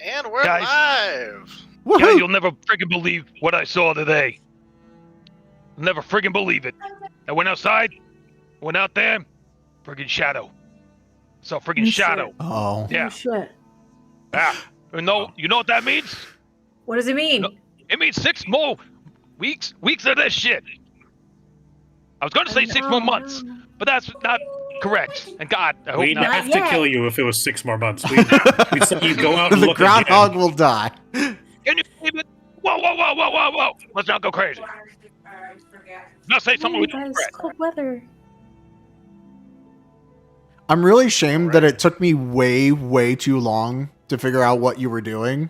And we're Guys. live! Woohoo! Guys, you'll never friggin' believe what I saw today. You'll never friggin' believe it. I went outside, went out there, friggin' shadow. Saw friggin' shadow. Oh. Yeah. Oh, shit. You know what that means? What does it mean? No. It means 6 more weeks of this shit. I was going to say 6 more months, but that's not correct. And God, I hope We'd not. have to kill you if it was 6 more months. We'd say you go out and The look groundhog again. will die. Can you believe it? Whoa. Let's not go crazy. Not say something we don't Guys, regret. cold weather. I'm really ashamed that it took me way too long to figure out what you were doing.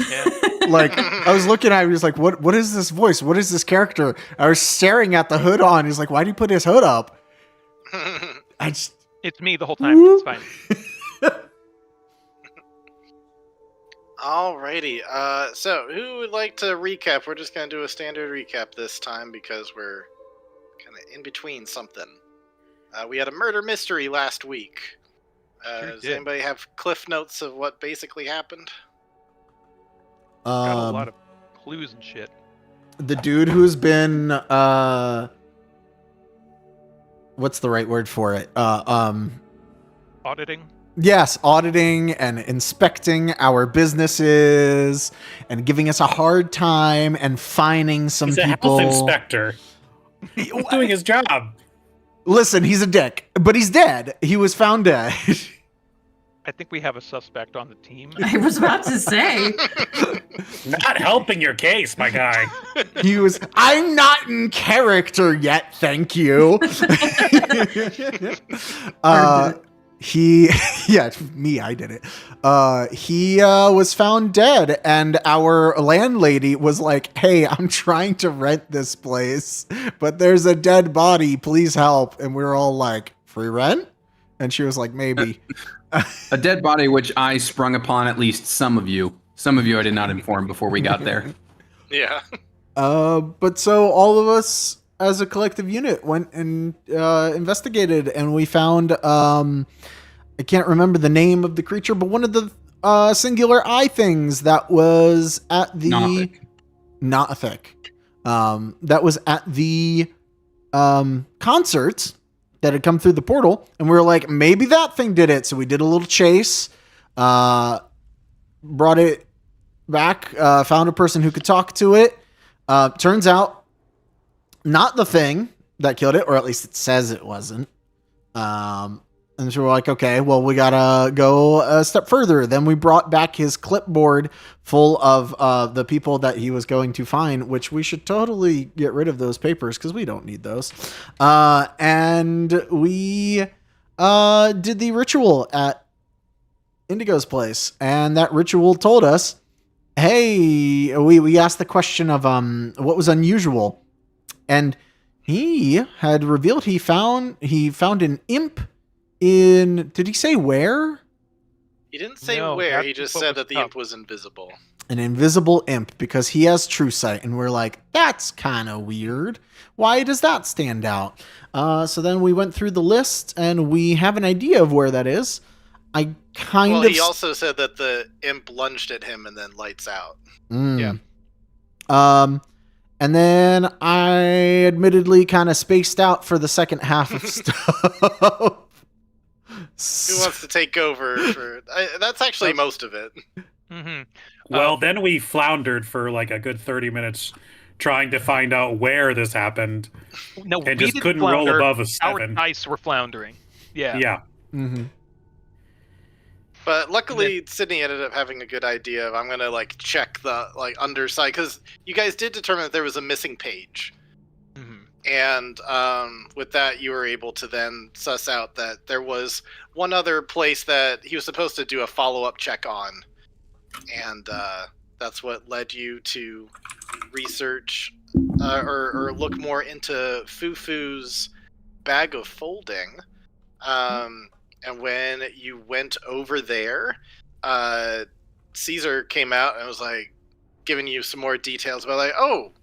Yeah. Like, I was looking at him, he was like, what is this voice? What is this character? I was staring at the hood on. He's like, why did he put his hood up? I just... It's me the whole time. It's fine. Alrighty, so who would like to recap? We're just gonna do a standard recap this time because we're kind of in between something. We had a murder mystery last week. Does did. anybody have cliff notes of what basically happened? Got a lot of clues and shit. The dude who's been, what's the right word for it? Auditing. Yes, auditing and inspecting our businesses and giving us a hard time and fining some He's a people. health inspector. He's doing his job. Listen, he's a dick, but he's dead. He was found dead. I think we have a suspect on the team. I was about to say. Not helping your case, my guy. I'm not in character yet, thank you. I did it. He was found dead, and our landlady was like, hey, I'm trying to rent this place, but there's a dead body, please help. And we were all like, free rent? And she was like, maybe. A dead body which I sprung upon at least some of you. Some of you I did not inform before we got there. Yeah. But so all of us as a collective unit went and investigated, and we found I can't remember the name of the creature, but one of the singular eye things that was at the Nothic. That was at the concert that had come through the portal, and we were like, maybe that thing did it. So we did a little chase, brought it back, found a person who could talk to it. Turns out not the thing that killed it, or at least it says it wasn't. And so we're like, okay, well, we gotta go a step further. Then we brought back his clipboard full of the people that he was going to find, which we should totally get rid of those papers because we don't need those. And we did the ritual at Indigo's place, and that ritual told us, hey, we asked the question of what was unusual, and he had revealed he found an imp. Did he say where? He didn't say No, where, that's he just what said was that the up. imp was invisible. An invisible imp, because he has true sight. And we're like, that's kind of weird. Why does that stand out? So then we went through the list, and we have an idea of where that is. I kind Well, of... he also said that the imp lunged at him and then lights out. Yeah. And then I admittedly kind of spaced out for the second half of stuff. Who wants to take over? That's actually most of it. Mm-hmm. Well, then we floundered for like a good 30 minutes trying to find out where this happened. No, And we just didn't couldn't roll flounder. above a Our 7. dice were floundering. Yeah. Yeah. Mm-hmm. But luckily, Sydney ended up having a good idea of, I'm gonna check the underside, because you guys did determine that there was a missing page. Mm-hmm. And with that, you were able to then suss out that there was one other place that he was supposed to do a follow-up check on. And that's what led you to research or look more into Fufu's bag of folding. And when you went over there, Caesar came out and was giving you some more details about oh,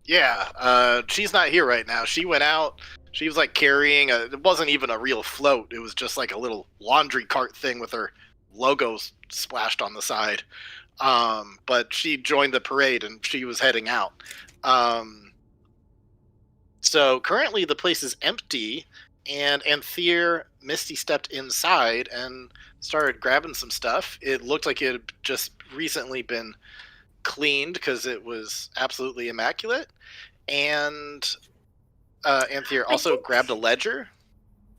yeah, she's not here right now. She went out. She was carrying it wasn't even a real float. It was just a little laundry cart thing with her logos splashed on the side. But she joined the parade and she was heading out. So currently the place is empty, and Anthea Misty stepped inside and started grabbing some stuff. It looked like it had just recently been cleaned because it was absolutely immaculate. And Anthea also grabbed a ledger.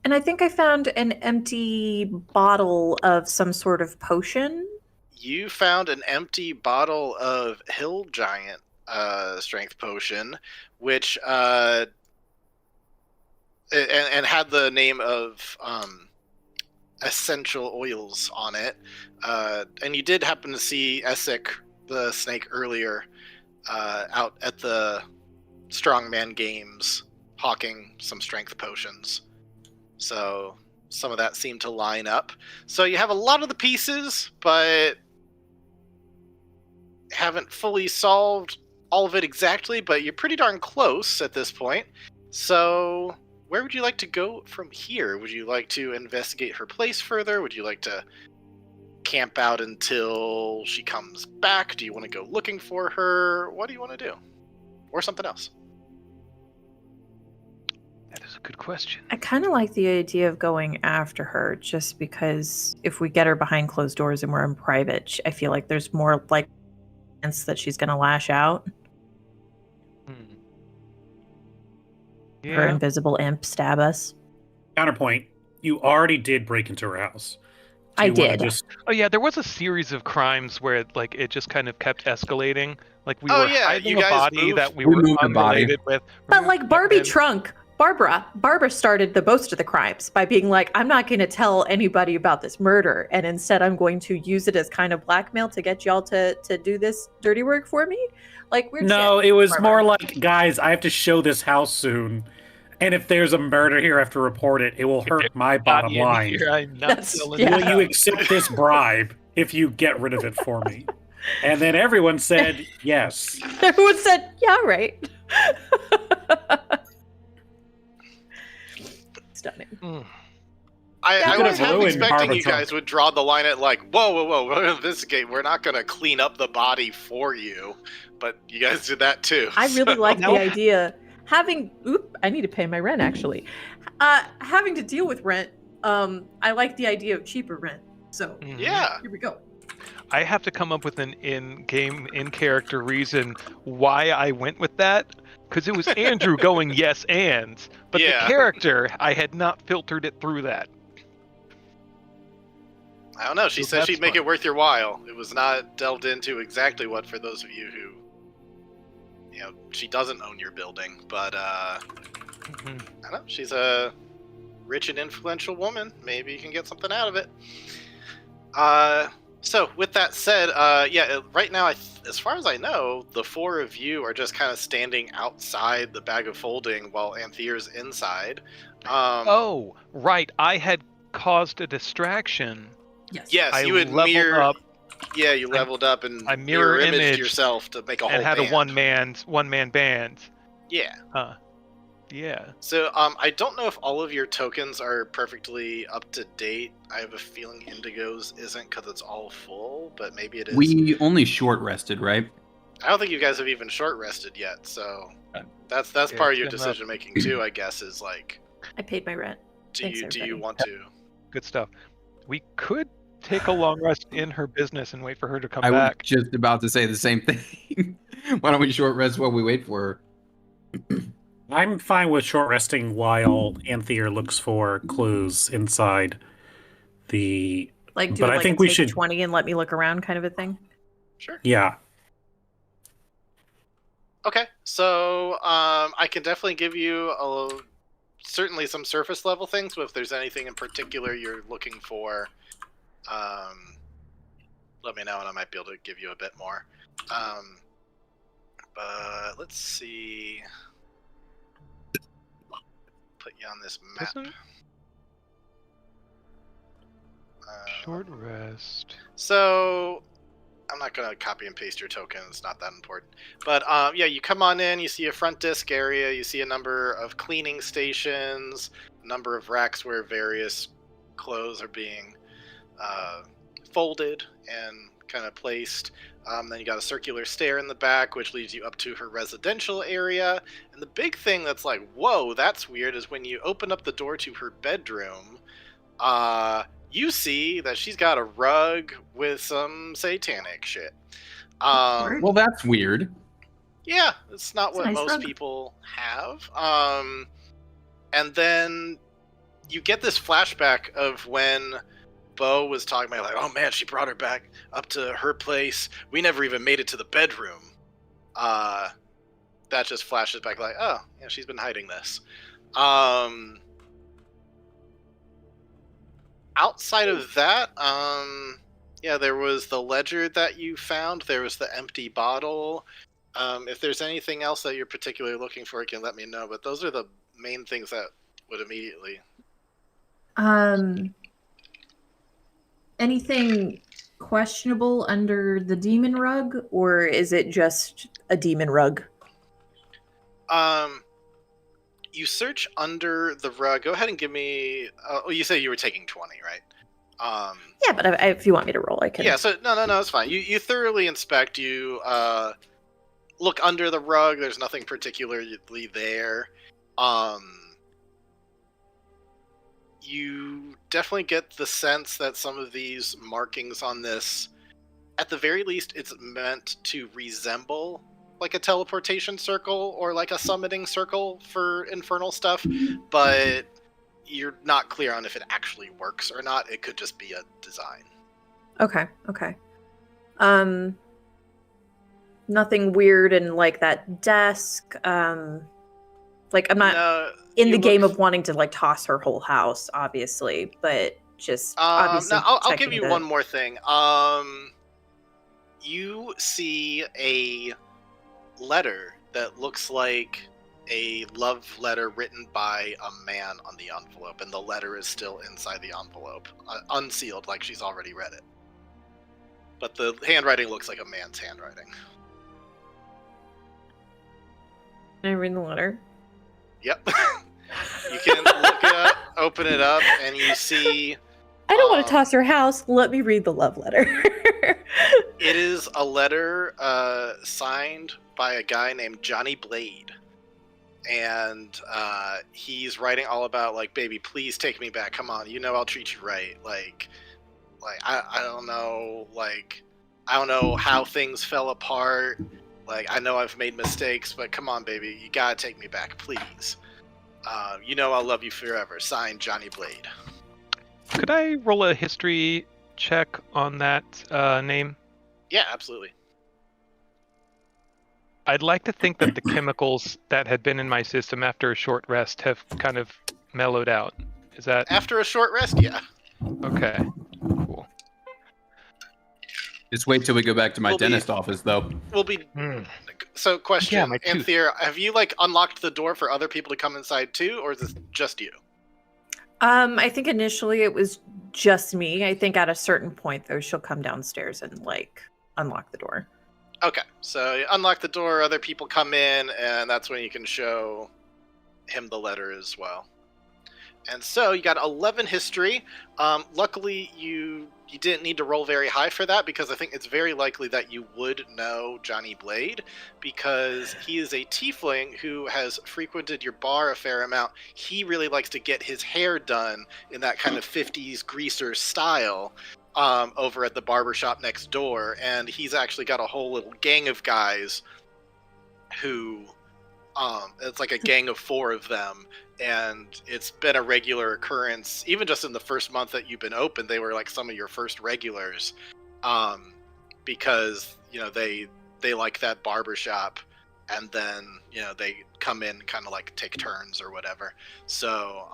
And I think I found an empty bottle of some sort of potion. You found an empty bottle of Hill Giant strength potion, which and had the name of essential oils on it. And you did happen to see Essek the snake earlier out at the Strongman Games hawking some strength potions. So some of that seemed to line up. So you have a lot of the pieces, but haven't fully solved all of it exactly, but you're pretty darn close at this point. So where would you like to go from here? Would you like to investigate her place further? Would you like to camp out until she comes back? Do you want to go looking for her? What do you want to do? Or something else? That is a good question. I kind of like the idea of going after her just because if we get her behind closed doors and we're in private, I feel like there's more like chance that she's going to lash out. Her Yeah. invisible imp stab us. Counterpoint: you already did break into her house. Do I you wanna did. Just, Oh yeah, there was a series of crimes where like it just kind of kept escalating. Like we Oh, were yeah, hiding you a guys body moved- that we We were moved the body. unrelated with. But like Barbie And- Trunk, Barbara started the most of the crimes by being like, I'm not going to tell anybody about this murder. And instead, I'm going to use it as kind of blackmail to get y'all to do this dirty work for me. Like, weird no, shit, it was Barbara. more like, guys, I have to show this house soon, and if there's a murder here, I have to report it. It will hurt my bottom Body in line. here, I'm not That's- selling yeah. Will you accept this bribe if you get rid of it for me? And then everyone said yes. Everyone said, yeah, right. Stunning. Mm. I could was have half ruined expecting you Barbara guys would draw the line at like, whoa, we're going to investigate. We're not going to clean up the body for you. But you guys did that too. I really so- like the Nope. idea. I need to pay my rent actually. Having to deal with rent, I like the idea of cheaper rent. So Mhm. Yeah. here we go. I have to come up with an in-game, in-character reason why I went with that, because it was Andrew going yes and, but Yeah. the character, I had not filtered it through that. I don't know. She So said that's she'd make fun. it worth your while. It was not delved into exactly what for those of you who, she doesn't own your building, but Mhm. I don't know. She's a rich and influential woman. Maybe you can get something out of it. So with that said, right now, as far as I know, the four of you are just kind of standing outside the bag of folding while Anthea's inside. Oh, right. I had caused a distraction. Yes. Yes, I you had leveled mirrored. up Yeah, you leveled up and I mirror imaged imaged yourself to make a whole and had band. a one-man band. Yeah. Yeah. So I don't know if all of your tokens are perfectly up to date. I have a feeling Indigo's isn't because it's all full, but maybe it is. We only short rested, right? I don't think you guys have even short rested yet, so Okay. that's Yeah, part of your it's been decision making too. I guess is like, I paid my rent. do Thanks, you everybody. want to? Good stuff. We could take a long rest in her business and wait for her to come I was back. just about to say the same thing. Why don't we short rest while we wait for her? I'm fine with short resting while Anthea looks for clues inside the. Like, do But it I like think a we take should- 20 and let me look around kind of a thing. Sure. Yeah. Okay, so I can definitely give you certainly some surface level things, but if there's anything in particular you're looking for, let me know and I might be able to give you a bit more. But let's see. Put you on this map. Isn't short rest? So I'm not gonna copy and paste your token. It's not that important. But you come on in. You see a front desk area. You see a number of cleaning stations, a number of racks where various clothes are being folded and kind of placed. Then you got a circular stair in the back, which leads you up to her residential area. And the big thing that's like, whoa, that's weird, is when you open up the door to her bedroom, you see that she's got a rug with some satanic shit. Well, that's weird. Yeah, it's not what nice most rug. people have. And then you get this flashback of when Bo was talking about, like, oh man, she brought her back up to her place. We never even made it to the bedroom. That just flashes back like, oh, yeah, she's been hiding this. Outside of that, yeah, there was the ledger that you found. There was the empty bottle. If there's anything else that you're particularly looking for, you can let me know. But those are the main things that would immediately. Anything questionable under the demon rug, or is it just a demon rug? You search under the rug. Go ahead and give me. You say you were taking 20, right? Yeah, but if you want me to roll, I can. Yeah. So no, it's fine. You thoroughly inspect. You look under the rug. There's nothing particularly there. You definitely get the sense that some of these markings on this, at the very least, it's meant to resemble like a teleportation circle or like a summoning circle for infernal stuff, but you're not clear on if it actually works or not. It could just be a design. Okay. Nothing weird in like that desk. Like I'm not in the game of wanting to like toss her whole house, obviously, but just obviously. No, I'll give you one more thing. You see a letter that looks like a love letter written by a man on the envelope, and the letter is still inside the envelope, unsealed, like she's already read it. But the handwriting looks like a man's handwriting. Can I read the letter? Yep. You can look it up, open it up, and you see... I don't want to toss her house. Let me read the love letter. It is a letter signed by a guy named Johnny Blade. And he's writing all about, like, baby, please take me back. Come on, you know I'll treat you right. Like I don't know, like, I don't know how things fell apart. Like, I know I've made mistakes, but come on, baby, you gotta take me back, please. You know I'll love you forever. Signed, Johnny Blade. Could I roll a history check on that name? Yeah, absolutely. I'd like to think that the chemicals that had been in my system after a short rest have kind of mellowed out. Is that... After a short rest, yeah. Okay, cool. Just wait till we go back to my dentist office, though. We'll be... So, question, Yeah, my tooth. Anthea, have you, like, unlocked the door for other people to come inside, too, or is this just you? I think initially it was just me. I think at a certain point, though, she'll come downstairs and, like, unlock the door. Okay, so you unlock the door, other people come in, and that's when you can show him the letter as well. And so you got 11 history. Luckily, you didn't need to roll very high for that, because I think it's very likely that you would know Johnny Blade, because he is a tiefling who has frequented your bar a fair amount. He really likes to get his hair done in that kind of 50s greaser style over at the barbershop next door, and he's actually got a whole little gang of guys who... it's like a gang of 4 of them, and it's been a regular occurrence. Even just in the first month that you've been open, they were like some of your first regulars, because they like that barbershop, and then they come in kind of like take turns or whatever. So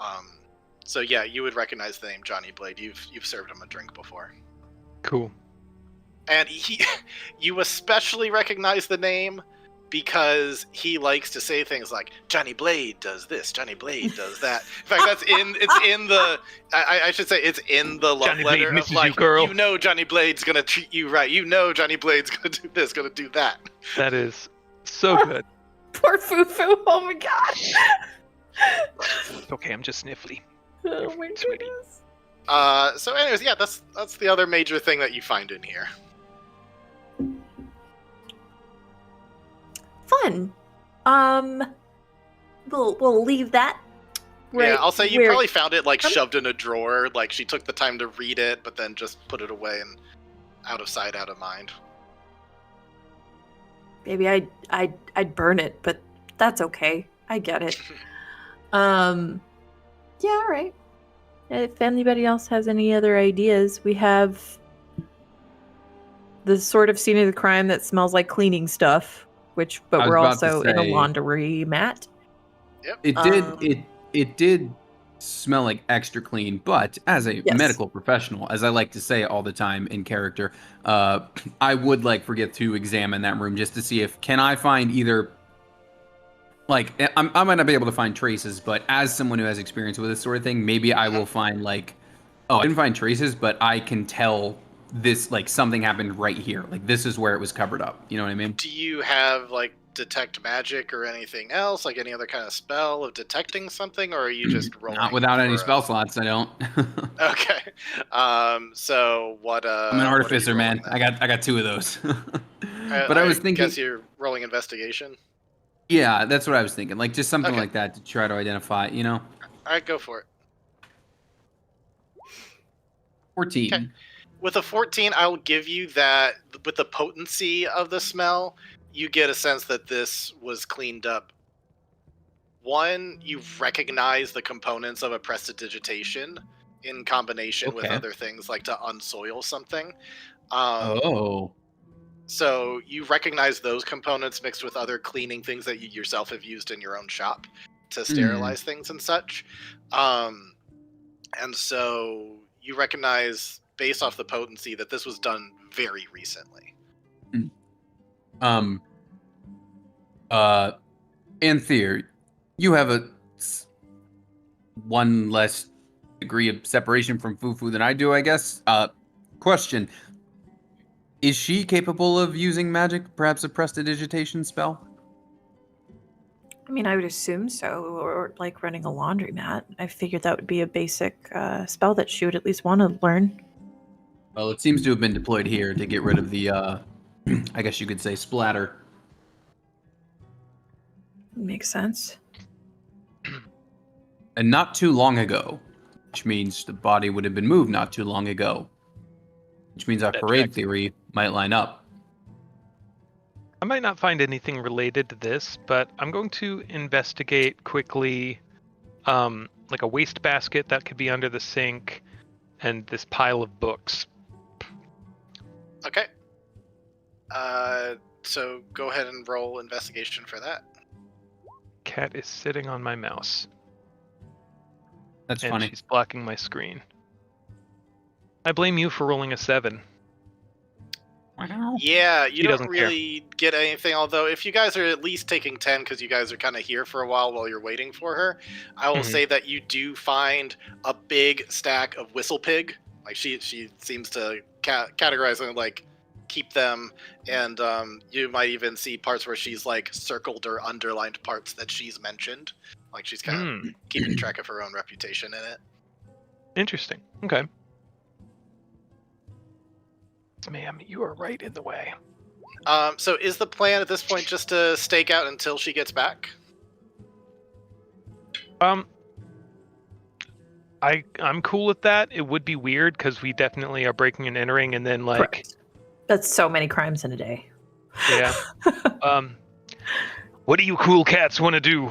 yeah, you would recognize the name Johnny Blade. You've served him a drink before. Cool. And you especially recognize the name because he likes to say things like Johnny Blade does this, Johnny Blade does that. In fact, it's in the I should say it's in the love Johnny letter Blade of like, you, girl. You know Johnny Blade's gonna treat you right. You know Johnny Blade's gonna do this, gonna do that. That is so good. Poor Fufu. Oh my god. It's okay, I'm just sniffly. Oh my Sweetie. goodness. So anyways, yeah, that's the other major thing that you find in here. Fun. We'll leave that. Right Yeah, I'll say you where- probably found it like shoved in a drawer. Like she took the time to read it, but then just put it away and out of sight, out of mind. Maybe I'd burn it, but that's okay. I get it. Yeah, all right. If anybody else has any other ideas, we have the sort of scene of the crime that smells like cleaning stuff, but I was we're about to also in a say- laundry mat. It did smell like extra clean, but as a Yes. medical professional, as I like to say all the time in character, I would forget to examine that room just to see if can I find either. I might not be able to find traces, but as someone who has experience with this sort of thing, maybe I will find I didn't find traces, but I can tell this something happened right here. This is where it was covered up. You know what I mean? Do you have detect magic or anything else, like any other kind of spell of detecting something, or are you just rolling? Not without any for spell slots, I don't. Okay. So what? I'm an artificer, man. I got 2 of those. But I was thinking. Guess you're rolling investigation. Yeah, that's what I was thinking. Just something Okay. like that to try to identify. You know. All right, go for it. 14. Okay. With a 14, I'll give you that with the potency of the smell, you get a sense that this was cleaned up. One, you recognize the components of a prestidigitation in combination with Okay. other things, like to unsoil something. Oh. So you recognize those components mixed with other cleaning things that you yourself have used in your own shop to sterilize things and such. And so you recognize, based off the potency, that this was done very recently. Anthea, you have one less degree of separation from Fufu than I do, I guess. Question. Is she capable of using magic, perhaps a prestidigitation spell? I mean, I would assume so, or running a laundromat. I figured that would be a basic spell that she would at least want to learn. Well, it seems to have been deployed here to get rid of the, I guess you could say, splatter. Makes sense. And not too long ago, which means the body would have been moved not too long ago, which means our That parade tracks. theory might line up. I might not find anything related to this, but I'm going to investigate quickly, like a wastebasket that could be under the sink, and this pile of books. Okay. So go ahead and roll investigation for that. Cat is sitting on my mouse, That's and funny. she's blocking my screen. I blame you for rolling a 7. Yeah, you He don't doesn't care. really get anything, although if you guys are at least taking 10 because you guys are kind of here for a while you're waiting for her, I will Mhm. say that you do find a big stack of whistle pig. She seems to categorize them, keep them, and you might even see parts where she's circled or underlined parts that she's mentioned. She's kind of keeping track of her own reputation in it. Interesting. Okay. Ma'am, you are right in the way. So is the plan at this point just to stake out until she gets back? I'm cool with that. It would be weird because we definitely are breaking and entering, and then Correct. That's so many crimes in a day. yeah. What do you cool cats want to do?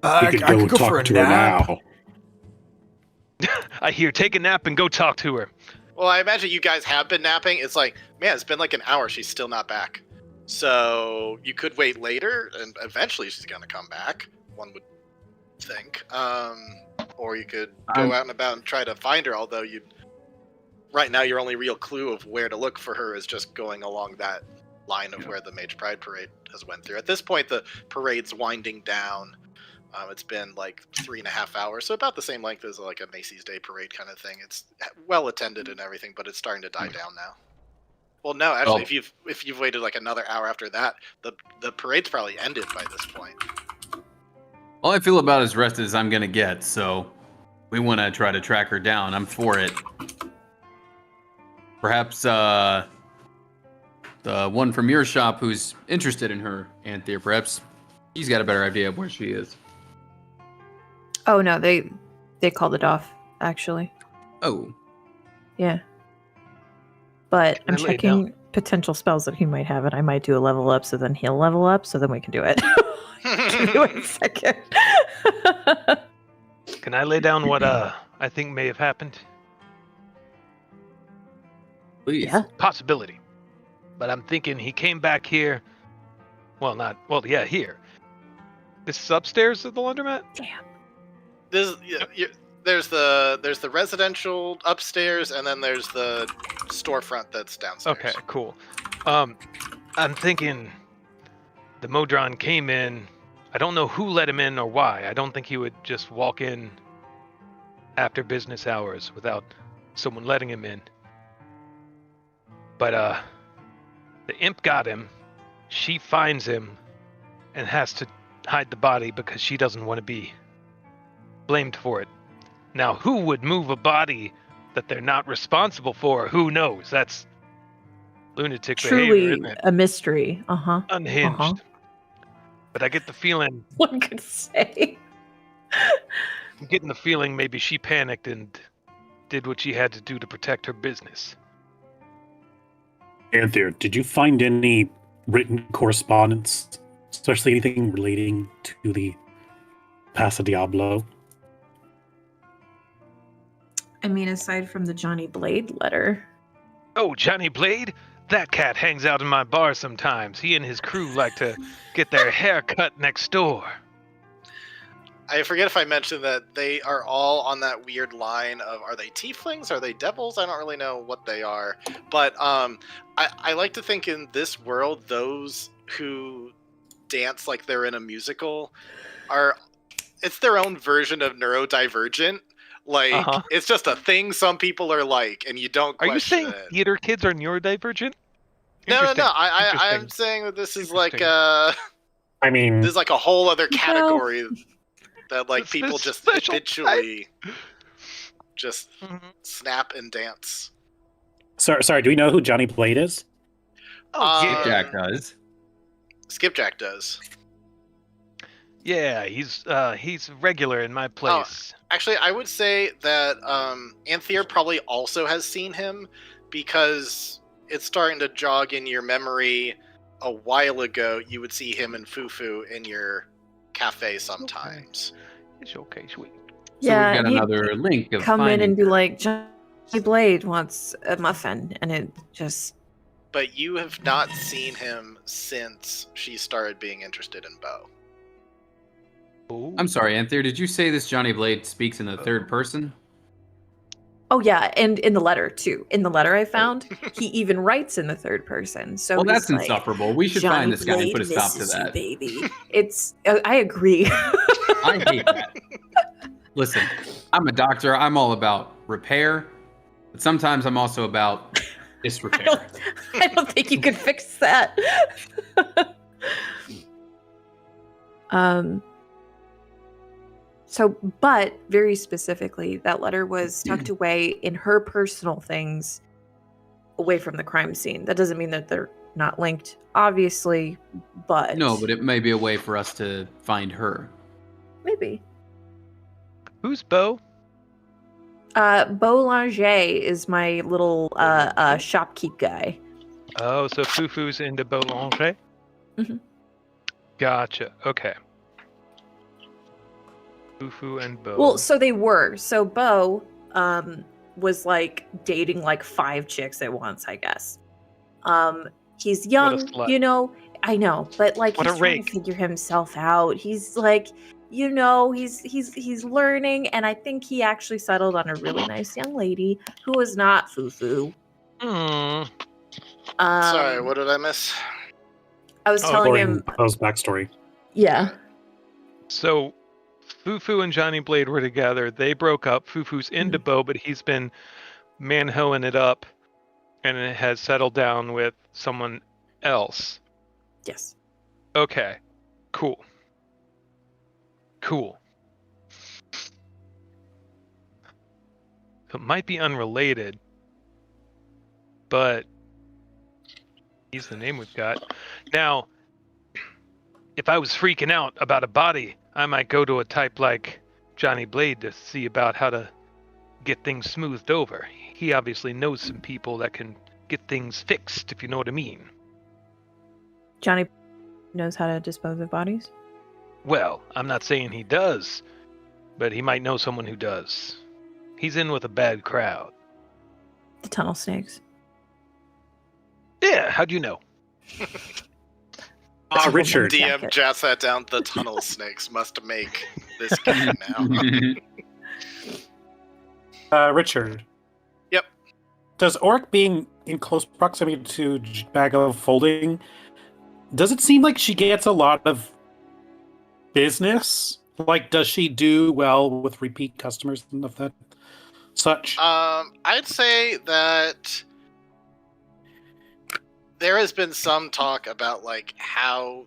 I We could could go go for talk a to her nap. now. I hear take a nap and go talk to her. Well, I imagine you guys have been napping. It's man, it's been an hour. She's still not back. So you could wait later, and eventually she's going to come back, one would think. Or you could go out and about and try to find her, although right now your only real clue of where to look for her is just going along that line of where the Mage Pride Parade has went through. At this point, the parade's winding down. It's been 3.5 hours, so about the same length as a Macy's Day Parade kind of thing. It's well attended and everything, but it's starting to die down now. Well, no, actually, if you've waited another hour after that, the parade's probably ended by this point. Well, I feel about as rested as I'm gonna get, so We want to try to track her down. I'm for it. Perhaps the one from your shop who's interested in her, Anthea, perhaps he's got a better idea of where she is. Oh no, they called it off, actually. Oh. Yeah. But Can I'm I lay down? checking potential spells that he might have, and I might do a level up, so then he'll level up, so then we can do it. Give me 1 second. Can I lay down what I think may have happened? Please. Yeah. Possibility. But I'm thinking he came back here. Here. This is upstairs at the laundromat? There's the residential upstairs, and then there's the storefront that's downstairs. Okay, cool. I'm thinking the Modron came in. I don't know who let him in or why. I don't think he would just walk in after business hours without someone letting him in. But the imp got him. She finds him and has to hide the body because she doesn't want to be blamed for it. Now, who would move a body that they're not responsible for? Who knows? That's lunatic behavior, Truly isn't it? a mystery. Uh-huh. Unhinged. Uh-huh. But I get the feeling, One could say. I'm getting the feeling maybe she panicked and did what she had to do to protect her business. Anthea, did you find any written correspondence, especially anything relating to the Casa Diablo? I mean, aside from the Johnny Blade letter. Oh, Johnny Blade? That cat hangs out in my bar sometimes. He and his crew like to get their hair cut next door. I forget if I mentioned that they are all on that weird line of, are they tieflings? Are they devils? I don't really know what they are. But I like to think in this world, those who dance like they're in a musical it's their own version of neurodivergent. Like, It's just a thing some people are like, and you don't question Are you saying it. theater kids are neurodivergent? No. Interesting. I'm saying that this is like I mean, this is like a whole other category that like It's people this just special habitually just snap and dance. sorry, do we know who Johnny Blade is? Oh, Jack does. Skipjack does. Yeah, he's regular in my place. Actually, I would say that Anthea probably also has seen him because it's starting to jog in your memory. A while ago, you would see him and Fufu in your cafe sometimes. It's okay, sweet. So Yeah, we've got and he'd another link of come in finding and be her. like, Johnny Blade wants a muffin, and it just... But you have not seen him since she started being interested in Bo. Ooh. I'm sorry, Anthea, did you say this Johnny Blade speaks in the third person? Oh yeah, and in the letter too. In the letter I found, he even writes in the third person. So Well, he's that's like, insufferable. We should Johnny find this guy and Blade put a stop to misses you, that. baby. It's. I agree. I hate that. Listen, I'm a doctor. I'm all about repair, but sometimes I'm also about disrepair. I don't think you can fix that. So, but very specifically, that letter was tucked away in her personal things, away from the crime scene. That doesn't mean that they're not linked, obviously, but No, but it may be a way for us to find her. maybe. Who's Bo? Beau Langer is my little shopkeep guy. Oh, so Fufu's into Boulanger? Mhm. Gotcha. Okay. Fufu and Bo. Well, so they were. So Beau was like dating like 5 chicks at once, I guess. He's young, slut. you know. I know, but like What he's a trying to rake. figure himself out. He's like, you know, he's learning, and I think he actually settled on a really nice young lady who was not Fufu. Hmm. Sorry, what did I miss? I was telling him, Bo's backstory. yeah. So, Fufu and Johnny Blade were together. They broke up. Fufu's into Bo, but he's been man-hoing it up, and it has settled down with someone else. Yes. Okay. Cool. So it might be unrelated, but he's the name we've got. Now, if I was freaking out about a body, I might go to a type like Johnny Blade to see about how to get things smoothed over. He obviously knows some people that can get things fixed, if you know what I mean. Johnny knows how to dispose of bodies. Well, I'm not saying he does, but he might know someone who does. He's in with a bad crowd. The tunnel snakes. Yeah, how'd you know? Richard. DM jats that down. The tunnel snakes must make this game now. Richard. Yep. Does Oric being in close proximity to Bag of Folding, does it seem like she gets a lot of business? Like, does she do well with repeat customers and of that such? I'd say that there has been some talk about like how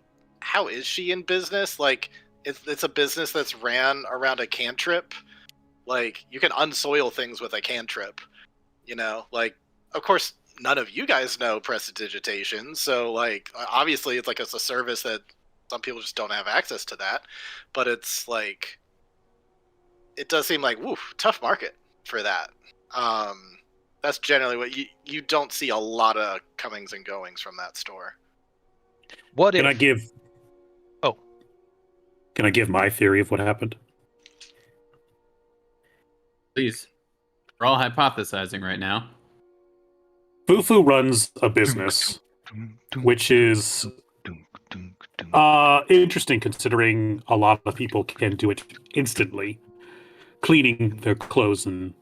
is she in business? Like it's a business that's ran around a cantrip. Like you can unsoil things with a cantrip. You know, like of course none of you guys know prestidigitation, so like obviously it's like it's a service that some people just don't have access to that. But it's like it does seem like tough market for that. That's generally what you don't see a lot of comings and goings from that store. What Can if... I give? Oh. Can I give my theory of what happened? Please. We're all hypothesizing right now. Fufu runs a business, which is interesting considering a lot of people can do it instantly, cleaning their clothes and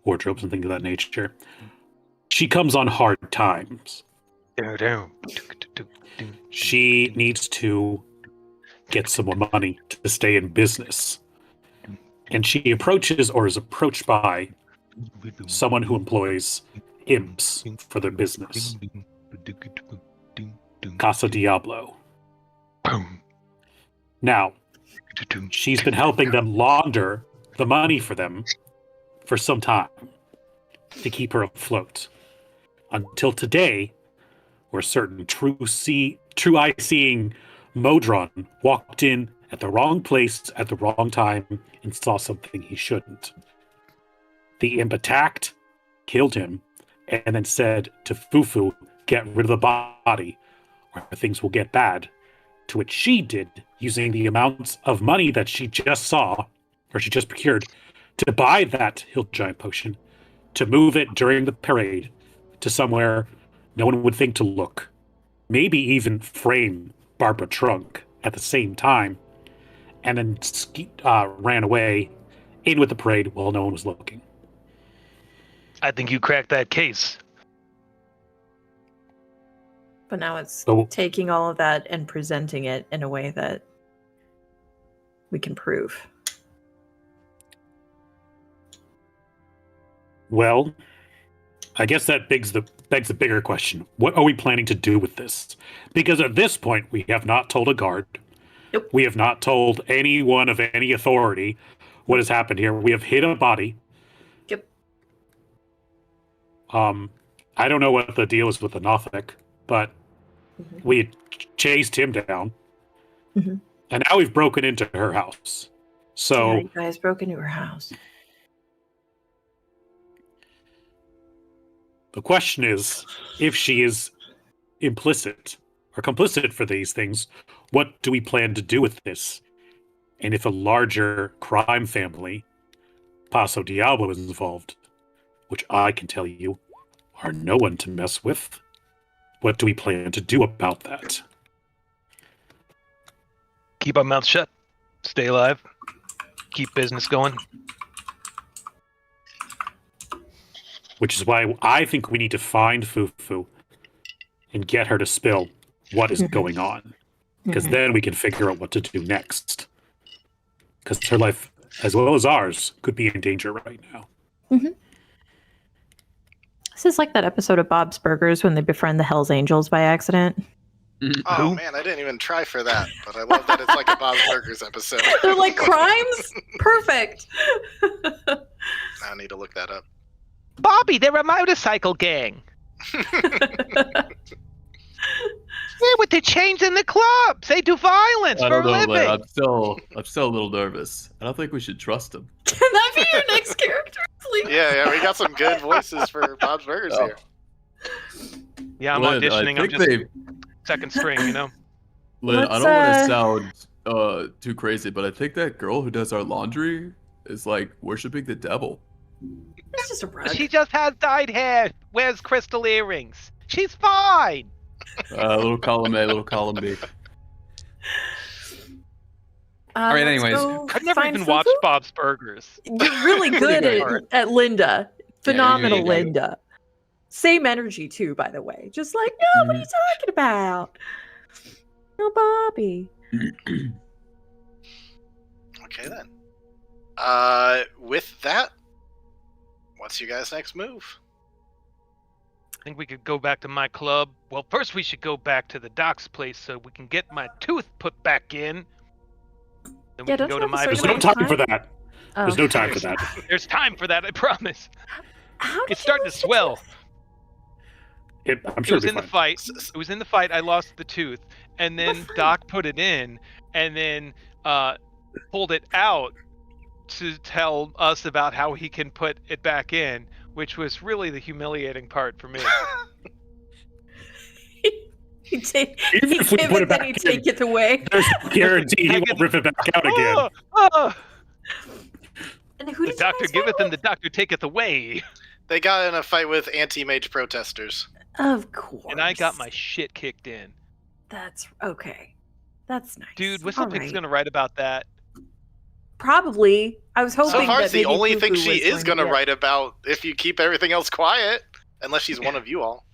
wardrobes and things of that nature. She comes on hard times. She needs to get some more money to stay in business. And she approaches or is approached by someone who employs imps for their business. Casa Diablo. Now, she's been helping them launder the money for them for some time to keep her afloat. Until today, where certain true eye-seeing Modron walked in at the wrong place at the wrong time and saw something he shouldn't. The imp attacked, killed him, and then said to Fufu, get rid of the body, or things will get bad. To which she did, using the amounts of money that she just saw, or she just procured, to buy that hill giant potion, to move it during the parade to somewhere no one would think to look. Maybe even frame Barbara Trunk at the same time, and then ran away in with the parade while no one was looking. I think you cracked that case. But now it's So- taking all of that and presenting it in a way that we can prove. Well, I guess that begs the bigger question. What are we planning to do with this? Because at this point, we have not told a guard. Nope. We have not told anyone of any authority what has happened here. We have hid a body. Yep. I don't know what the deal is with the Nothic, but we had chased him down. Mhm. And now we've broken into her house. So Yeah, you guys broke into her house. the question is, if she is implicit or complicit for these things, what do we plan to do with this? And if a larger crime family, Paso Diablo, is involved, which I can tell you are no one to mess with, what do we plan to do about that? Keep our mouths shut. Stay alive. Keep business going. Which is why I think we need to find Fufu and get her to spill what is going on. Because then we can figure out what to do next. Because her life, as well as ours, could be in danger right now. This is like that episode of Bob's Burgers when they befriend the Hells Angels by accident. Oh Who? man, I didn't even try for that, but I love that it's like a Bob's Burgers episode. They're like crimes? Perfect. Now I need to look that up. Bobby, they're a motorcycle gang. Yeah, with the chains in the clubs. They do violence I for don't a know, living. man. I'm still a little nervous. I don't think we should trust him. Can that be your next character, please? Yeah, we got some good voices for Bob's Burgers here. Yeah, I'm Lynn, auditioning. I I'm think just they. second string, you know. Lynn, I Let's, don't want to sound too crazy, but I think that girl who does our laundry is like worshiping the devil. It's just a rug. She just has dyed hair, wears crystal earrings. She's fine. Little column A, little column B. All right, let's anyways. go I've never find even Fufu. watched Bob's Burgers. You're really good good. at Linda. Phenomenal you go. Linda. Same energy too, by the way. Just like, no, what are you talking about? No, Bobby. Okay then. With that, what's your guys' next move? I think we could go back to my club. Well, first we should go back to the doc's place so we can get my tooth put back in. Then we Yeah, can don't go you to have to my start There's your no own time time? for that. Oh. There's no time for that. There's time for that, I promise. How did It's you starting to lose your swell. tooth? I'm It sure was it'll in be the fine. fight. It was in the fight. I lost the tooth, and then Good for you. Doc put it in, and then pulled it out to tell us about how he can put it back in, which was really the humiliating part for me. He Even if we give put it, it then back he in, take it away. There's no guarantee he won't rip it back out again. And who The did doctor you guys giveth fight and the doctor taketh away. They got in a fight with anti-mage protesters. with? Of course. And I got my shit kicked in. That's okay. That's nice. Dude, Whistlepig's Alright. gonna write about that. Probably. I was hoping So far, that it's the maybe only Fufu thing she was is going going to get- write about if you keep everything else quiet. Unless she's one of you all.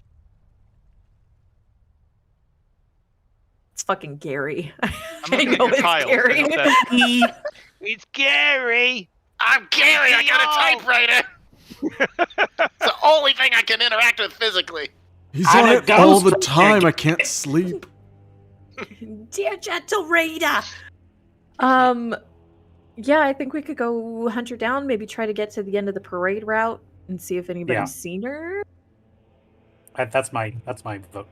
It's fucking Gary. I'm I looking know at it's your tiles. Gary. I hope It's Gary! I'm Gary, I got a typewriter! It's the only thing I can interact with physically. He's I'm on a it all ghost the time. I can't sleep. Dear gentle reader. Yeah, I think we could go hunt her down, maybe try to get to the end of the parade route and see if anybody's Yeah. seen her. That's my vote.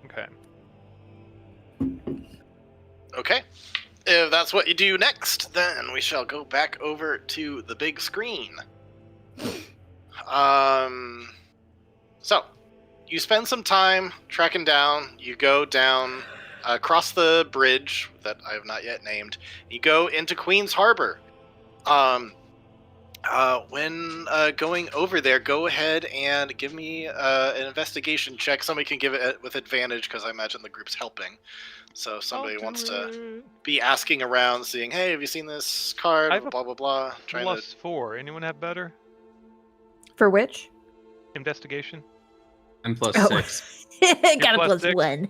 Okay. Okay. If that's what you do next, then we shall go back over to the big screen. So, you spend some time tracking down. You go down across the bridge that I have not yet named. You go into Queen's Harbor. When going over there, go ahead and give me an investigation check. Somebody can give it with advantage because I imagine the group's helping. So if somebody wants to be asking around, seeing, hey, have you seen this card? I have a Blah, blah, blah. Trying to... +4. Anyone have better? For which? Investigation? I'm plus Oh. 6. Got a plus plus 6? 1.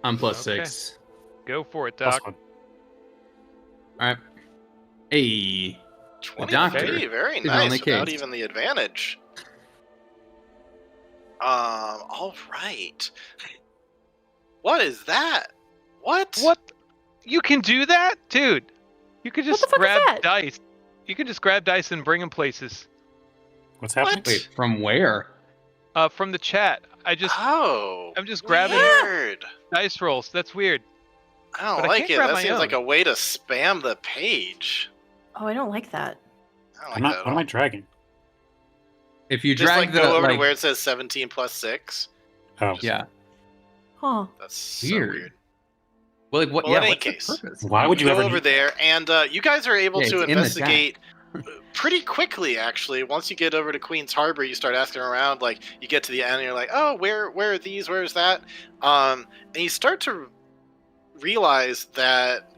I'm plus Okay. 6. Go for it, Plus Doc. one. All right. Hey. 23, doctor. very He's on nice, the without case. even the advantage. All right. What is that? What? What? You can do that? Dude, you could just the fuck is grab that? dice. You can just grab dice and bring them places. What's happening? Wait, from where? From the chat. I'm just grabbing weird. dice rolls. That's weird. I don't But I like can't it. grab That my seems like a own. way to spam the page. Oh, I don't like that. I don't I'm like not, that at what am all. I dragging? If you Just drag like the go over like, to where it says 17 plus 6. Oh, yeah. Huh. That's so Weird. weird. Well, like what? Well, yeah. in any What's the case. purpose? why would you go ever over need there, and you guys are able Yeah, to it's in the investigate pretty quickly. Actually, once you get over to Queen's Harbor, you start asking around. Like you get to the end, and you're like, "Oh, where are these? Where's that?" And you start to realize that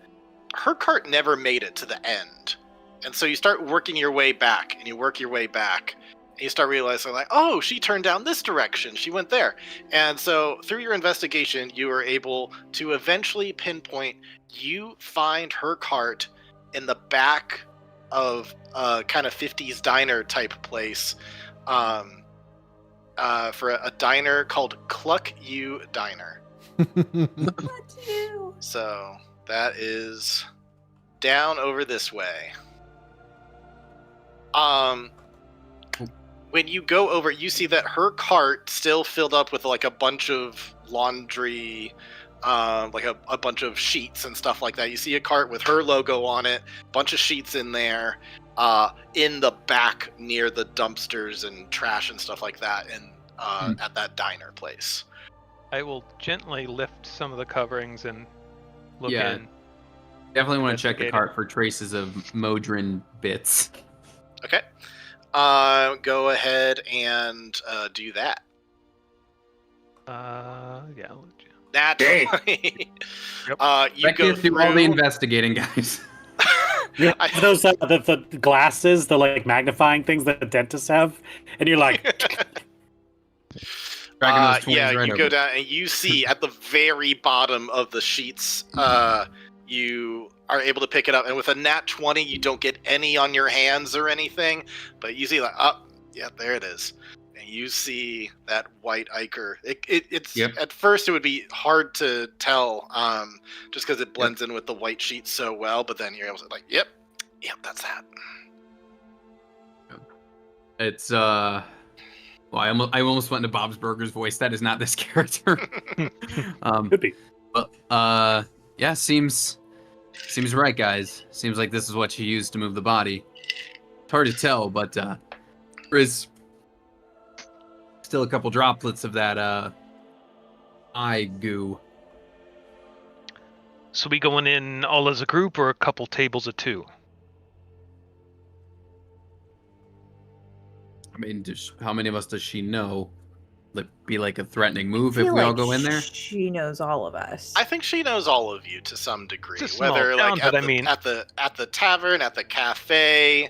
her cart never made it to the end, and so you start working your way back, and you work your way back. And you start realizing, like, oh, she turned down this direction. She went there. And so through your investigation, you were able to eventually pinpoint you find her cart in the back of a kind of 50s diner type place. for a diner called Cluck You Diner. What you? So that is down over this way. When you go over, you see that her cart still filled up with like a bunch of laundry, like a bunch of sheets and stuff like that. You see a cart with her logo on it, bunch of sheets in there, in the back near the dumpsters and trash and stuff like that, and at that diner place. I will gently lift some of the coverings and look Yeah. in. Definitely want to check the Investigating. cart for traces of Modron bits. Okay. Go ahead and do that. Yeah. I'll let you. That Dang. you Becky, go do all the through. investigating, guys. Yeah, those the glasses, the like magnifying things that dentists have, and you're like, Dragging those 20s Yeah, right you over. go down and you see at the very bottom of the sheets, you are able to pick it up, and with a nat 20, you don't get any on your hands or anything, but you see like, yeah, there it is. And you see that white ichor. It's Yep. At first it would be hard to tell, just because it blends in with the white sheet so well, but then you're able to like, yep, that's that. It's well, I almost went into Bob's Burgers voice. That is not this character. could be. But yeah, seems right, guys. Seems like this is what you used to move the body. It's hard to tell, but there is still a couple droplets of that eye goo. So we going in all as a group or a couple tables of two? I mean, how many of us does she know? Be like a threatening move I if feel we all like go in there? She knows all of us. I think she knows all of you to some degree, It's a small whether town, like but at I mean- at the tavern, at the cafe.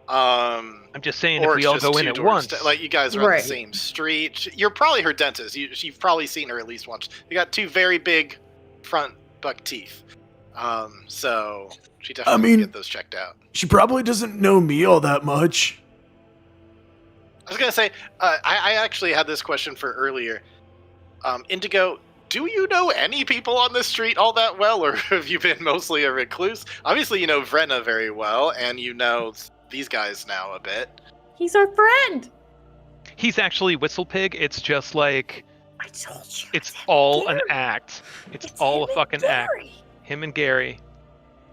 I'm just saying if Or we it's all just go in two at doors once. like you guys are on Right. the same street. You're probably her dentist. You've probably seen her at least once. You got two very big front buck teeth. So she definitely mean- get those checked out. She probably doesn't know me all that much. I was gonna say, I actually had this question for earlier. Indigo, do you know any people on this street all that well, or have you been mostly a recluse? Obviously, you know Vrenna very well, and you know these guys now a bit. He's our friend. He's actually Whistle Pig. It's just like I told you. it's him all and an Gary. act. It's It's all him a and fucking act. Gary. Him and Gary.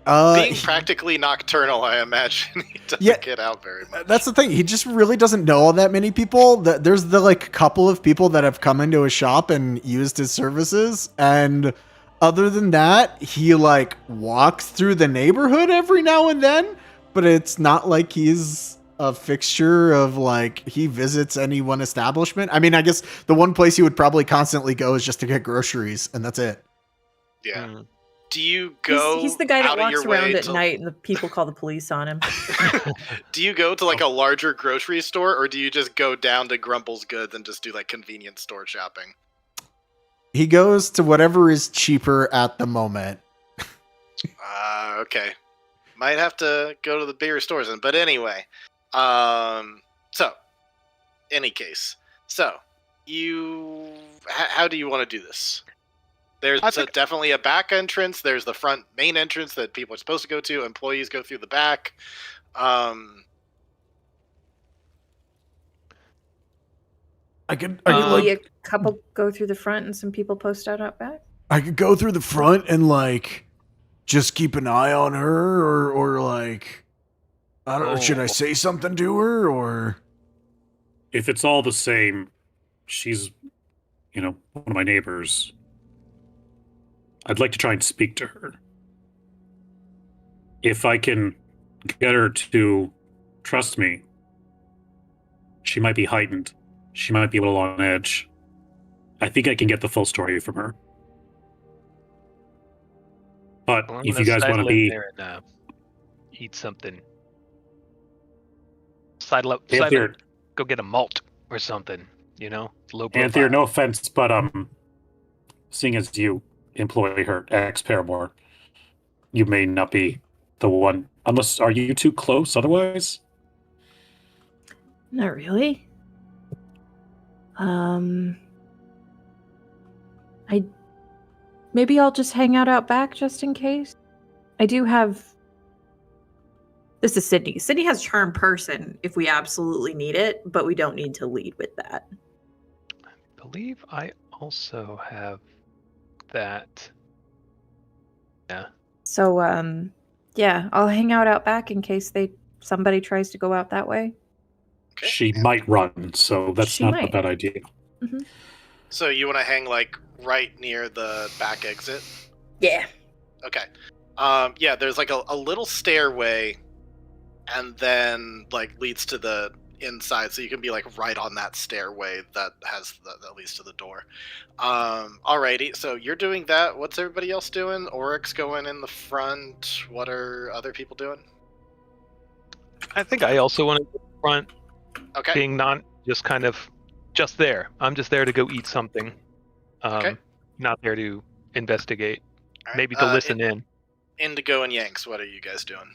Being practically nocturnal, I imagine he doesn't get out very much. That's the thing. He just really doesn't know all that many people. There's the like couple of people that have come into his shop and used his services, and other than that, he like walks through the neighborhood every now and then. But it's not like he's a fixture of like he visits any one establishment. I mean, I guess the one place he would probably constantly go is just to get groceries, and that's it. Yeah. Mm. Do you go? He's the guy that out of walks your around way at to- night and the people call the police on him. Do you go to like a larger grocery store, or do you just go down to Grumble's Goods and just do like convenience store shopping? He goes to whatever is cheaper at the moment. Okay. Might have to go to the bigger stores then. But anyway, so, any case, so how do you want to do this? There's definitely a back entrance. There's the front main entrance that people are supposed to go to. Employees go through the back. I could Maybe a couple go through the front and some people post out back. I could go through the front and like just keep an eye on her, or like I don't know. Should I say something to her, or If it's all the same, she's, one of my neighbors. I'd like to try and speak to her. If I can get her to trust me, she might be heightened. She might be a little on edge. I think I can get the full story from her. But Well, I'm if gonna you guys want to sidle in be there and, eat something. Sidle up. Anthea, Go get a malt or something. Low profile. Anthea, no offense, but seeing as you employ her ex-paramour, you may not be the one. Unless, are you too close otherwise? Not really. Maybe I'll just hang out back just in case. I do have. This is Sydney. Sydney has charm person if we absolutely need it, but we don't need to lead with that. I believe I also have that. Yeah. So, yeah, I'll hang out back in case somebody tries to go out that way. Okay. She might run, so that's She not might. a bad idea. Mm-hmm. So you want to hang like right near the back exit? Yeah. Okay. Yeah, there's like a little stairway, and then like leads to the inside, so you can be like right on that stairway that leads to the door. Alrighty, so you're doing that. What's everybody else doing? Oryx going in the front. What are other people doing? I think I also want to go front, Okay. being not just kind of just there. I'm just there to go eat something. Okay. Not there to investigate. All right. Maybe to listen in. Indigo and Yanks, what are you guys doing?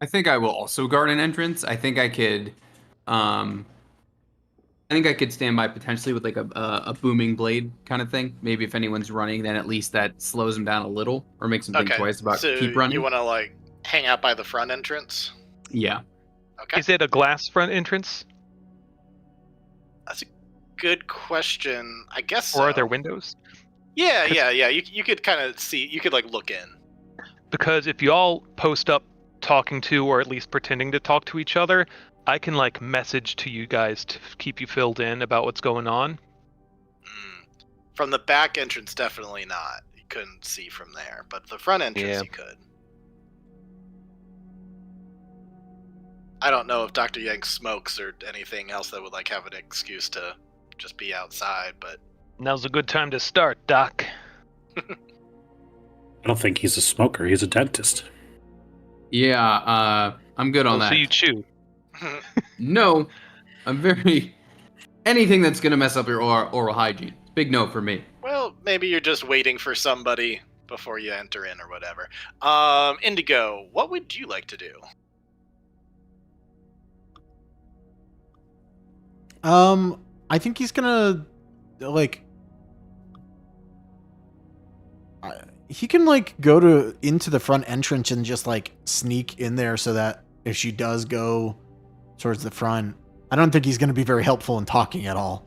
I think I will also guard an entrance. I think I could stand by potentially with like a booming blade kind of thing. Maybe if anyone's running, then at least that slows them down a little or makes them think twice about so keep running. You want to like hang out by the front entrance? Yeah. Okay. Is it a glass front entrance? That's a good question. I guess Or are so. there windows? Yeah. You could kind of see. You could like look in. Because if you all post up talking to, or at least pretending to talk to each other, I can like message to you guys to keep you filled in about what's going on. From the back entrance, definitely not. You couldn't see from there, but the front entrance you could. I don't know if Dr. Yang smokes or anything else that would like have an excuse to just be outside, but Now's a good time to start, Doc. I don't think he's a smoker. He's a dentist. Yeah, I'm good on that. So you chew. No, I'm very... Anything that's going to mess up your oral hygiene. Big no for me. Well, maybe you're just waiting for somebody before you enter in or whatever. Indigo, what would you like to do? I think he's gonna like. He can like go into the front entrance and just like sneak in there so that if she does go towards the front, I don't think he's gonna be very helpful in talking at all.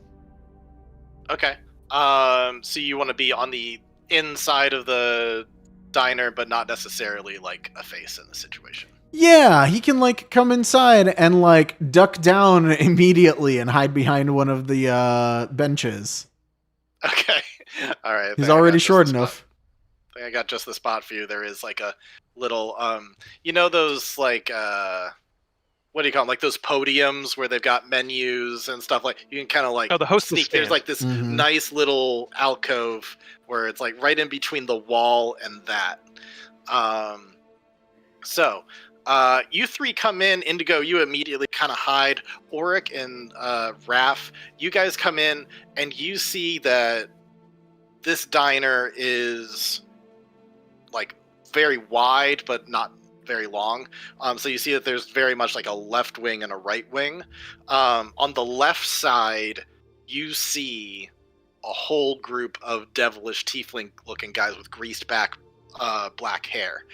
Okay. So you want to be on the inside of the diner, but not necessarily like a face in the situation. Yeah, he can like come inside and like duck down immediately and hide behind one of the benches. Okay. All right. He's already short enough. I think I got just the spot for you. There is like a little, you know those like, what do you call them? Like those podiums where they've got menus and stuff. Like you can kind of like the hostess sneak. stand. There's like this nice little alcove where it's like right in between the wall and that. So you three come in. Indigo, you immediately kind of hide. Auric and Raph, you guys come in and you see that this diner is like very wide, but not very long. So you see that there's very much like a left wing and a right wing. On the left side, you see a whole group of devilish tiefling-looking guys with greased back black hair.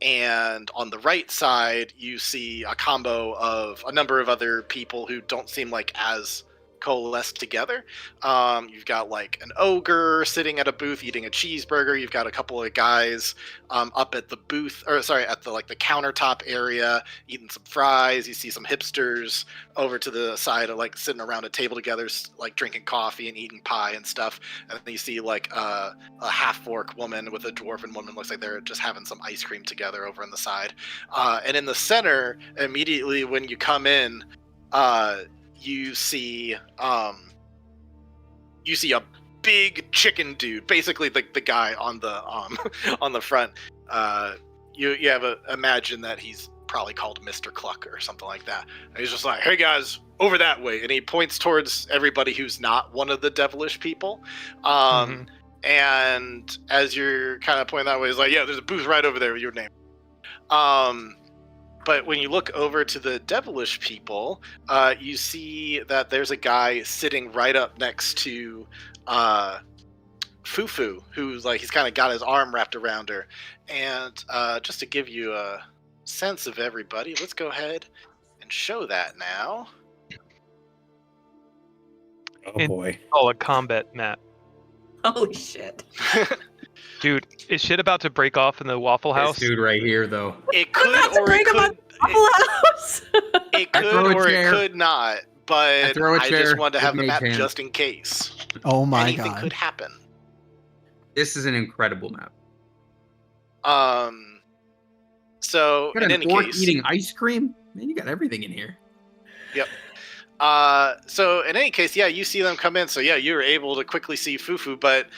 And on the right side, you see a combo of a number of other people who don't seem like as coalesced together. You've got like an ogre sitting at a booth eating a cheeseburger. You've got a couple of guys up at the booth, or sorry, at the like the countertop area eating some fries. You see some hipsters over to the side of like sitting around a table together, like drinking coffee and eating pie and stuff. And then you see like a half-orc woman with a dwarven woman. Looks like they're just having some ice cream together over on the side. And in the center, immediately when you come in, you see a big chicken dude, basically the guy on the on the front. You have imagine that he's probably called Mr. Cluck or something like that. And he's just like, "Hey guys, over that way," and he points towards everybody who's not one of the devilish people. And as you're kind of pointing that way, he's like, "Yeah, there's a booth right over there with your name." but when you look over to the devilish people, you see that there's a guy sitting right up next to Fufu, who's like, he's kind of got his arm wrapped around her. And just to give you a sense of everybody, let's go ahead and show that now. Oh boy. Oh, a combat map. Holy shit. Dude, is shit about to break off in the Waffle House? This dude right here, though. It could or it could. It could or it could not. But I just wanted to have the map just in case. Oh my Anything god. could happen. This is an incredible map. So You got in an any orc case, eating ice cream? Man, you got everything in here. Yep. So in any case, yeah, you see them come in. So yeah, you were able to quickly see Fufu, but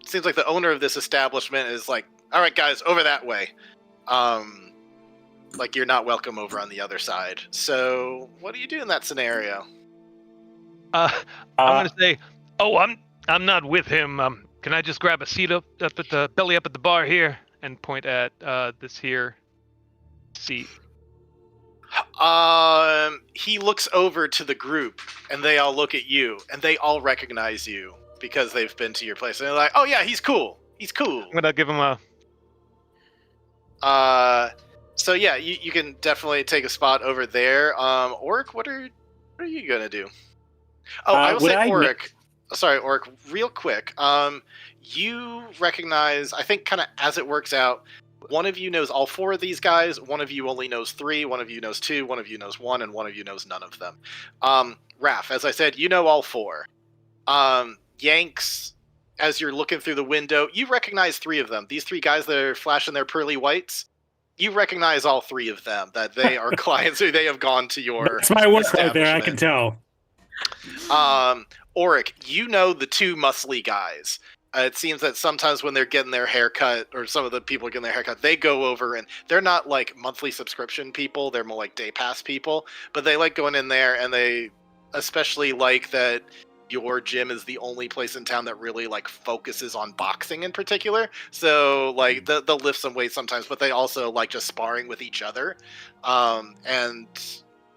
seems like the owner of this establishment is like, all right, guys, over that way. Like you're not welcome over on the other side. So what do you do in that scenario? I'm gonna say, oh, I'm not with him. Can I just grab a seat up at the belly up at the bar here and point at this here seat? He looks over to the group, and they all look at you, and they all recognize you because they've been to your place. And they're like, "Oh yeah, he's cool. He's cool." I'm gonna give him a. So yeah, you can definitely take a spot over there. Oric, what are you gonna do? Oh, I will say, Oric. Sorry, Oric. Real quick. You recognize. I think, kind of as it works out, one of you knows all four of these guys. One of you only knows three. One of you knows two. One of you knows one, and one of you knows none of them. Raph, as I said, you know all four. Yanks, as you're looking through the window, you recognize three of them. These three guys that are flashing their pearly whites. You recognize all three of them, that they are clients who they have gone to your That's my work right there, I can tell. Oric, you know the two muscly guys. It seems that sometimes when they're getting their hair cut, or some of the people getting their hair cut, they go over, and they're not like monthly subscription people, they're more like day pass people, but they like going in there, and they especially like that your gym is the only place in town that really like focuses on boxing in particular. So like they'll lift some weight sometimes, but they also like just sparring with each other. And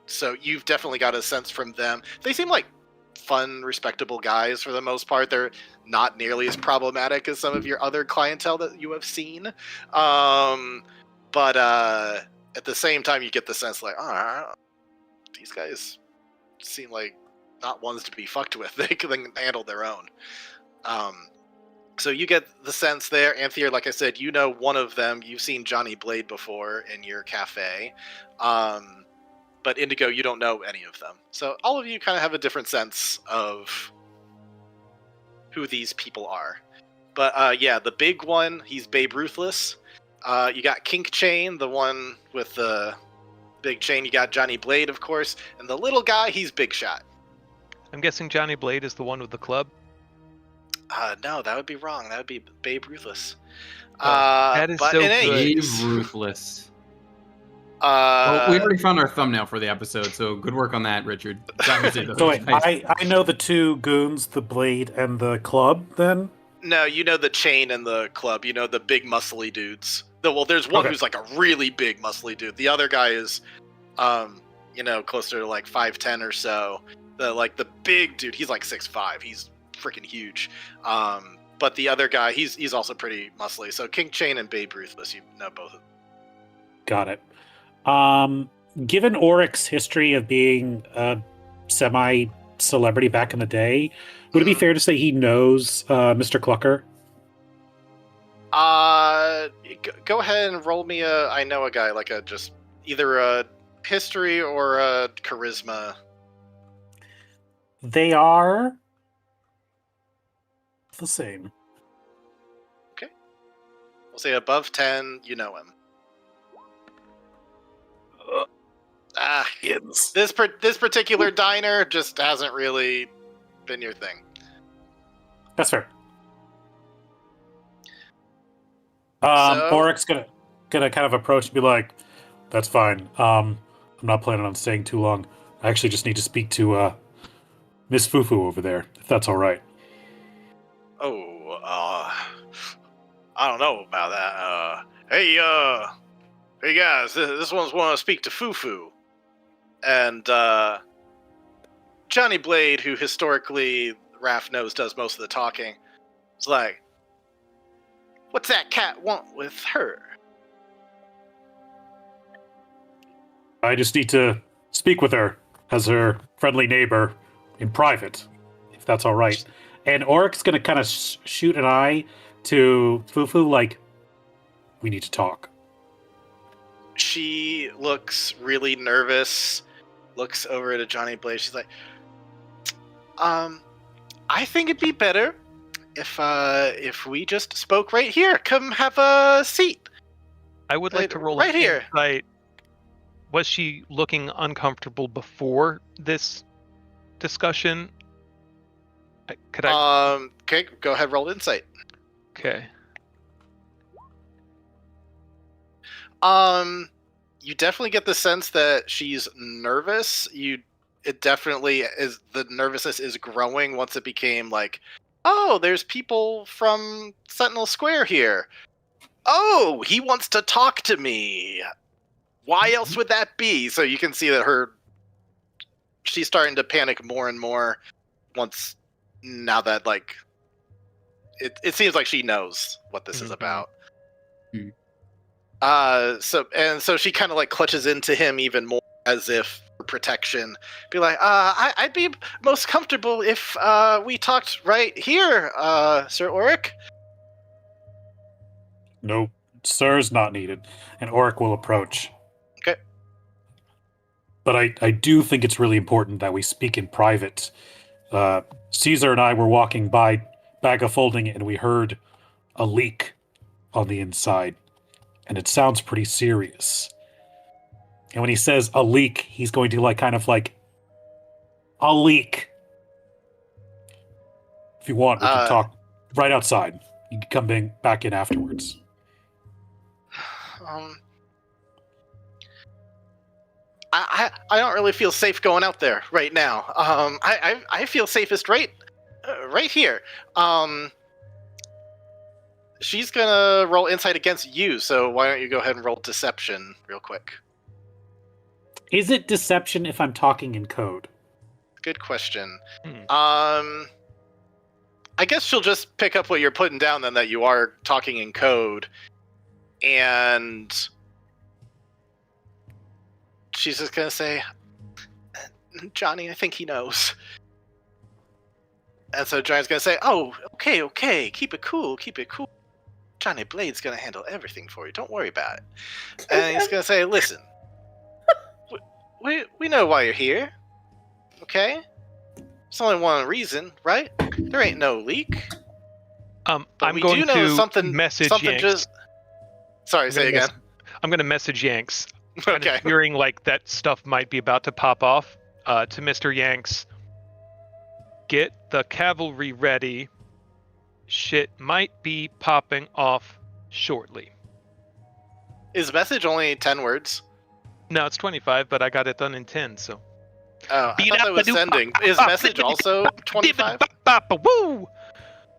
so you've definitely got a sense from them. They seem like fun, respectable guys for the most part. They're not nearly as problematic as some of your other clientele that you have seen. But at the same time, you get the sense like, oh, these guys seem like not ones to be fucked with. They can handle their own. So you get the sense there. Anthea, like I said, you know one of them. You've seen Johnny Blade before in your cafe. But Indigo, you don't know any of them. So all of you kind of have a different sense of who these people are. But yeah, the big one, he's Babe Ruthless. You got Kink Chain, the one with the big chain. You got Johnny Blade, of course. And the little guy, he's Big Shot. I'm guessing Johnny Blade is the one with the club. No, that would be wrong. That would be Babe Ruthless. That is but so in any good. case, Ruthless. Well, we already found our thumbnail for the episode, so good work on that, Richard. So wait, I know the two goons, the blade and the club, then? No, you know the chain and the club. You know the big muscly dudes. Well, there's one who's like a really big muscly dude. The other guy is, closer to like 5'10" or so. The big dude, he's like 6'5". He's freaking huge. But the other guy, he's also pretty muscly. So King Chain and Babe Ruthless, you know both of them. Got it. Given Oric's history of being a semi-celebrity back in the day, would it be fair to say he knows Mr. Clucker? Go ahead and roll me I know a guy, like either a history or a charisma. They are the same. Okay. We'll say above 10, you know him. This particular diner just hasn't really been your thing. That's fair. Oric's gonna kind of approach and be like, "That's fine. I'm not planning on staying too long. I actually just need to speak to Miss Fufu over there, if that's all right." Oh, I don't know about that. Hey, Hey guys, this one's want to speak to Fufu. And Johnny Blade, who historically Raph knows does most of the talking, is like, what's that cat want with her? I just need to speak with her as her friendly neighbor in private, if that's all right. And Oric's going to kind of shoot an eye to Fufu like, we need to talk. She looks really nervous, looks over at Johnny Blade. She's like, I think it'd be better if we just spoke right here. Come have a seat. I would like to roll right here. Insight. Was she looking uncomfortable before this discussion? Could I? Okay, go ahead, roll insight. Okay. You definitely get the sense that she's nervous. It definitely is. The nervousness is growing once it became like, oh, there's people from Sentinel Square here. Oh, he wants to talk to me. Why else would that be? So you can see that she's starting to panic more and more now that like it seems like she knows what this is about. So she kind of like clutches into him even more as if for protection. Be like, I'd be most comfortable if we talked right here, Sir Auric. No, sir's not needed, and Auric will approach. Okay. But I do think it's really important that we speak in private. Caesar and I were walking by Bag of Folding, and we heard a leak on the inside. And it sounds pretty serious. And when he says a leak, he's going to kind of a leak. If you want, we can talk right outside. You can come back in afterwards. I don't really feel safe going out there right now. I feel safest right here. She's gonna roll insight against you, so why don't you go ahead and roll deception real quick? Is it deception if I'm talking in code? Good question. I guess she'll just pick up what you're putting down then, that you are talking in code, and she's just gonna say, Johnny, I think he knows. And so Johnny's gonna say, oh, okay, keep it cool. Johnny Blade's gonna handle everything for you. Don't worry about it. And he's gonna say, listen, we know why you're here, okay? There's only one reason, right? There ain't no leak. I'm we going do know to something message Yanks. Sorry, say again. I'm going to message Yanks. Okay. Hearing like that stuff might be about to pop off to Mr. Yanks. Get the cavalry ready. Shit might be popping off shortly. Is message only 10 words? No, it's 25, but I got it done in 10, so. Oh, I thought that was sending. Is message also 25? Woo!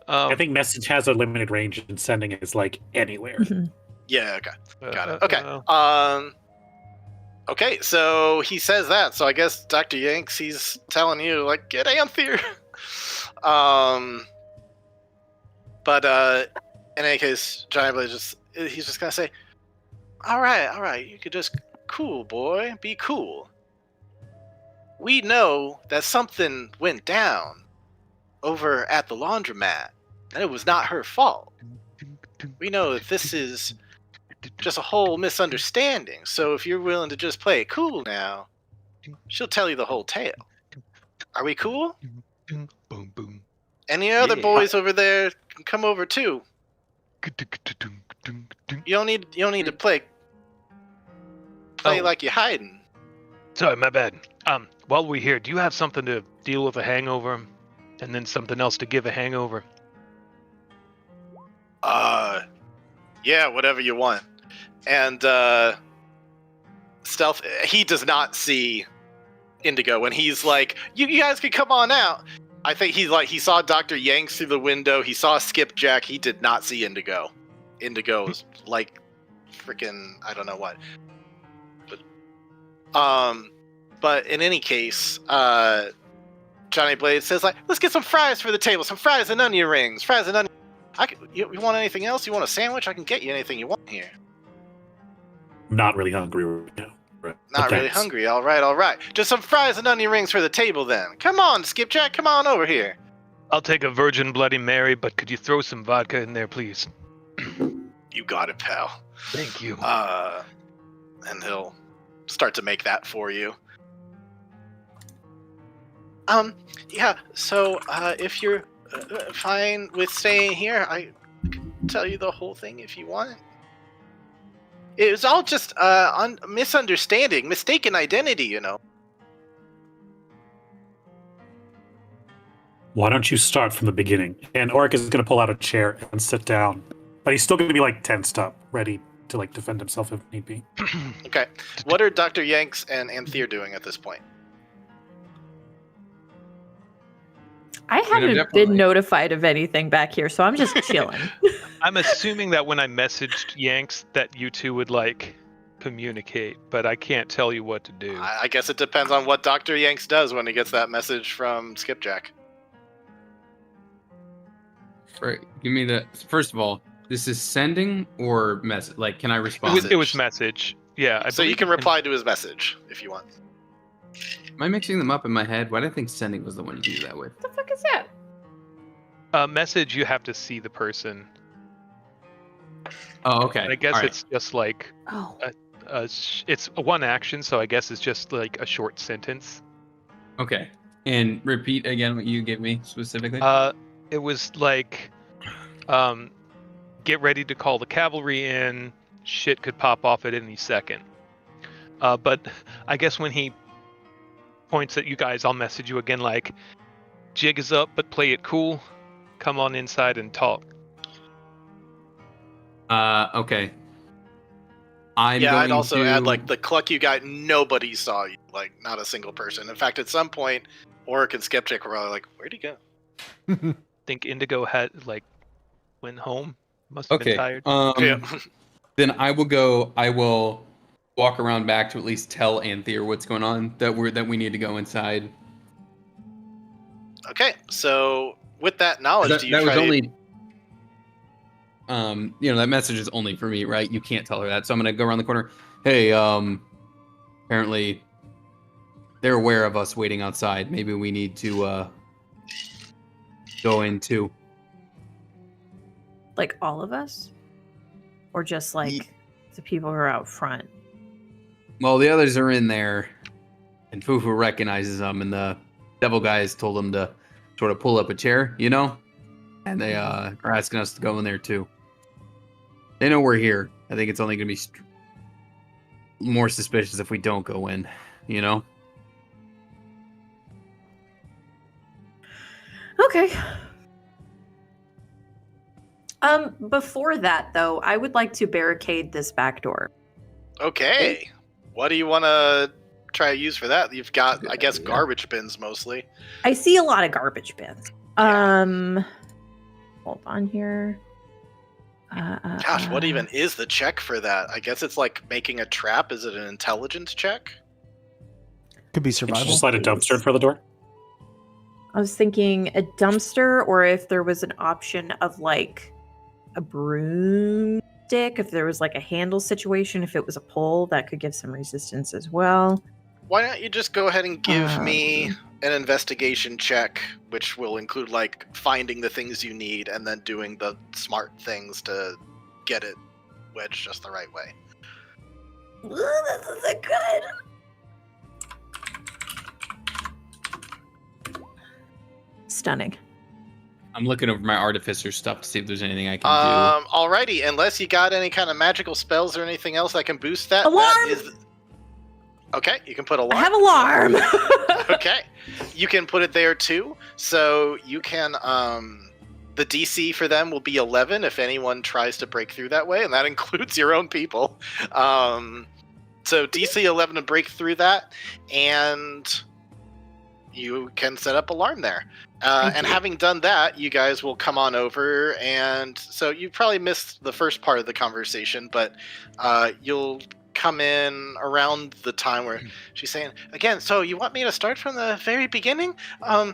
I think message has a limited range, and sending is anywhere. Yeah, okay. Got it. Okay. Okay, so he says that, so I guess Dr. Yanks, he's telling you, get Anthier. But in any case, Giant Blade he's just gonna say, all right, you could just cool, boy, be cool. We know that something went down over at the laundromat, and it was not her fault. We know that this is just a whole misunderstanding, so if you're willing to just play it cool now, she'll tell you the whole tale. Are we cool? Boom, boom. Any other boys over there can come over too. You don't need to play like you're hiding. Sorry, my bad. While we're here, do you have something to deal with a hangover, and then something else to give a hangover? Yeah, whatever you want. And Stealth, he does not see Indigo when he's like, you guys can come on out. I think he saw Dr. Yanks through the window. He saw Skipjack. He did not see Indigo. Indigo is freaking I don't know what. But in any case, Johnny Blaze says like, let's get some fries for the table, some fries and onion rings, fries and onion. You want anything else? You want a sandwich? I can get you anything you want here. I'm not really hungry right now. But Not really thanks. hungry. All right. Just some fries and onion rings for the table then. Come on, Skipjack. Come on over here. I'll take a Virgin Bloody Mary, but could you throw some vodka in there, please? You got it, pal. Thank you. And he'll start to make that for you. Yeah, so, if you're fine with staying here, I can tell you the whole thing if you want. It was all just, misunderstanding, mistaken identity, you know. Why don't you start from the beginning? And Oric is going to pull out a chair and sit down. But he's still going to be, like, tensed up, ready to, like, defend himself if need be. Okay. What are Dr. Yanks and Anthea doing at this point? I haven't been notified of anything back here, so I'm just chilling. I'm assuming that when I messaged Yanks that you two would, like, communicate, but I can't tell you what to do. I guess it depends on what Dr. Yanks does when he gets that message from Skipjack. Right. Give me the. First of all, this is sending or message. Like, can I respond? It was message. Yeah. So you can reply to his message if you want. Am I mixing them up in my head? Why do I think sending was the one you do that with? What the fuck is that? Message, you have to see the person. Oh, okay. And I guess All right. it's just like Oh. it's one action, so I guess it's just like a short sentence. Okay. And repeat again what you gave me specifically. It was like, get ready to call the cavalry in. Shit could pop off at any second. But I guess when he points at you guys, I'll message you again like, jig is up, but play it cool. Come on inside and talk. Okay. I'd also add like the cluck you got. Nobody saw you, like not a single person. In fact, at some point, Oric and Skeptic were probably like, "Where'd he go?" Think Indigo had like went home. Must have been tired. Yeah. Then I will walk around back to at least tell Anthea what's going on, that we need to go inside. Okay, so with that knowledge, That, do you that try was to... only that message is only for me, right? You can't tell her that. So I'm gonna go around the corner. Hey, apparently they're aware of us waiting outside. Maybe we need to go in too. Like all of us? Or just like the people who are out front? Well, the others are in there, and Fufu recognizes them, and the devil guys told him to sort of pull up a chair, you know? And they are asking us to go in there too. They know we're here. I think it's only going to be more suspicious if we don't go in, you know? Okay. Before that, though, I would like to barricade this back door. Okay, what do you want to try to use for that? You've got, I guess, garbage bins mostly. I see a lot of garbage bins. Yeah. Hold on here. Gosh, what even is the check for that? I guess it's like making a trap. Is it an intelligence check? Could be Could survival. you just slide a dumpster in front of the door? I was thinking a dumpster, or if there was an option of like a broomstick, if there was like a handle situation, if it was a pole, that could give some resistance as well. Why don't you just go ahead and give me an investigation check, which will include like finding the things you need and then doing the smart things to get it wedged just the right way. Ooh, this isn't good. Stunning. I'm looking over my artificer stuff to see if there's anything I can Alrighty, unless you got any kind of magical spells or anything else that can boost that. Alarm! That is... Okay, you can put alarm. I have alarm. Okay, you can put it there too. So you can, the DC for them will be 11 if anyone tries to break through that way, and that includes your own people. So DC 11 to break through that, and you can set up alarm there. Thank And you. having done that, you guys will come on over. And so you probably missed the first part of the conversation, but you'll come in around the time where she's saying, again, so you want me to start from the very beginning? I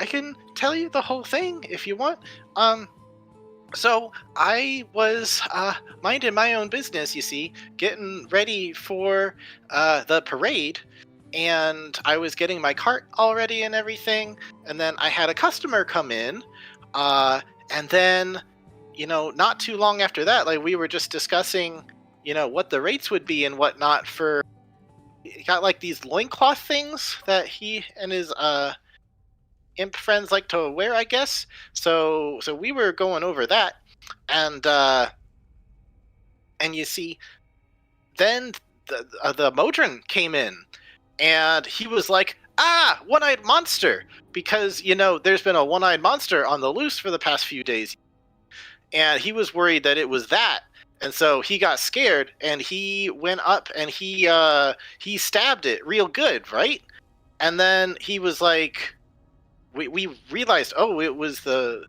can tell you the whole thing if you want. So I was minding my own business, you see, getting ready for the parade, and I was getting my cart all ready and everything, and then I had a customer come in, and then, not too long after that, like we were just discussing, what the rates would be and whatnot for. He got like these loincloth things that he and his imp friends like to wear, I guess. So we were going over that, and you see, then the Modron came in, and he was like, one-eyed monster, because there's been a one-eyed monster on the loose for the past few days, and he was worried that it was that. And so he got scared, and he went up and he stabbed it real good, right? And then he was like, we realized, oh, it was the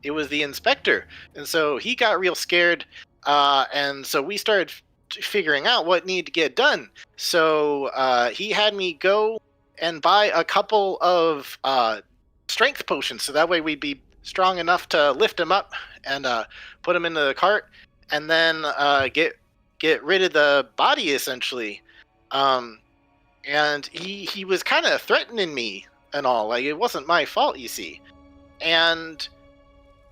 inspector, and so he got real scared, and so we started figuring out what needed to get done. So he had me go and buy a couple of strength potions, so that way we'd be strong enough to lift him up and put him into the cart, and then get rid of the body, essentially. And he was kind of threatening me and all, like it wasn't my fault, you see. And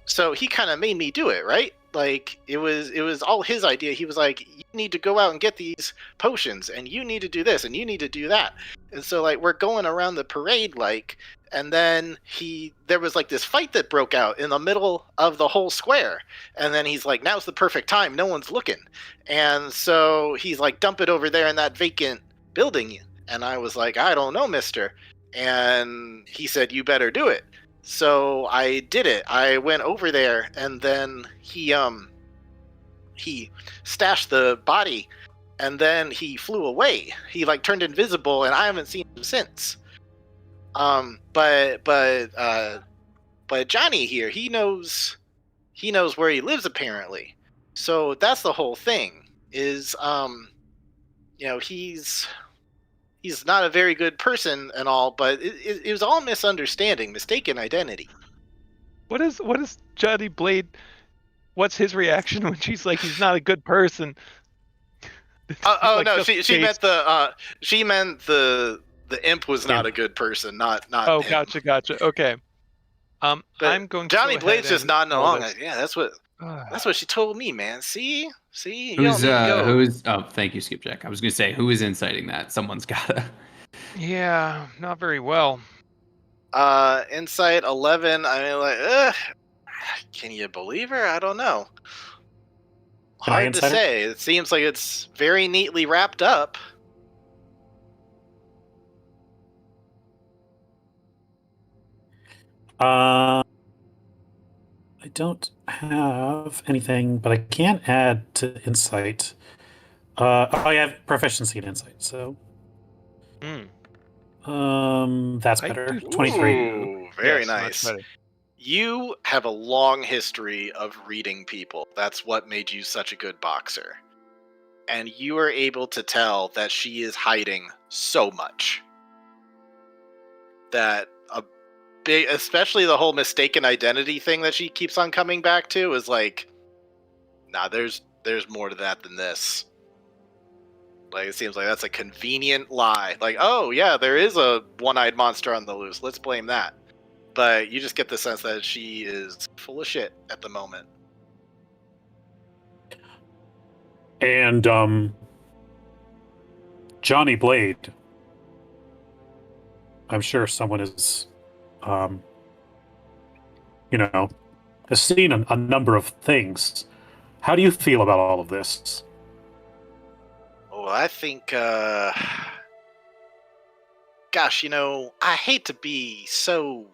so he kind of made me do it, right? Like it was all his idea. He was like, you need to go out and get these potions, and you need to do this, and you need to do that. And so like we're going around the parade, like, and then there was like this fight that broke out in the middle of the whole square. And then he's like, now's the perfect time, no one's looking. And so he's like, dump it over there in that vacant building. And I was like, I don't know, mister. And he said, you better do it. So I did it. I went over there, and then he stashed the body, and then he flew away. He like turned invisible, and I haven't seen him since. But Johnny here, he knows where he lives, apparently. So that's the whole thing. Is he's not a very good person and all, but it was all misunderstanding, mistaken identity. What is Johnny Blade? What's his reaction when she's like, he's not a good person? Oh Like, no, just she meant based- the imp was not a good person, not. Oh, him. gotcha. Okay. But I'm going. Johnny to go Blade's ahead just and nodding roll along. this. Like, yeah, that's what she told me, man. See, you Who's don't need to go. who's? Oh, thank you, Skipjack. I was gonna say, who is inciting that? Someone's gotta. Yeah, not very well. Insight 11. I mean, like, can you believe her? I don't know. Can I Hard to insight it? say. It seems like it's very neatly wrapped up. I don't have anything, but I can add to insight. I have proficiency in insight, so that's I better. do 23. Ooh, very Yes, much nice. better. You have a long history of reading people. That's what made you such a good boxer. And you are able to tell that she is hiding so much. That a big, especially the whole mistaken identity thing that she keeps on coming back to, is like, nah, there's more to that than this. Like, it seems like that's a convenient lie. Like, oh yeah, there is a one-eyed monster on the loose. Let's blame that. But you just get the sense that she is full of shit at the moment. And Johnny Blade. I'm sure someone is, has seen a number of things. How do you feel about all of this? Oh, I think, gosh, I hate to be so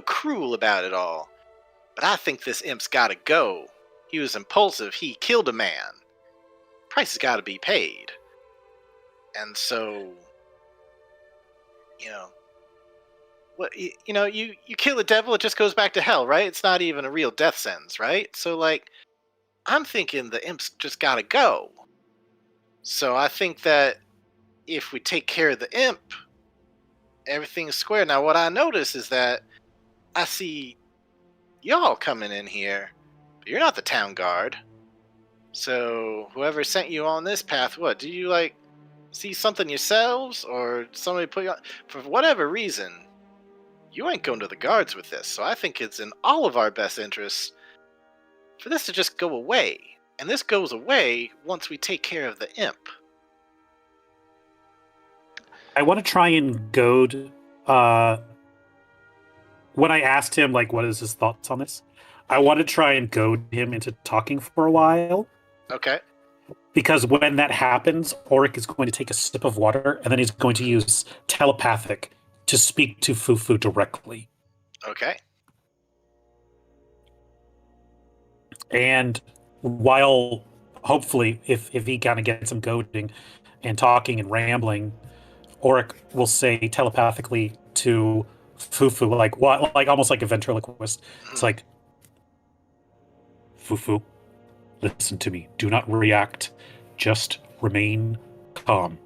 cruel about it all, but I think this imp's gotta go. He was impulsive. He killed a man. Price has gotta be paid. And so you know, what you know, you kill a devil, it just goes back to hell, right? It's not even a real death sentence, right? So like, I'm thinking the imp's just gotta go. So I think that if we take care of the imp, everything's square. Now, what I notice is that I see y'all coming in here, but you're not the town guard. So whoever sent you on this path, what do you like? See something yourselves, or somebody put you on? For whatever reason, you ain't going to the guards with this. So I think it's in all of our best interests for this to just go away. And this goes away once we take care of the imp. I want to try and goad. When I asked him, like, what is his thoughts on this, I want to try and goad him into talking for a while. Okay. Because when that happens, Auric is going to take a sip of water, and then he's going to use telepathic to speak to Fufu directly. Okay. And while, hopefully, if he kind of gets him goading and talking and rambling, Auric will say telepathically to Fufu, like what, like almost like a ventriloquist. It's like, Fufu, listen to me. Do not react. Just remain calm.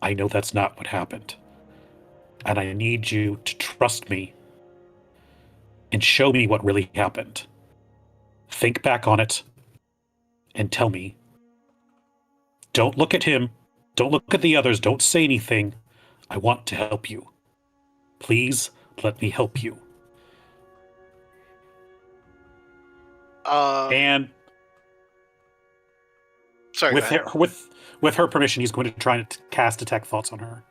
I know that's not what happened. And I need you to trust me and show me what really happened. Think back on it and tell me. Don't look at him. Don't look at the others. Don't say anything. I want to help you. Please let me help you. And sorry, with her permission, he's going to try to cast detect thoughts on her.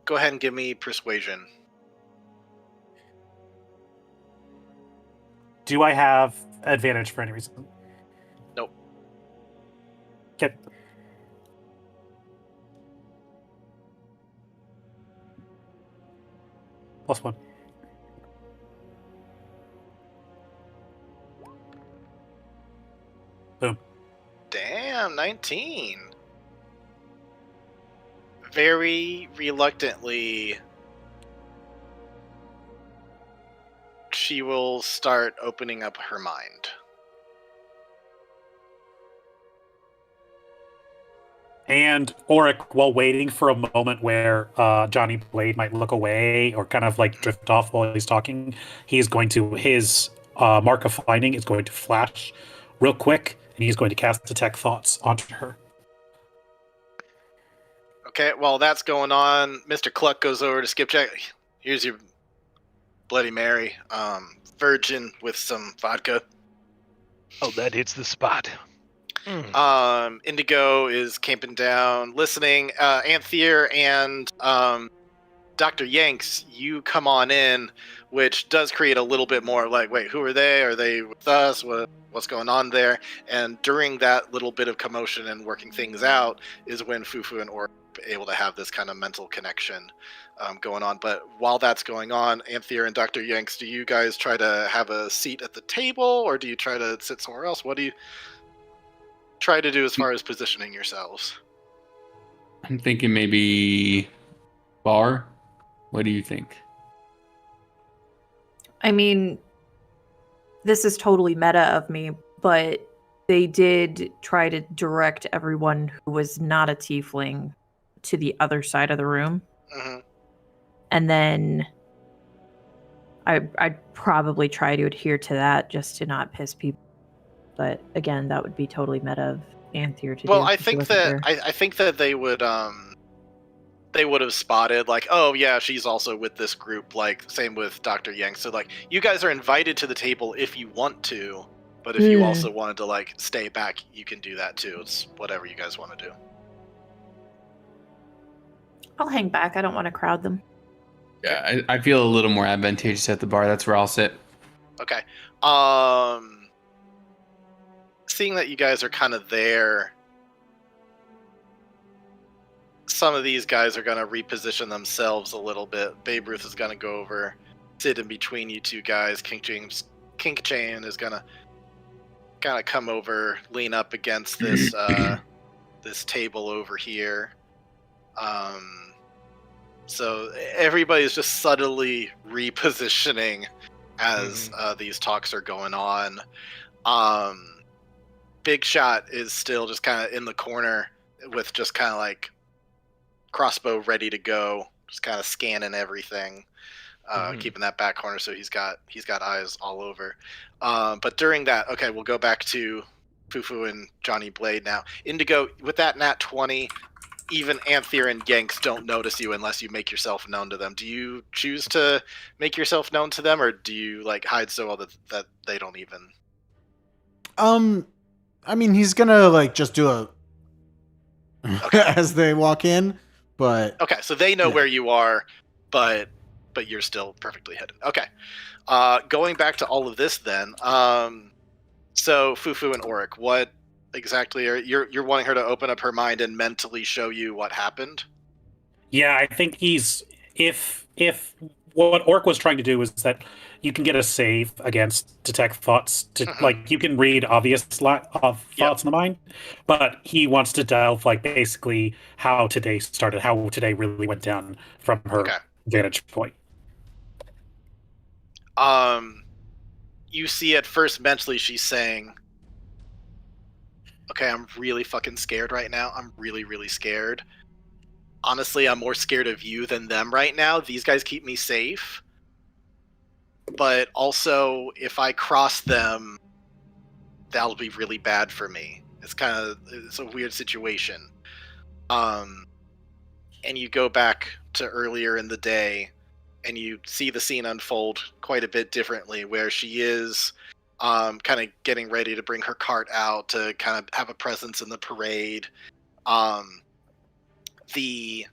Go ahead and give me persuasion. Do I have advantage for any reason? Nope. Okay. +1. Boom. Damn, 19. Very reluctantly, she will start opening up her mind. And Auric, while waiting for a moment where Johnny Blade might look away or kind of like drift off while he's talking, he's going to, his mark of finding is going to flash real quick, and he's going to cast Detect Thoughts onto her. Okay, while that's going on, Mr. Cluck goes over to Skipjack. Here's your Bloody Mary, virgin with some vodka. Oh, that hits the spot. Indigo is camping down, listening. Anthea and Dr. Yanks, you come on in, which does create a little bit more like, wait, who are they? Are they with us? What's going on there? And during that little bit of commotion and working things out is when Fufu and Orc are able to have this kind of mental connection going on. But while that's going on, Anthea and Dr. Yanks, do you guys try to have a seat at the table, or do you try to sit somewhere else? What do you try to do as far as positioning yourselves? I'm thinking maybe bar. What do you think? I mean, this is totally meta of me, but they did try to direct everyone who was not a tiefling to the other side of the room. Mm-hmm. And then I'd probably try to adhere to that just to not piss people. But again, that would be totally meta of Anthea to do. Well, I think that they would have spotted, like, oh yeah, she's also with this group, like same with Dr. Yang. So like, you guys are invited to the table if you want to, but if you also wanted to like stay back, you can do that too. It's whatever you guys want to do. I'll hang back. I don't want to crowd them. Yeah, I feel a little more advantageous at the bar. That's where I'll sit. Okay. Seeing that you guys are kind of there, some of these guys are going to reposition themselves a little bit. Babe Ruth is going to go over, sit in between you two guys. Kink Chain is going to kind of come over, lean up against this this table over here. So everybody's just subtly repositioning as these talks are going on. Big Shot is still just kind of in the corner with just kind of like crossbow ready to go, just kind of scanning everything, keeping that back corner so he's got eyes all over. But during that, okay, we'll go back to Fufu and Johnny Blade now. Indigo, with that nat 20, even Anthir and Yanks don't notice you unless you make yourself known to them. Do you choose to make yourself known to them, or do you like hide so well that they don't even? I mean, he's gonna like just do a as they walk in, but okay, so they know where you are, but you're still perfectly hidden. Okay, going back to all of this then. So Fufu and Auric, what exactly are you're wanting her to open up her mind and mentally show you what happened? Yeah, I think he's if what Orc was trying to do is that you can get a save against detect thoughts to like you can read obvious thoughts in the mind, but he wants to delve like basically how today started, how today really went down from her vantage point. You see at first mentally she's saying, okay, I'm really fucking scared right now. I'm really, really scared. Honestly, I'm more scared of you than them right now. These guys keep me safe. But also, if I cross them, that'll be really bad for me. It's a weird situation. And you go back to earlier in the day, and you see the scene unfold quite a bit differently, where she is kind of getting ready to bring her cart out to kind of have a presence in the parade. The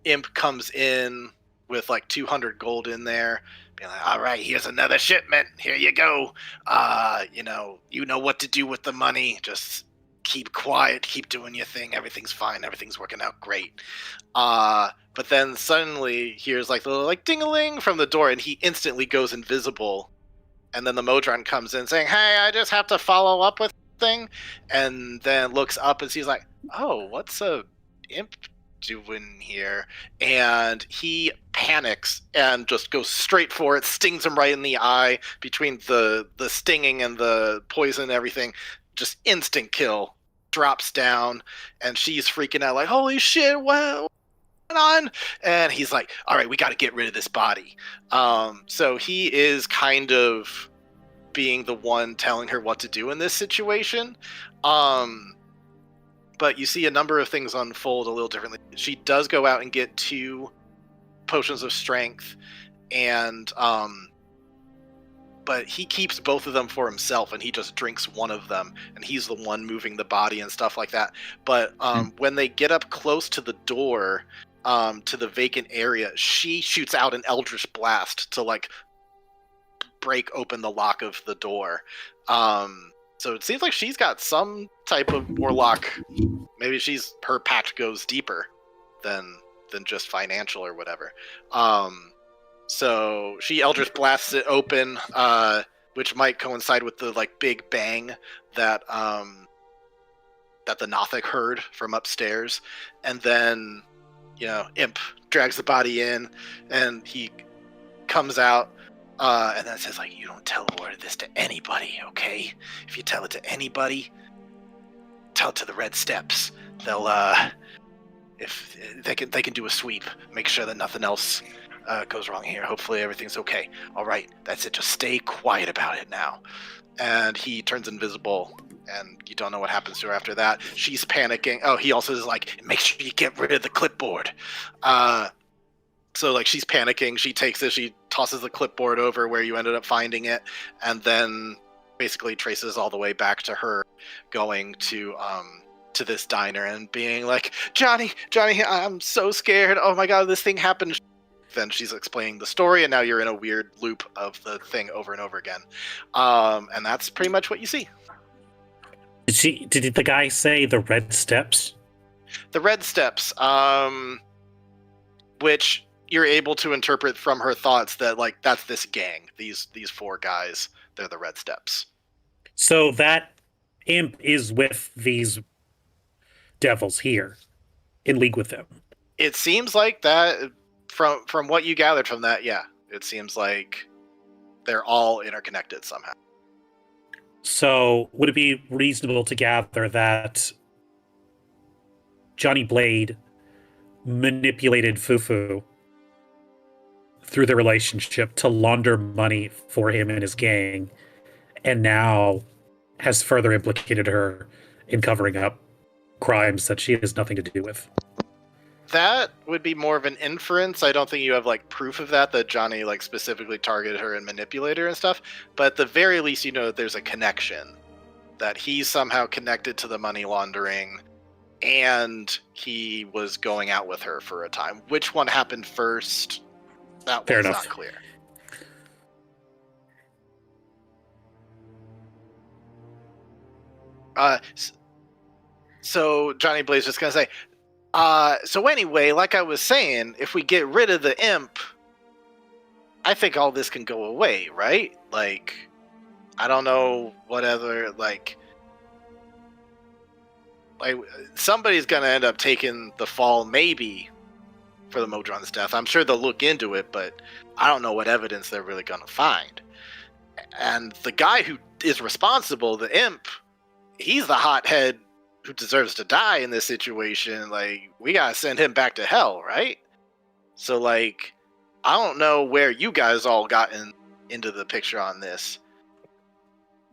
imp comes in with like 200 gold in there, being like, all right, here's another shipment. Here you go. You know what to do with the money. Just keep quiet, keep doing your thing. Everything's fine. Everything's working out great. But then suddenly here's like the little like ding-a-ling from the door, and he instantly goes invisible. And then the Modron comes in saying, hey, I just have to follow up with thing. And then looks up and sees like, oh, what's a imp doing here? And he panics and just goes straight for it, stings him right in the eye between the stinging and the poison and everything. Just instant kill. Drops down, and she's freaking out like, holy shit, what on? And he's like, all right, we got to get rid of this body. So he is kind of being the one telling her what to do in this situation. But you see a number of things unfold a little differently. She does go out and get 2 potions of strength, and but he keeps both of them for himself, and he just drinks one of them, and he's the one moving the body and stuff like that. But when they get up close to the door, to the vacant area, she shoots out an Eldritch Blast to like break open the lock of the door. So it seems like she's got some type of warlock. Maybe her pact goes deeper than just financial or whatever. So she Eldritch Blasts it open, which might coincide with the like big bang that that the Nothic heard from upstairs, and then Imp drags the body in, and he comes out, and then says like, "You don't tell this to anybody, okay? If you tell it to anybody, tell it to the Red Steps. They'll if they can do a sweep, make sure that nothing else goes wrong here. Hopefully everything's okay. All right, that's it. Just stay quiet about it now." And he turns invisible, and you don't know what happens to her after that. She's panicking. Oh, he also is like, make sure you get rid of the clipboard. So like she's panicking. She takes it. She tosses the clipboard over where you ended up finding it, and then basically traces all the way back to her going to this diner and being like, Johnny, I'm so scared. Oh my God, this thing happened. Then she's explaining the story, and now you're in a weird loop of the thing over and over again. And that's pretty much what you see. Did the guy say the Red Steps? The Red Steps, which you're able to interpret from her thoughts that like that's this gang. These 4 guys, they're the Red Steps. So that imp is with these devils here, in league with them. It seems like that from what you gathered from that, yeah. It seems like they're all interconnected somehow. So would it be reasonable to gather that Johnny Blade manipulated Fufu through the relationship to launder money for him and his gang, and now has further implicated her in covering up crimes that she has nothing to do with? That would be more of an inference. I don't think you have like proof of that Johnny like specifically targeted her and manipulated her and stuff. But at the very least, you know that there's a connection, that he's somehow connected to the money laundering, and he was going out with her for a time. Which one happened first? That Fair was enough. not clear. So Johnny Blaze was gonna say, so anyway, like I was saying, if we get rid of the imp, I think all this can go away, right? Like, I don't know what other, like somebody's gonna end up taking the fall, maybe, for the Modron's death. I'm sure they'll look into it, but I don't know what evidence they're really gonna find. And the guy who is responsible, the imp, he's the hothead who deserves to die in this situation. Like, we gotta send him back to hell, right? So, like, I don't know where you guys all got into the picture on this,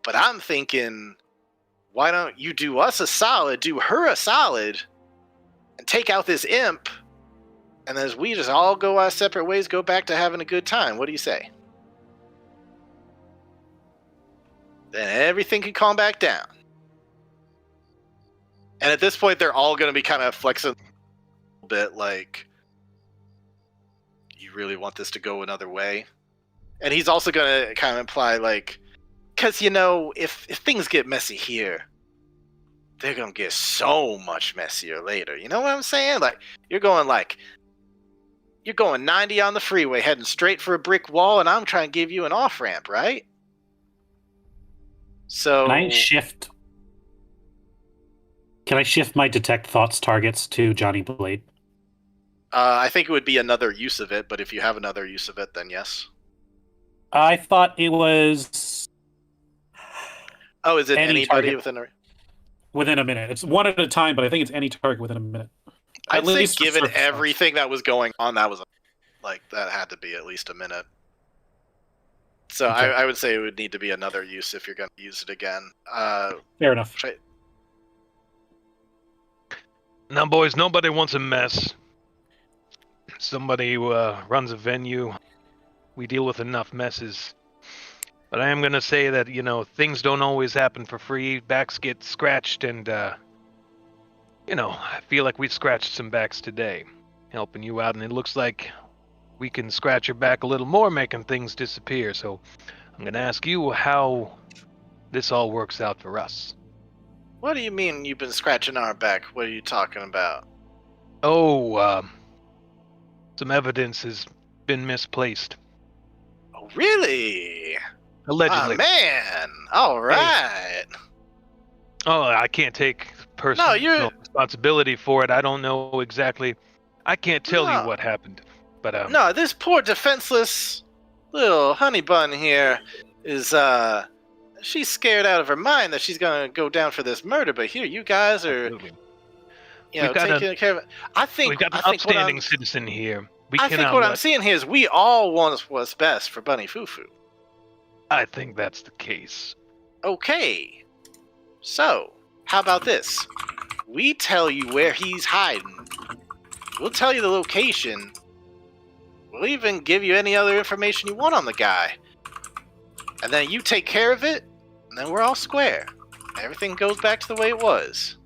but I'm thinking, why don't you do us a solid, do her a solid, and take out this imp, and then as we just all go our separate ways, go back to having a good time. What do you say? Then everything can calm back down. And at this point, they're all going to be kind of flexing a little bit, like, you really want this to go another way? And he's also going to kind of imply, like, because, you know, if things get messy here, they're going to get so much messier later. You know what I'm saying? Like, you're going 90 on the freeway, heading straight for a brick wall, and I'm trying to give you an off-ramp, right? So... Can I shift my detect thoughts targets to Johnny Blade? I think it would be another use of it, but if you have another use of it, then yes. I thought it was... Oh, is it anybody target within a... Within a minute. It's one at a time, but I think it's any target within a minute. I'd say given everything that was going on, that was that had to be at least a minute. So Okay. I would say it would need to be another use if you're going to use it again. Fair enough. Now, boys, nobody wants a mess. Somebody who runs a venue. We deal with enough messes. But I am going to say that, you know, things don't always happen for free. Backs get scratched, and, you know, I feel like we scratched some backs today, helping you out, and it looks like we can scratch your back a little more, making things disappear. So I'm going to ask you how this all works out for us. What do you mean you've been scratching our back? What are you talking about? Oh, some evidence has been misplaced. Oh, really? Allegedly. Oh, man. All right. Oh, I can't take personal responsibility for it. I don't know exactly. I can't tell you what happened. But no, this poor defenseless little honey bun here is she's scared out of her mind that she's gonna go down for this murder. But here, you guys are, you know, taking care of it. I think we've got an upstanding citizen here. I think what I'm seeing here is we all want what's best for Bunny Fufu. I think that's the case. Okay. So, how about this? We tell you where he's hiding. We'll tell you the location. We'll even give you any other information you want on the guy. And then you take care of it, and then we're all square. Everything goes back to the way it was.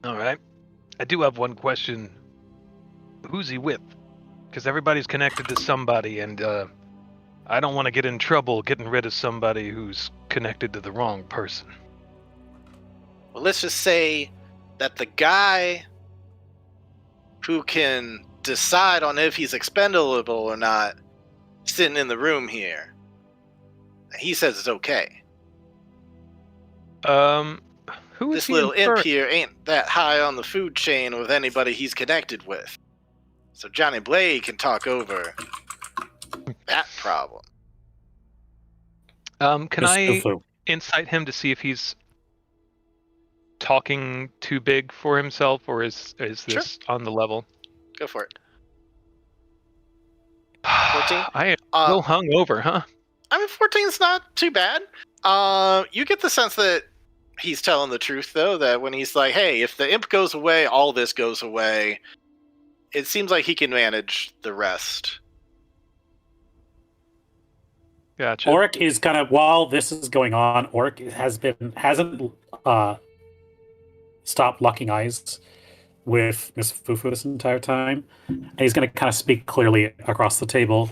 All right. I do have one question. Who's he with? Because everybody's connected to somebody, and I don't want to get in trouble getting rid of somebody who's connected to the wrong person. Well, let's just say that the guy who can decide on if he's expendable or not, sitting in the room here, he says it's okay. Who is This he little imp infer- here ain't that high on the food chain with anybody he's connected with. So Johnny Blade can talk over that problem. Can Miss I Fufu. insight him to see if he's talking too big for himself, or is this Sure. on the level? Go for it. 14? I am still hungover, huh? I mean, 14's not too bad. You get the sense that he's telling the truth, though, that when he's like, hey, if the imp goes away, all this goes away, it seems like he can manage the rest. Gotcha. Oric is kind of, while this is going on, Oric hasn't stopped locking eyes with Miss Fufu this entire time. And he's going to kind of speak clearly across the table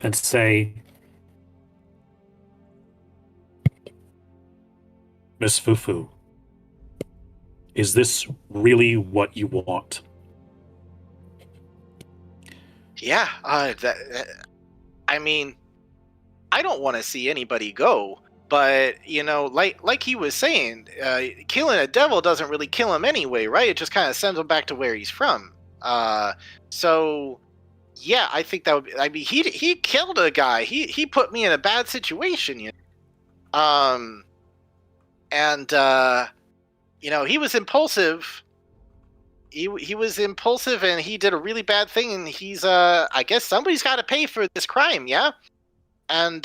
and say, Miss Fufu, is this really what you want? Yeah, I mean, I don't want to see anybody go, but like he was saying, killing a devil doesn't really kill him anyway, right? It just kind of sends him back to where he's from. So yeah, I think that would be. I mean, he killed a guy. He put me in a bad situation, and he was impulsive. He was impulsive, and he did a really bad thing, and he's I guess somebody's got to pay for this crime, yeah. And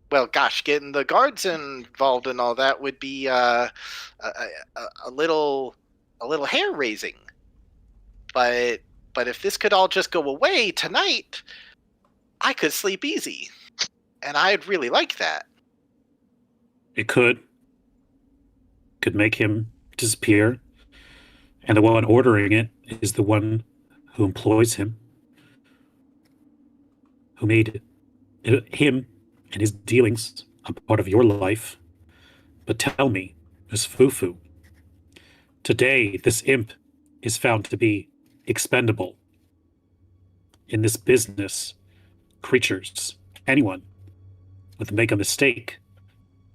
well, gosh, getting the guards involved and all that would be a little hair raising. But if this could all just go away tonight, I could sleep easy, and I'd really like that. It could make him disappear, and the one ordering it is the one who employs him, who made him and his dealings a part of your life. But tell me, Miss Fufu, today this imp is found to be expendable. In this business, creatures, anyone, would make a mistake,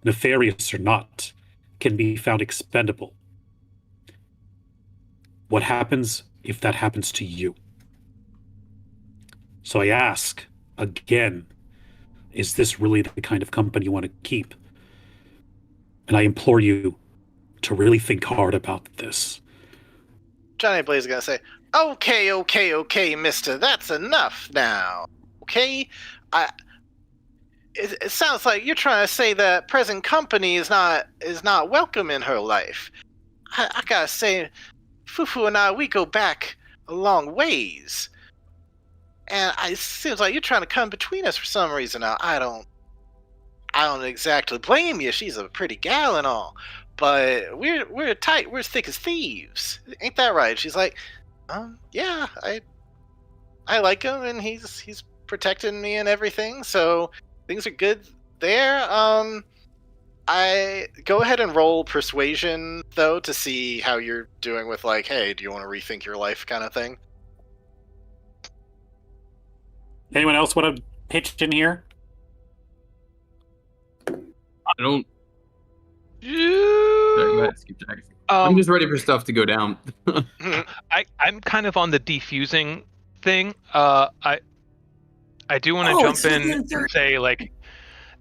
nefarious or not, can be found expendable. What happens if that happens to you? So I ask again, is this really the kind of company you want to keep? And I implore you to really think hard about this. Johnny Blaze is gonna say, okay, mister, that's enough now. Okay? It sounds like you're trying to say that present company is not welcome in her life. I gotta say, Fufu and I, we go back a long ways. And it seems like you're trying to come between us for some reason. Now, I don't exactly blame you. She's a pretty gal and all, but we're tight. We're as thick as thieves. Ain't that right? She's like, yeah, I like him, and he's protecting me and everything. So things are good there. I go ahead and roll persuasion though to see how you're doing with like, hey, do you want to rethink your life kind of thing? Anyone else want to pitch in here? I don't. Go ahead, skip Jack. I'm just ready for stuff to go down. I'm kind of on the defusing thing. I do want to jump in and say like,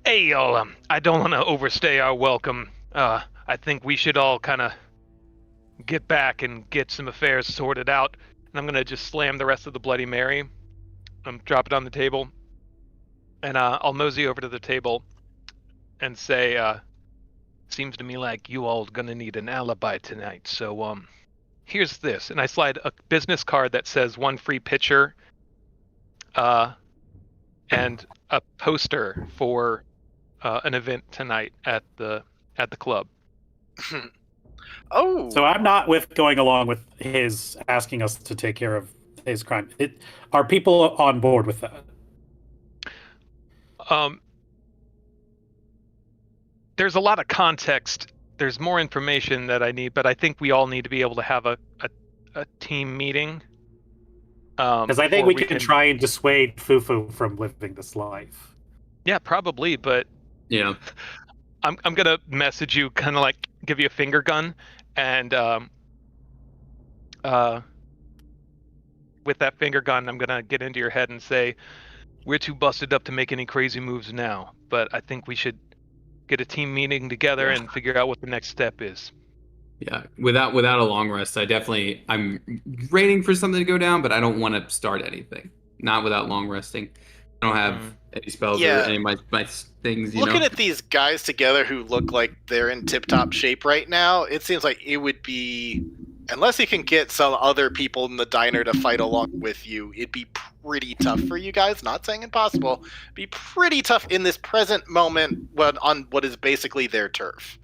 hey y'all, I don't want to overstay our welcome. I think we should all kind of get back and get some affairs sorted out. And I'm gonna just slam the rest of the Bloody Mary. Drop it on the table, and I'll mosey over to the table and say, seems to me like you all gonna need an alibi tonight, so here's this. And I slide a business card that says 1 free pitcher and a poster for an event tonight at the club. Oh, So I'm not with going along with his asking us to take care of his crime. Are people on board with that? There's a lot of context. There's more information that I need, but I think we all need to be able to have a team meeting. Because I think we can try and dissuade Fufu from living this life. Yeah, probably, but Yeah. I'm gonna message you, kind of like give you a finger gun, and with that finger gun, I'm gonna get into your head and say, we're too busted up to make any crazy moves now, but I think we should get a team meeting together and figure out what the next step is. Yeah, without a long rest, I'm waiting for something to go down, but I don't want to start anything. Not without long resting. I don't have any spells or any of my things. Looking at these guys together who look like they're in tip-top shape right now, it seems like it would be, unless you can get some other people in the diner to fight along with you, it'd be pretty tough for you guys. Not saying impossible. It'd be pretty tough in this present moment on what is basically their turf.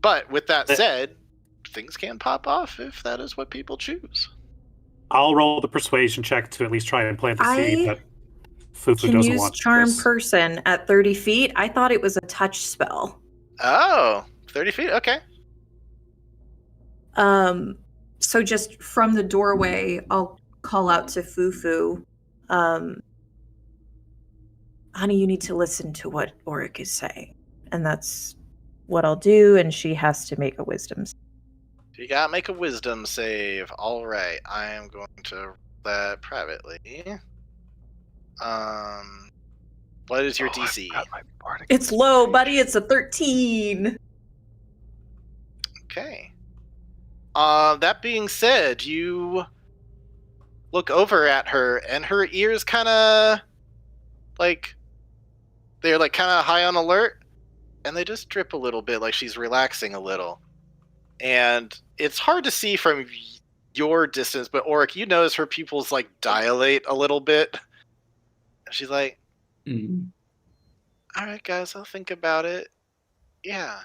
But with that said, things can pop off if that is what people choose. I'll roll the persuasion check to at least try and plant the seed, but Fufu can doesn't use want charm this. person at 30 feet. I thought it was a touch spell. Oh, 30 feet? Okay. So just from the doorway, I'll call out to Fufu. Honey, you need to listen to what Auric is saying. And that's what I'll do, and she has to make a wisdom save. You gotta make a wisdom save. All right, I am going to roll that privately. What is your DC? It's low, buddy. It's a 13. Okay. That being said, you look over at her, and her ears kind of they're like kind of high on alert, and they just drip a little bit, like she's relaxing a little. And it's hard to see from your distance, but Auric, you notice her pupils like dilate a little bit. She's like, all right, guys, I'll think about it. Yeah.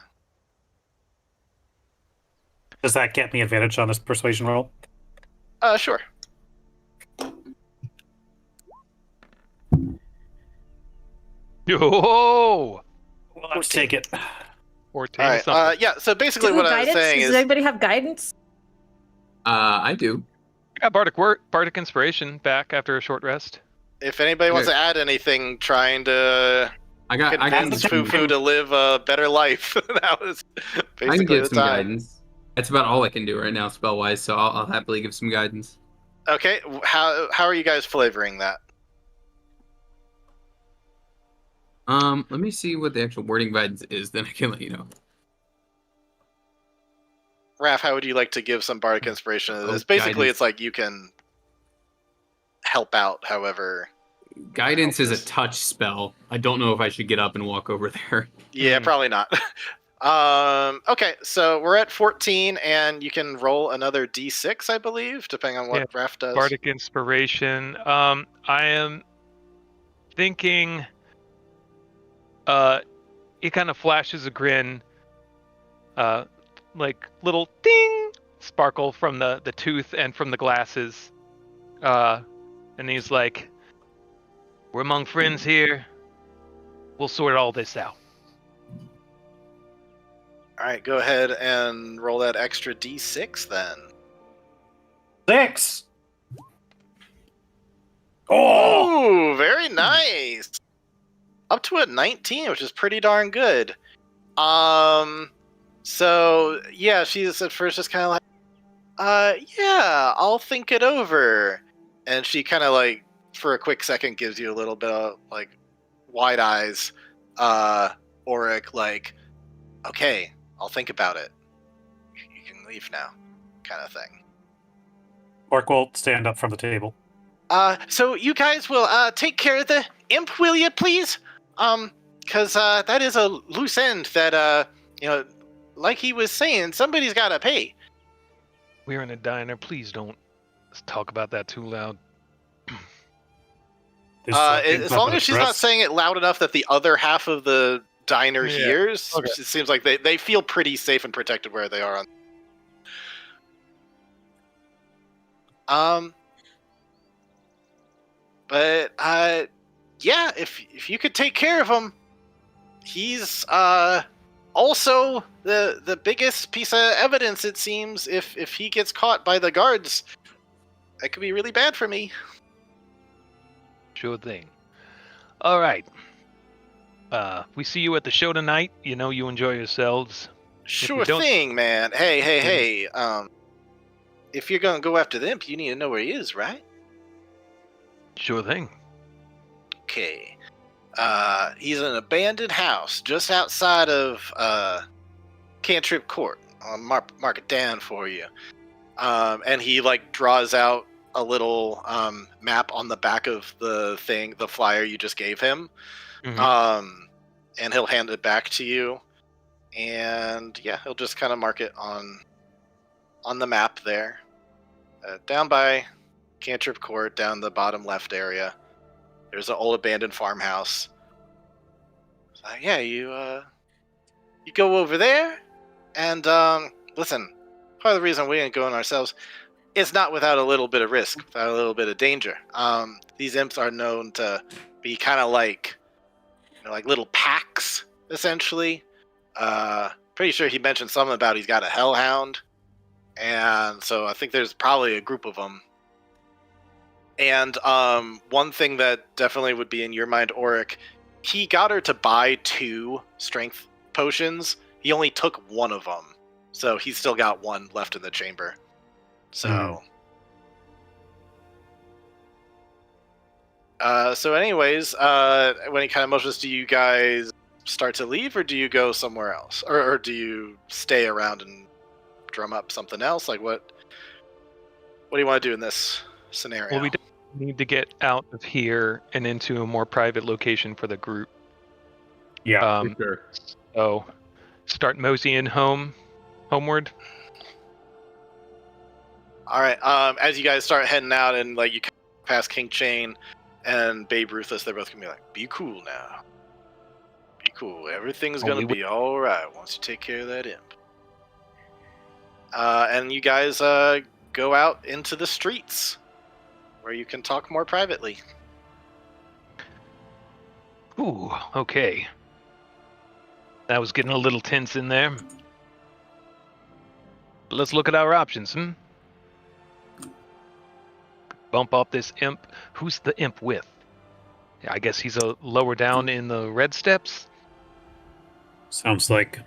Does that get me advantage on this persuasion roll? Sure. Yo! Well, let's take it. 14 All right. something. Yeah. So basically, what I was saying Does is, anybody have guidance? I do. I got Bardic Inspiration back after a short rest. if anybody wants to add anything, trying to I can convince Fufu to live a better life, that was basically I can give the some time. guidance. That's about all I can do right now, spell wise. So I'll happily give some guidance. Okay. How are you guys flavoring that? Let me see what the actual wording guidance is, then I can let you know. Raph, how would you like to give some bardic inspiration to this? Oh, Basically, guidance. it's like you can help out however. Guidance is a touch spell. I don't know if I should get up and walk over there. Yeah, probably not. Okay, so we're at 14, and you can roll another d6, I believe, depending on what Raph does. Bardic Inspiration. I am thinking. He kind of flashes a grin, like little ding sparkle from the tooth and from the glasses, and he's like, "We're among friends here. We'll sort all this out." All right, go ahead and roll that extra d6 then. 6. Oh, Ooh, very nice. Up to a 19, which is pretty darn good. So yeah, she's at first just kind of like, yeah, I'll think it over. And she kind of like, for a quick second, gives you a little bit of like wide eyes. Auric, like, okay, I'll think about it. You can leave now, kind of thing. Orc will stand up from the table. So you guys will take care of the imp, will you, please? Because that is a loose end that, like he was saying, somebody's got to pay. We're in a diner. Please don't talk about that too loud. As long as she's not saying it loud enough that the other half of the diner hears, okay. It seems like they feel pretty safe and protected where they are. But yeah, if you could take care of him, he's also the biggest piece of evidence, it seems. If he gets caught by the guards, that could be really bad for me. Sure thing. All right. We see you at the show tonight. You know you enjoy yourselves. Sure don't- thing, man. Hey. If you're gonna go after the imp, you need to know where he is, right? Sure thing. Okay. He's in an abandoned house just outside of Cantrip Court. I'll mark it down for you. And he like draws out a little map on the back of the flyer you just gave him. Mhm. And he'll hand it back to you. And yeah, he'll just kind of mark it on the map there. Down by Cantrip Court, down the bottom left area. There's an old abandoned farmhouse. Yeah, you go over there, and listen. Part of the reason we ain't going ourselves is not without a little bit of risk, without a little bit of danger. These imps are known to be kind of like, like little packs, essentially. Pretty sure he mentioned something about he's got a hellhound, and so I think there's probably a group of them. And one thing that definitely would be in your mind, Auric, he got her to buy 2 strength potions. He only took one of them, so he's still got one left in the chamber. So, anyways, when he kind of motions, do you guys start to leave, or do you go somewhere else, or do you stay around and drum up something else? Like what do you want to do in this scenario? Well, we need to get out of here and into a more private location for the group. Yeah. For sure. So, start moseying homeward. All right. As you guys start heading out, and like you pass King Chain and Babe Ruthless, they're both gonna be like, "Be cool now. Be cool. Everything's gonna be all right once you take care of that imp." And you guys go out into the streets, where you can talk more privately. Ooh, okay. That was getting a little tense in there. Let's look at our options, Bump off this imp. Who's the imp with? I guess he's lower down in the red steps. Sounds like.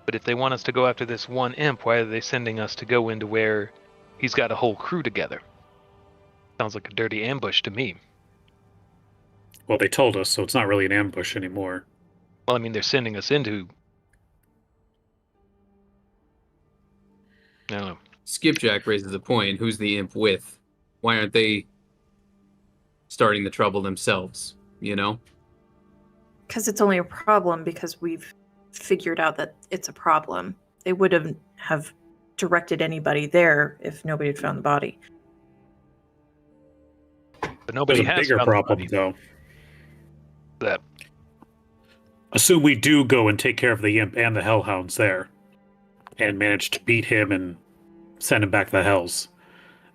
But if they want us to go after this one imp, why are they sending us to go into where he's got a whole crew together? Sounds like a dirty ambush to me. Well, they told us, so it's not really an ambush anymore. Well, I mean, they're sending us into... I don't know. Skipjack raises a point. Who's the imp with? Why aren't they starting the trouble themselves? You know? Because it's only a problem because we've figured out that it's a problem. They wouldn't have directed anybody there if nobody had found the body. But nobody There's a has bigger found the problem, body. though. That Assume we do go and take care of the imp and the hellhounds there, and manage to beat him and send him back to the hells.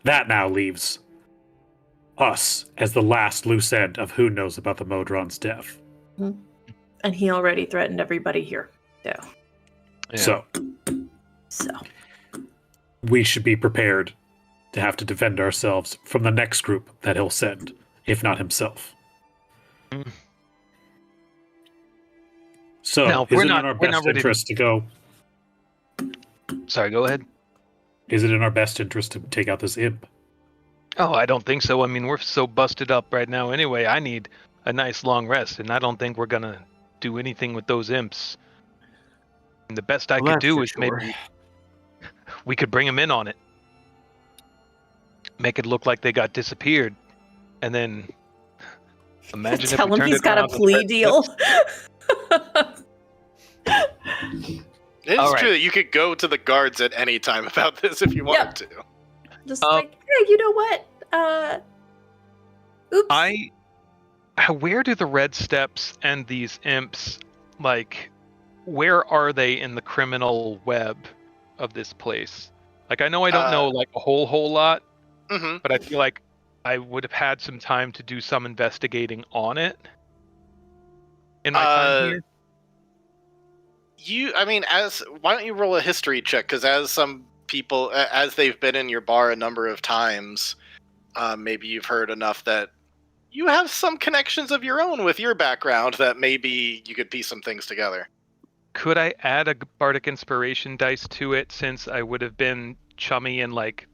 That now leaves us as the last loose end of who knows about the Modron's death. And he already threatened everybody here. yeah. So So we should be prepared to have to defend ourselves from the next group that he'll send, if not himself. Mm. So, Now, is we're it not- in our we're not best ready to- interest to go? Sorry, go ahead. Is it in our best interest to take out this imp? Oh, I don't think so. I mean, we're so busted up right now anyway. I need a nice long rest, and I don't think we're gonna do anything with those imps. And the best I Well, could that's do for is sure. maybe we could bring them in on it. Make it look like they got disappeared, and then imagine if tell we him turned he's it got a around with plea red deal. It's All right. true that you could go to the guards at any time about this if you wanted to. Just like, hey, you know what? Oops. Where do the red steps and these imps, like, where are they in the criminal web of this place? Like, I know I don't know like a whole lot, Mm-hmm. but I feel like I would have had some time to do some investigating on it in my time here. Why don't you roll a history check? Because as some people, as they've been in your bar a number of times, maybe you've heard enough that You have some connections of your own with your background that maybe you could piece some things together. Could I add a bardic inspiration dice to it since I would have been chummy and like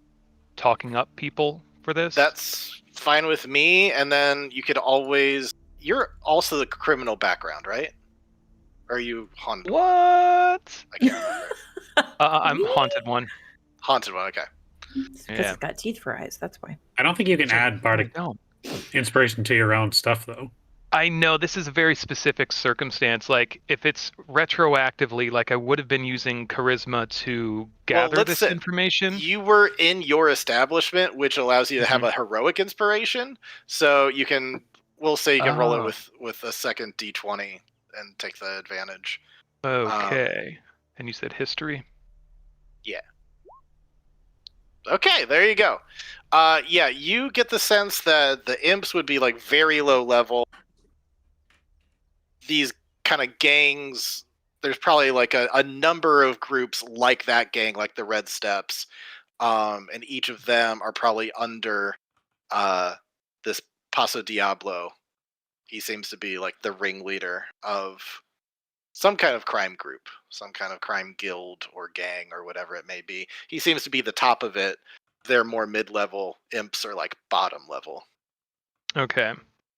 talking up people for this? That's fine with me, and then you could always... You're also the criminal background, right? Or are you haunted? What? I can't remember. I'm haunted one. Haunted one, okay. Because Yeah. it's got teeth for eyes. That's why. I don't think you can add bardic I don't. inspiration to your own stuff, though. I know this is a very specific circumstance. Like, if it's retroactively, like I would have been using charisma to gather let's this say information. You were in your establishment, which allows you to have a heroic inspiration. So you can... We'll say you can roll it with a second d20 and take the advantage. Okay. And you said history? Yeah. Okay, there you go. Yeah, you get the sense that the imps would be like very low level. These kind of gangs, there's probably like a number of groups like that gang, like the Red Steps, and each of them are probably under this Paso Diablo. He seems to be like the ringleader of some kind of crime group, some kind of crime guild or gang or whatever it may be. He seems to be the top of it. They're more mid-level. Imps are like bottom level. Okay.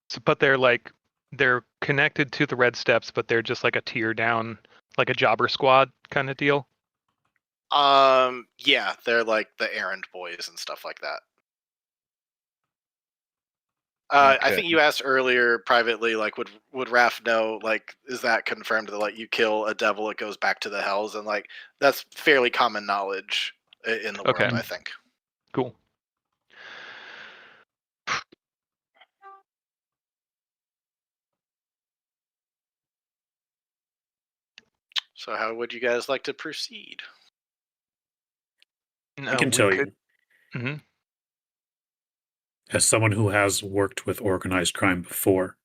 So, but they're connected to the Red Steps, but they're just like a tier down, like a jobber squad kind of deal. Yeah, they're like the errand boys and stuff like that. I Okay. think you asked earlier privately, like, would Raph know, like, is that confirmed that, like, you kill a devil, it goes back to the hells? And, like, that's fairly common knowledge in the Okay. world, I think. Cool. So how would you guys like to proceed? I can tell you, hmm as someone who has worked with organized crime before,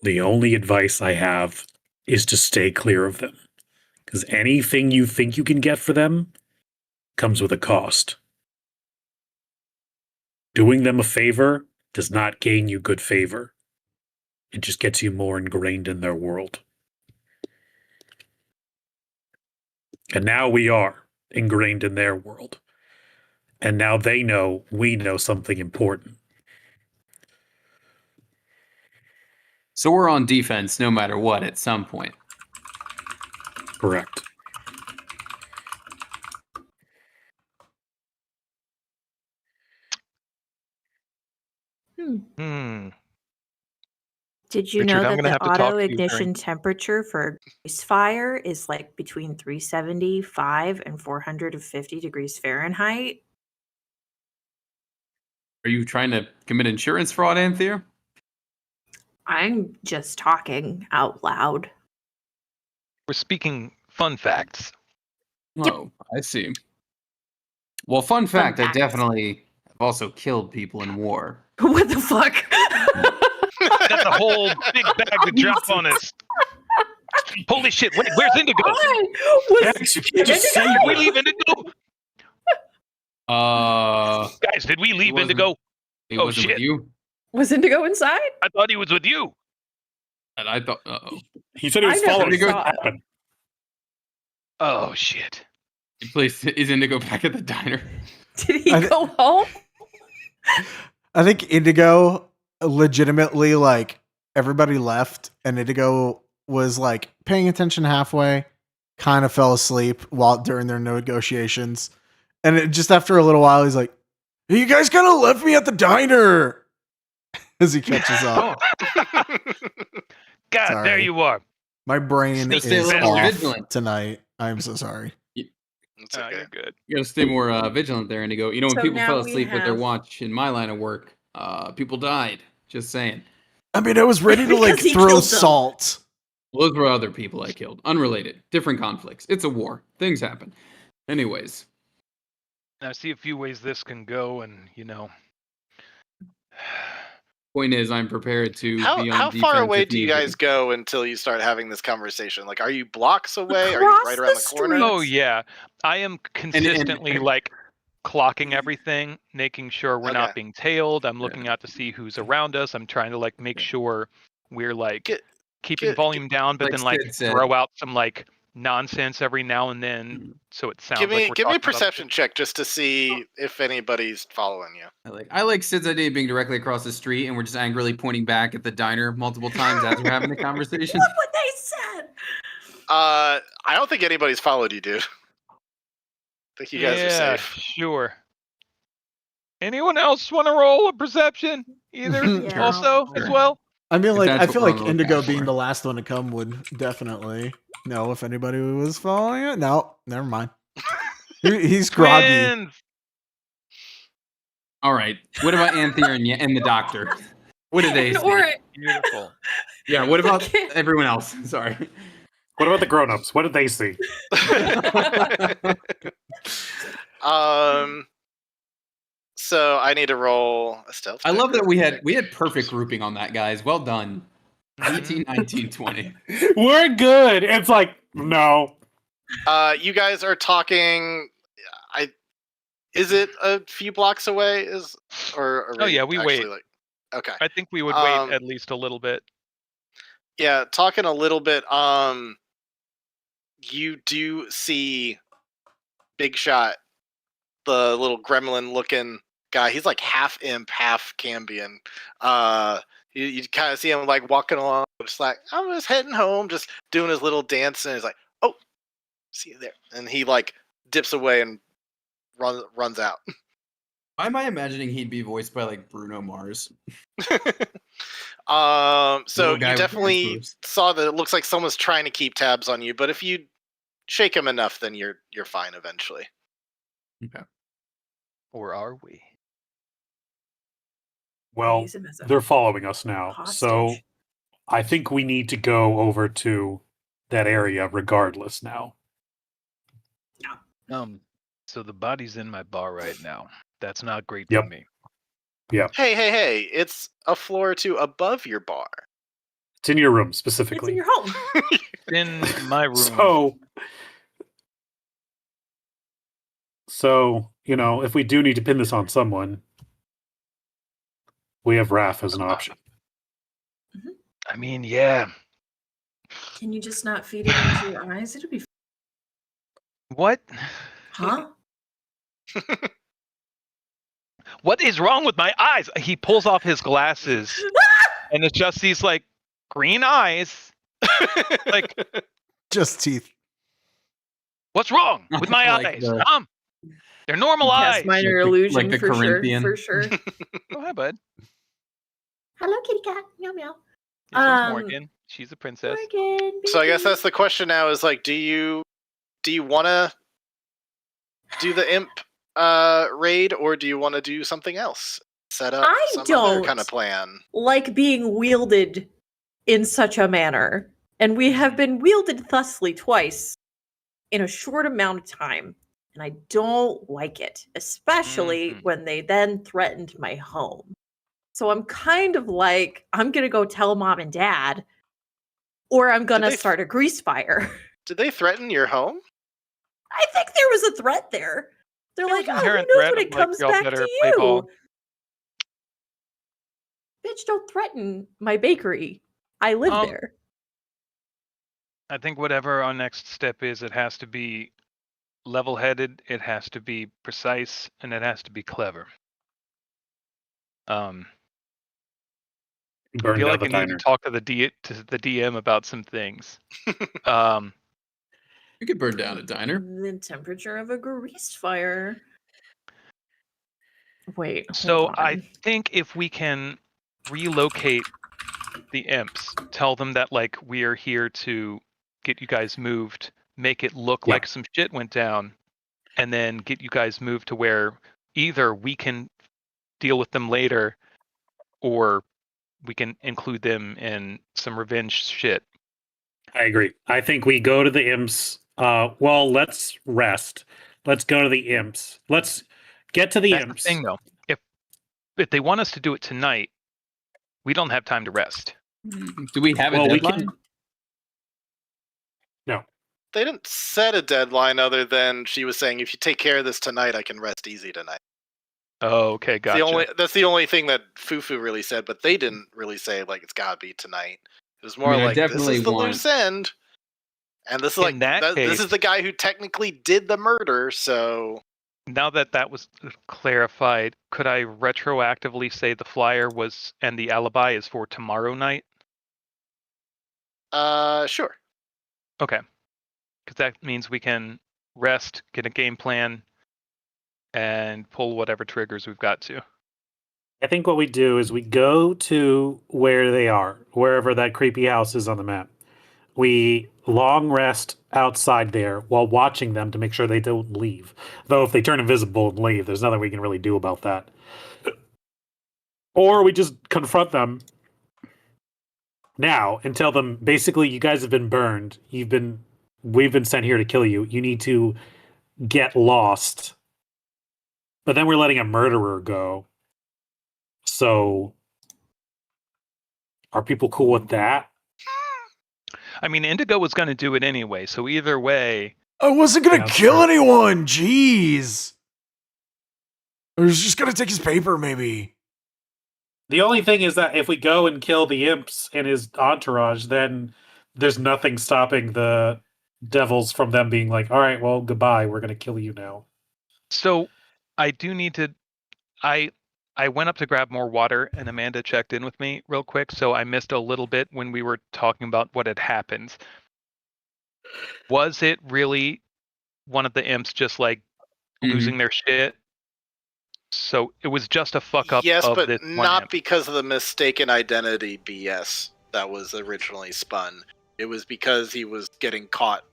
the only advice I have is to stay clear of them. Because anything you think you can get for them comes with a cost. Doing them a favor does not gain you good favor. It just gets you more ingrained in their world. And now we are ingrained in their world. And now they know we know something important. So we're on defense no matter what at some point. Correct. Hmm. Did you Richard, know I'm that gonna the have to talk auto to you ignition temperature for a grease fire is like between 375 and 450 degrees Fahrenheit? Are you trying to commit insurance fraud, Anthea? I'm just talking out loud. We're speaking fun facts. Yep. Oh, I see. Well, fun fact, I facts. definitely have also killed people in war. What the fuck? That's a whole big bag to drop on us. Holy shit! Wait, where's Indigo? Max, you can't just say Did we that. leave Indigo? Guys, did we leave wasn't- Indigo? He Oh, wasn't shit. with you. Was Indigo inside? I thought he was with you. And I thought, uh-oh. He said he was I never following saw what it. happened. Oh shit! Please, is Indigo back at the diner? Did he I th- go home? I think Indigo legitimately, like, everybody left, and Indigo was like paying attention halfway, kind of fell asleep while during their negotiations, and just after a little while, he's like, "You guys kind of left me at the diner." As he catches up, God, there Sorry. you are. my brain Just stay a is little more off vigilant. tonight. I'm so sorry. It's okay. You're good. You gotta stay more vigilant there, Indigo. You know, when So people now fell we asleep at their have- watch in my line of work, people died. Just saying. I mean, I was ready to like Because he throw killed them. salt. Those were other people I killed. Unrelated. Different conflicts. It's a war. Things happen. Anyways. I see a few ways this can go, and you know. Point is, I'm prepared to How be on how defense far away if do you need be. guys go until you start having this conversation? Like, are you blocks away? Are you Across right the around the corner? street. Oh yeah, I am consistently like clocking everything, making sure we're not Okay. being tailed. I'm looking out to see who's around us. I'm trying to like make sure we're like Get- keeping get- volume down, but like then like Sid said. throw out some like nonsense every now and then, so it sounds Give me like we're give me a talking about other perception check just to see if anybody's following you. I like Sid's idea of being directly across the street, and we're just angrily pointing back at the diner multiple times as we're having the conversation. Look what they said. I don't think anybody's followed you, dude. I think you guys are safe. Sure. Anyone else want to roll a perception? Either Yeah. also as Sure. well. I mean, If like, that's I what feel we're like looking Indigo for. being the last one to come would definitely know if anybody was following it. No, never mind. He's groggy. Twins. All right. What about Anthea and the doctor? What did they say? Or Beautiful. Yeah. What about Okay. everyone else? Sorry. What about the grown-ups? What did they see? So I need to roll a stealth. I check love that real we quick. had perfect grouping on that, guys. Well done. 18, 19, 20. We're good. It's like, no. You guys are talking. Is it a few blocks away? Or Oh, yeah, we actually wait. Like, okay. I think we would wait at least a little bit. Yeah, talking a little bit. You do see Big Shot, the little gremlin-looking guy. He's like half imp, half Cambion. You kind of see him like walking along, just like, I'm just heading home, just doing his little dance, and he's like, "Oh, see you there," and he like dips away and runs out. Why am I imagining he'd be voiced by like Bruno Mars? So Little you guy with definitely dance moves. saw that it looks like someone's trying to keep tabs on you, but if you shake him enough, then you're fine eventually. Or are we? Well, Use him as a they're following us now. So hostage. I think we need to go over to that area regardless now. So the body's in my bar right now. That's not great Yep. for me. Hey! It's a floor or two above your bar. It's in your room It's specifically. in your home. In my room. So, if we do need to pin this on someone, we have Raph as an option. I mean, yeah. Can you just not feed it into your eyes? It'll be. What? Huh? What is wrong with my eyes? He pulls off his glasses, and it's just these like green eyes. Like, Just teeth. what's wrong with my Like eyes? the- They're normal Yes, eyes. minor Like illusion the for Corinthian. sure. For sure. Oh, hi, bud. Hello, kitty cat. Meow meow. This one's Morgan. She's a princess. Morgan, So I guess baby. that's the question now: is like, do you want to do the imp raid, or do you want to do something else? Set up I some other don't. kind of plan. Like being wielded in such a manner, and we have been wielded thusly twice in a short amount of time, and I don't like it, especially Mhm. when they then threatened my home. So I'm kind of like, I'm gonna go tell mom and dad, or I'm gonna they- start a grease fire. Did they threaten your home? I think there was a threat there. They're There's like, an oh, who inherent knows threat when of, it like, comes y'all back better to play you? ball. Bitch, don't threaten my bakery. I live there. I think whatever our next step is, it has to be level-headed, it has to be precise, and it has to be clever. I Burn feel down like the I need diner. to talk to the DM about some things. We could burn down a diner. The temperature of a grease fire. Wait. So hold I on. think if we can relocate the imps, tell them that like we're here to get you guys moved, make it look Yeah. like some shit went down, and then get you guys moved to where either we can deal with them later, or we can include them in some revenge shit. I agree. I think we go to the imps. Well, let's rest. Let's go to the imps. Let's get to the That's imps. the thing, though. If they want us to do it tonight, we don't have time to rest. Do we have a Well, we deadline? can- No. They didn't set a deadline other than she was saying, if you take care of this tonight, I can rest easy tonight. Oh, okay, gotcha. That's the only thing that Fufu really said, but they didn't really say like it's gotta be tonight. It was more I like this definitely is the want- loose end, and this is In that this is case- the guy who technically did the murder. So Now that was clarified, could I retroactively say the flyer was and the alibi is for tomorrow night? sure. Okay, because that means we can rest, get a game plan, and pull whatever triggers we've got to. I think what we do is we go to where they are, wherever that creepy house is on the map. We long rest outside there while watching them to make sure they don't leave. Though if they turn invisible and leave, there's nothing we can really do about that. Or we just confront them now and tell them, basically, you guys have been burned. We've been sent here to kill you. You need to get lost. But then we're letting a murderer go. So are people cool with that? I mean, Indigo was going to do it anyway, so either way, I wasn't gonna Yeah, kill sure. anyone. Jeez. I was just gonna take his paper, maybe. The only thing is that if we go and kill the imps and his entourage, then there's nothing stopping the devils from them being like, all right, well, goodbye. We're going to kill you now. so I do need to. I went up to grab more water, and Amanda checked in with me real quick, so I missed a little bit when we were talking about what had happened. Was it really one of the imps just like losing their shit? So it was just a fuck up Yes, of but this one not imp. because of the mistaken identity BS that was originally spun. It was because he was getting caught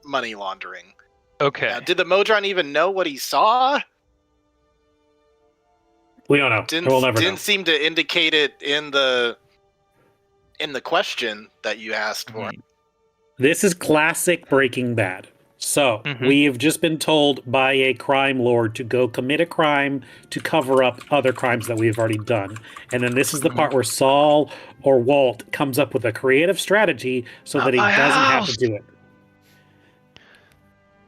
money laundering. Okay. Now, did the Modron even know what he saw? We don't know. We'll never know. Didn't seem to indicate it in the question that you asked for. This is classic Breaking Bad. So, Mhm. we've just been told by a crime lord to go commit a crime to cover up other crimes that we've already done. And then this is the part where Saul or Walt comes up with a creative strategy so Not that he my doesn't have house! to do it.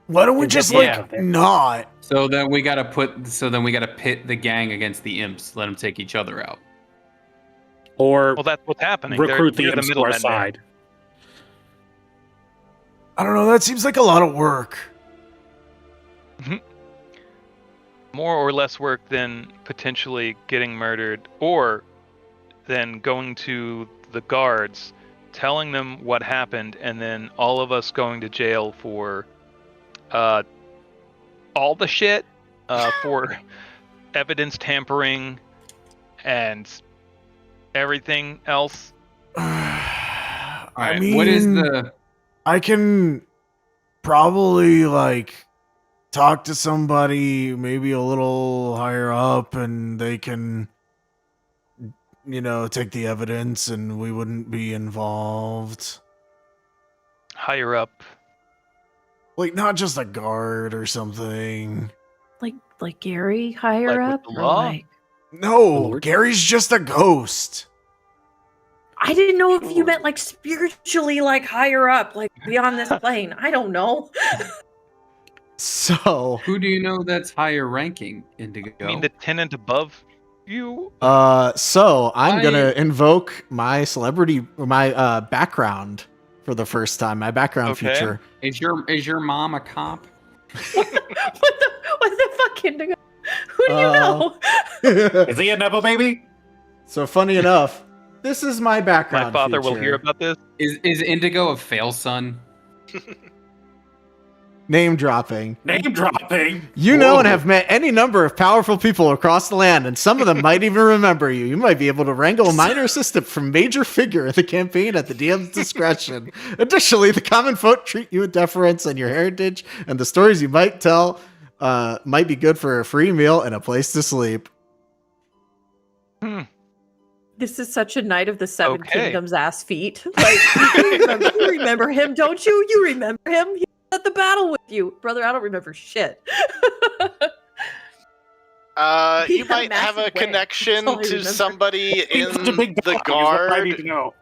Why don't we And just get like out of there. not? So then we gotta pit the gang against the imps. Let them take each other out. Or Well, that's what's happening. recruit the They're imps to our middlemen there. side. I don't know. That seems like a lot of work. More or less work than potentially getting murdered, or then going to the guards, telling them what happened, and then all of us going to jail for all the shit, for evidence tampering and everything else. I Alright, mean, what is the I can probably like talk to somebody maybe a little higher up and they can, take the evidence and we wouldn't be involved. Higher up. Like, not just a guard or something. Like Gary higher Like with up? the Or law? like No, Lord. Gary's just a ghost. I didn't know if you meant like spiritually like higher up, like beyond this plane. I don't know. So, who do you know that's higher ranking, Indigo? I mean, the tenant above you? so I'm gonna I- invoke my celebrity, my background for the first time. My background Okay. feature. Is your mom a cop? what the fuck, Indigo? Who do you know? Is he a Nepo baby? So funny enough, this is my My background. father will feature. hear about this. Is Indigo a fail son? Name dropping. Name dropping. You know and Whoa. have met any number of powerful people across the land, and some of them might even remember you. You might be able to wrangle a minor assistant from major figure in the campaign at the DM's discretion. Additionally, the common folk treat you with deference, and your heritage and the stories you might tell might be good for a free meal and a place to sleep. This is such a Knight of the Seven Okay. Kingdoms ass feat. Like, you remember him, don't you? You remember him? He was at the battle with you. Brother, I don't remember shit. He You had might have a massive wang. connection That's all I to remember. somebody He's in such a big the dog, is what I need guard. to know.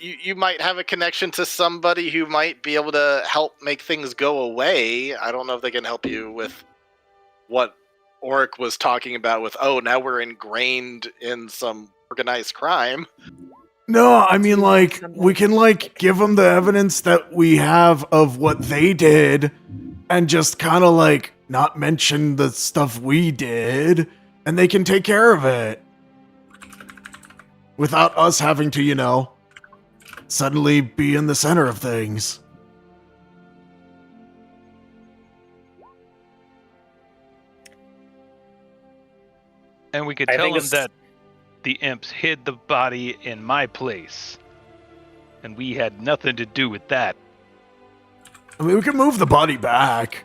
you might have a connection to somebody who might be able to help make things go away. I don't know if they can help you with what Oric was talking about with, oh, now we're ingrained in some organized crime. No, I mean, Do like, something we can, like, give them the evidence that we have of what they did and just kind of, like, not mention the stuff we did, and they can take care of it. Without us having to, you know, suddenly be in the center of things. And we could I tell think him it's- that the imps hid the body in my place. And we had nothing to do with that. I mean, we can move the body back.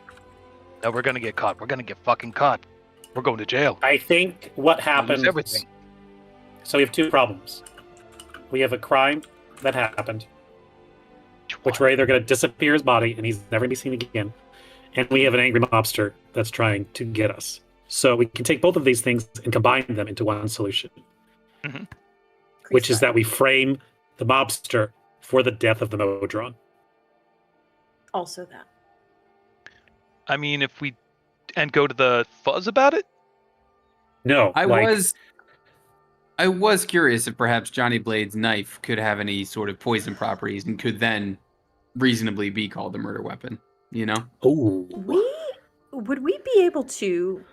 No, we're gonna get caught. We're gonna get fucking caught. We're going to jail. I think what We'll lose happened. everything. So we have two problems. We have a crime that happened, which we're either going to disappear his body and he's never going to be seen again, and we have an angry mobster that's trying to get us. So we can take both of these things and combine them into one solution, which is that we frame the mobster for the death of the Modron. Also that. I mean, if we and go to the fuzz about it. No, I like, was curious if perhaps Johnny Blade's knife could have any sort of poison properties and could then reasonably be called a murder weapon. You know? ooh. Would we be able to?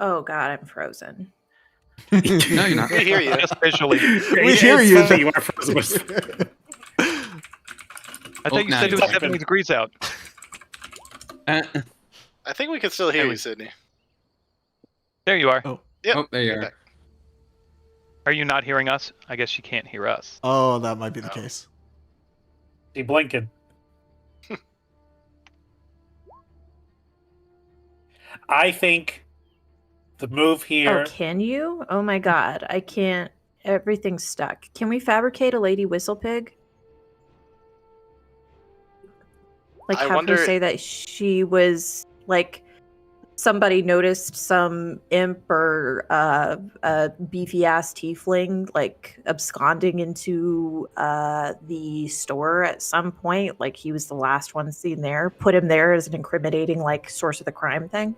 Oh God, I'm frozen. No, you're not. We hear you. Officially. We hear you. Funny, you are frozen. I thought you now said it you're was talking. 70 degrees out. I think we can still hear Can you, we- Sydney. There you are. Yep. Oh, there you you're are. back. Are you not hearing us? I guess you can't hear us. Oh, that might be the Oh. case. He blinking. I think the move here. Oh, can you? Oh my God, I can't. Everything's stuck. Can we fabricate a lady whistle pig? Like I have wonder- her say that she was like somebody noticed some imp or a beefy ass tiefling like absconding into the store at some point. Like he was the last one seen there. Put him there as an incriminating like source of the crime thing.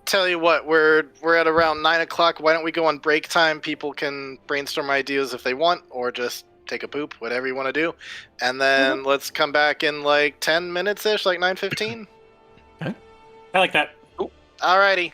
Tell you what, we're at around 9 o'clock. Why don't we go on break time? People can brainstorm ideas if they want, or just take a poop, whatever you want to do. And then let's come back in like 10 minutes ish, like 9:15. I like that. Alrighty.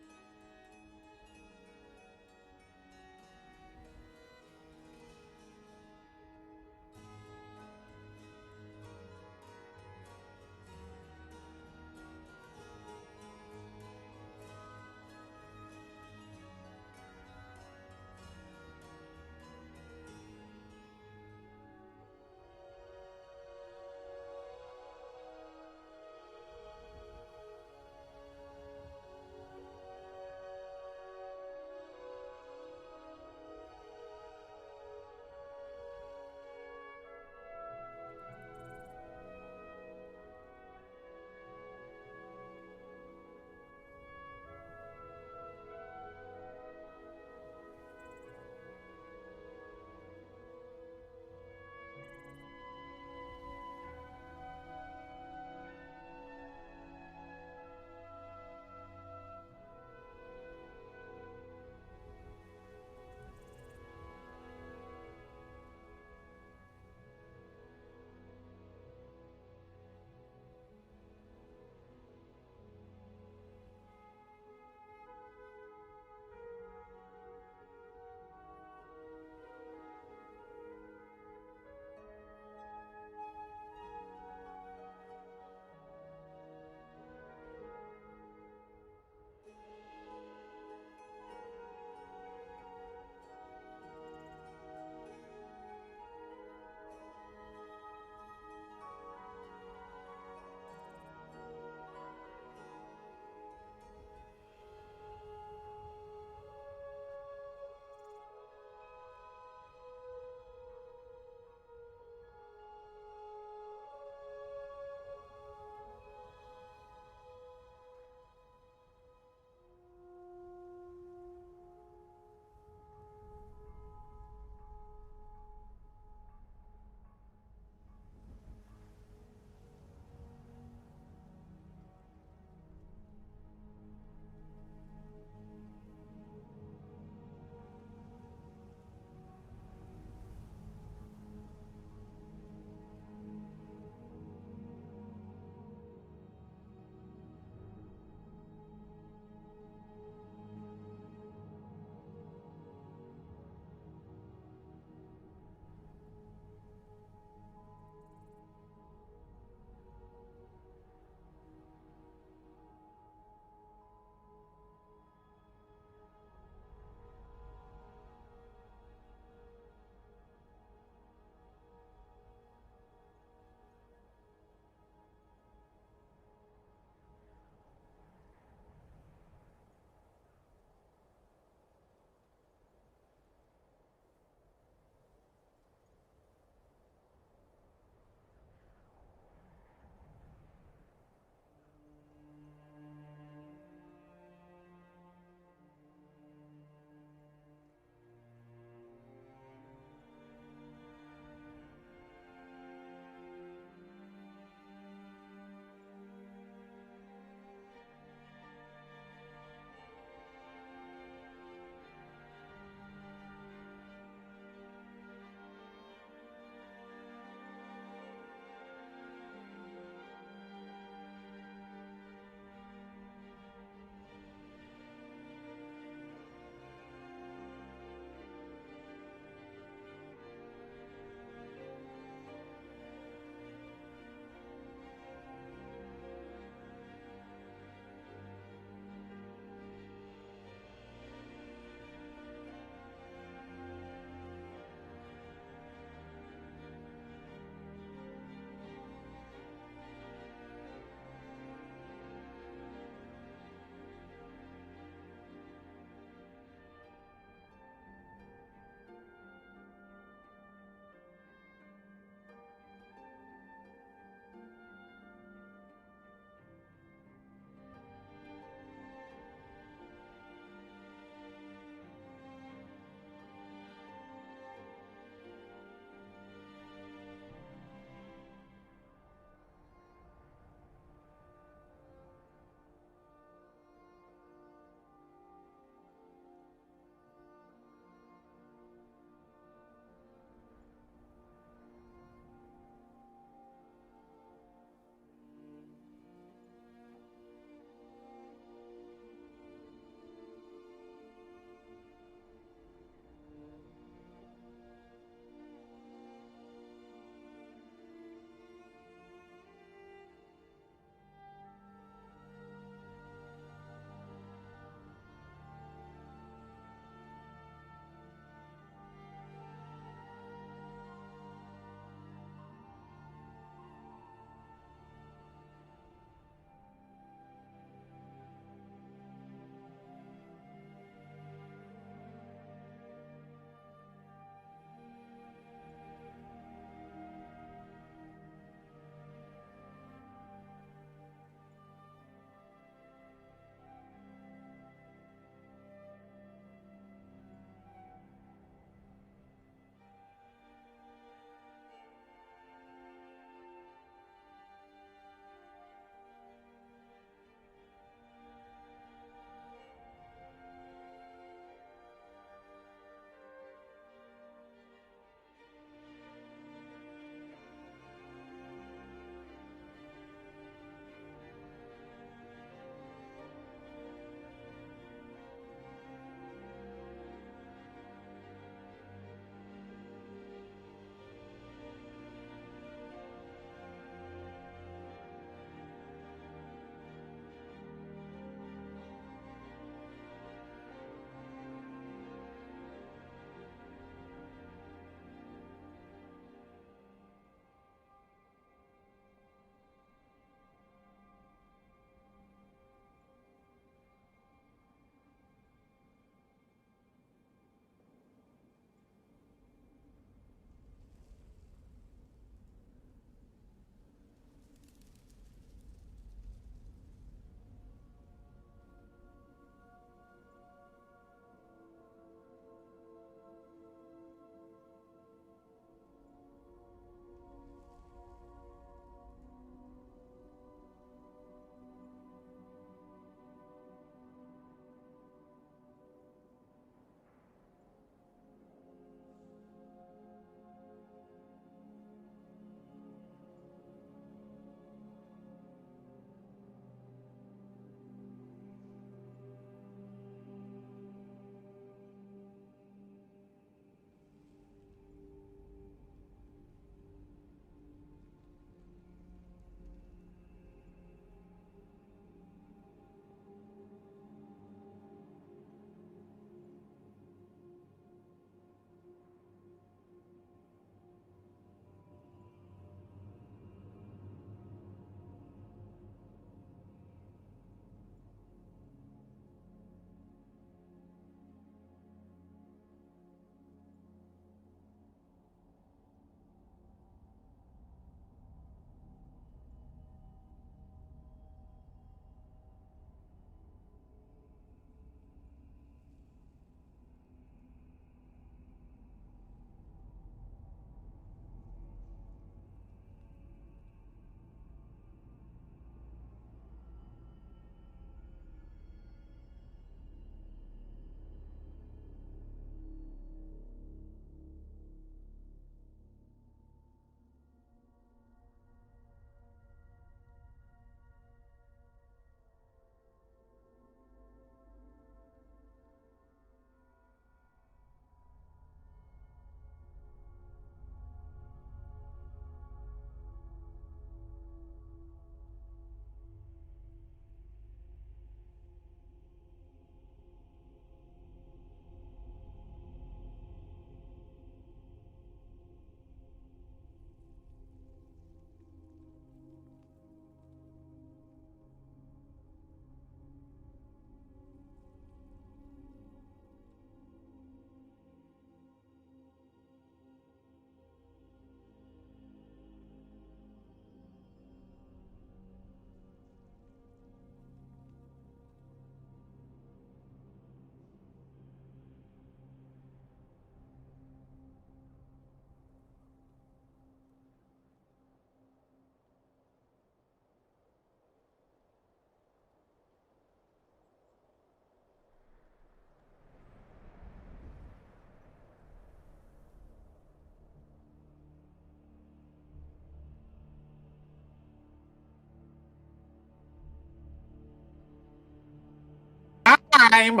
time.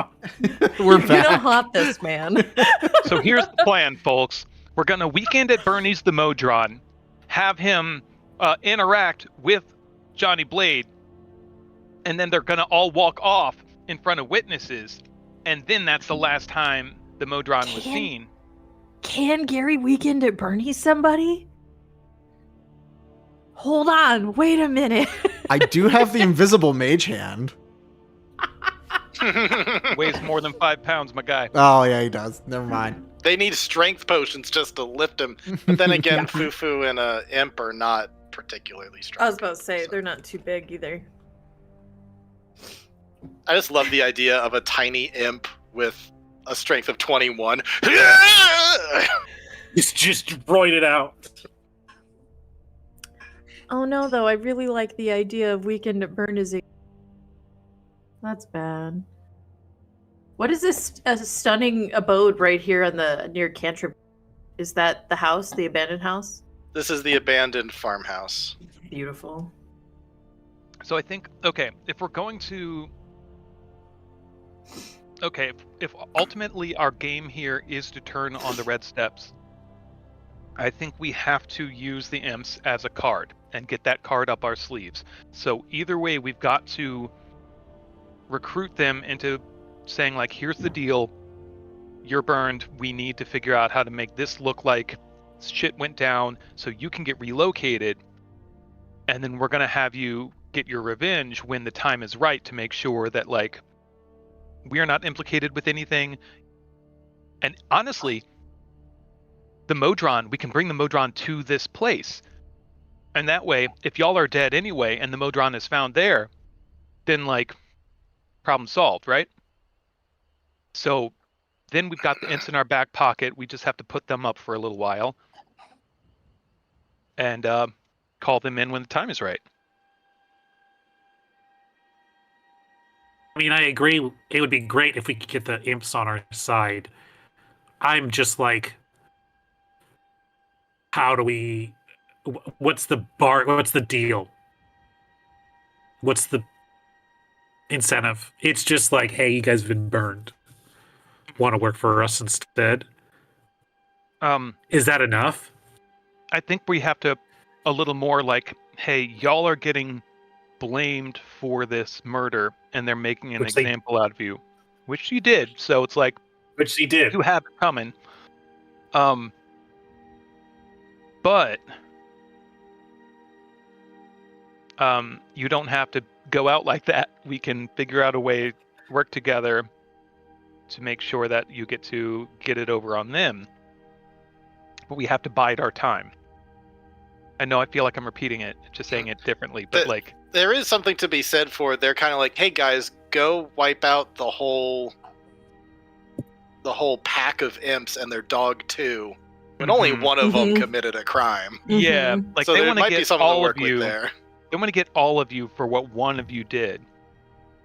We're You're gonna back. haunt this man. So here's the plan, folks. We're gonna weekend at Bernie's the Modron, have him interact with Johnny Blade, and then they're gonna all walk off in front of witnesses, and then that's the last time the Modron was seen. Can Gary weekend at Bernie's somebody? Hold on, wait a minute. I do have the invisible mage hand. Weighs more than 5 pounds, my guy. Oh yeah, he does. Never mind. They need strength potions just to lift him. But then again, Yeah. Fufu and Imp are not particularly strong. I was about to say, so. they're not too big either. I just love the idea of a tiny imp with a strength of 21. It's just roid it out. Oh no, though, I really like the idea of weekend at Bernie's. That's bad. What is this a stunning abode right here on the near Cantrip? Is that the house, the abandoned house? This is the abandoned farmhouse. Beautiful. So I think, okay, if we're going to... Okay, if ultimately our game here is to turn on the red steps, I think we have to use the imps as a card and get that card up our sleeves. So either way, we've got to recruit them into saying, like, here's the deal, you're burned, we need to figure out how to make this look like shit went down so you can get relocated, and then we're going to have you get your revenge when the time is right to make sure that, like, we are not implicated with anything. And honestly, the Modron, we can bring the Modron to this place. And that way, if y'all are dead anyway and the Modron is found there, then, like, problem solved, right? So then we've got the imps in our back pocket. We just have to put them up for a little while and call them in when the time is right. I mean, I agree. It would be great if we could get the imps on our side. I'm just like, how do we? What's the bar? What's the deal? What's the incentive? It's just like, hey, you guys have been burned. Want to work for us instead? Is that enough? I think we have to a little more like, hey, y'all are getting blamed for this murder and they're making an example out of you, which you did. So it's like, Which he did. you have it coming. But you don't have to go out like that. We can figure out a way, work together to make sure that you get to get it over on them. But we have to bide our time. I know I feel like I'm repeating it, just saying it differently, but like... There is something to be said for, they're kind of like, hey guys, go wipe out the whole pack of imps and their dog too. But only one of them committed a crime. Yeah, like So they there want to might be get something to all work of with you. there. They want to get all of you for what one of you did.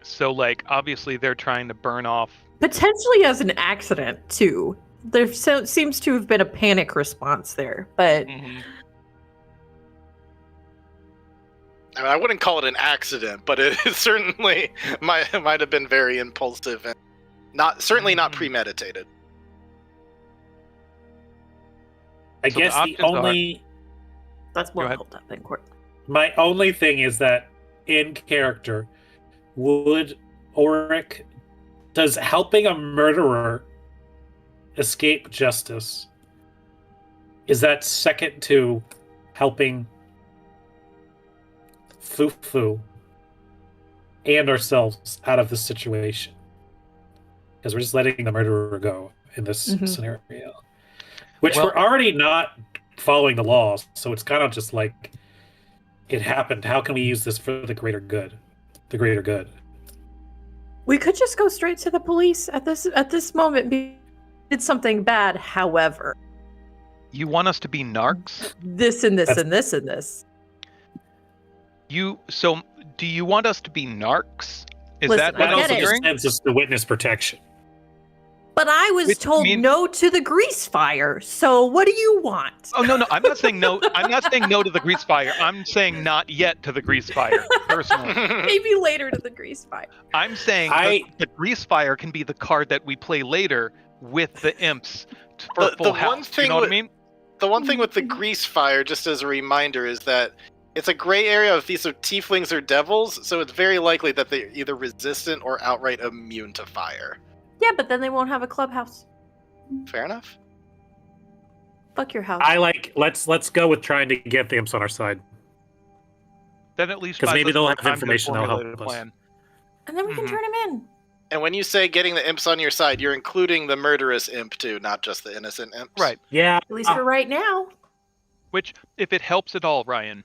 So, like, obviously they're trying to burn off. Potentially as an accident, too. There seems to have been a panic response there, but... I mean, I wouldn't call it an accident, but it certainly might have been very impulsive and certainly not premeditated. I So guess the the options are- only That's Go well ahead. held up in court. my only thing is that in character, would Auric, does helping a murderer escape justice, is that second to helping Fufu and ourselves out of this situation? Because we're just letting the murderer go in this scenario, which Well- we're already not following the laws, so it's kind of just like, it happened. How can we use this for the greater good? The greater good. We could just go straight to the police at this moment. We did something bad, however. You want us to be narcs? This and this That's- and this and this. So, do you want us to be narcs? Is Listen, that what I I'm get it. hearing? Just the witness protection. But I was Which told means- no to the grease fire. So what do you want? Oh no, I'm not saying no. I'm not saying no to the grease fire. I'm saying not yet to the grease fire. Personally, Maybe later to the grease fire. I'm saying the grease fire can be the card that we play later with the imps for The full one house. thing You know what I with- mean? The one thing with the grease fire, just as a reminder, is that it's a gray area if these are tieflings or devils, so it's very likely that they're either resistant or outright immune to fire. Yeah, but then they won't have a clubhouse. Fair enough. Fuck your house. Let's go with trying to get the imps on our side. Then at least 'Cause buys maybe us they'll more have time to information that'll help formulate a us. plan. And then we can Mhm. turn him in. And when you say getting the imps on your side, you're including the murderous imp too, not just the innocent imps. Right. Yeah. At least for right now. Which, if it helps at all, Ryan,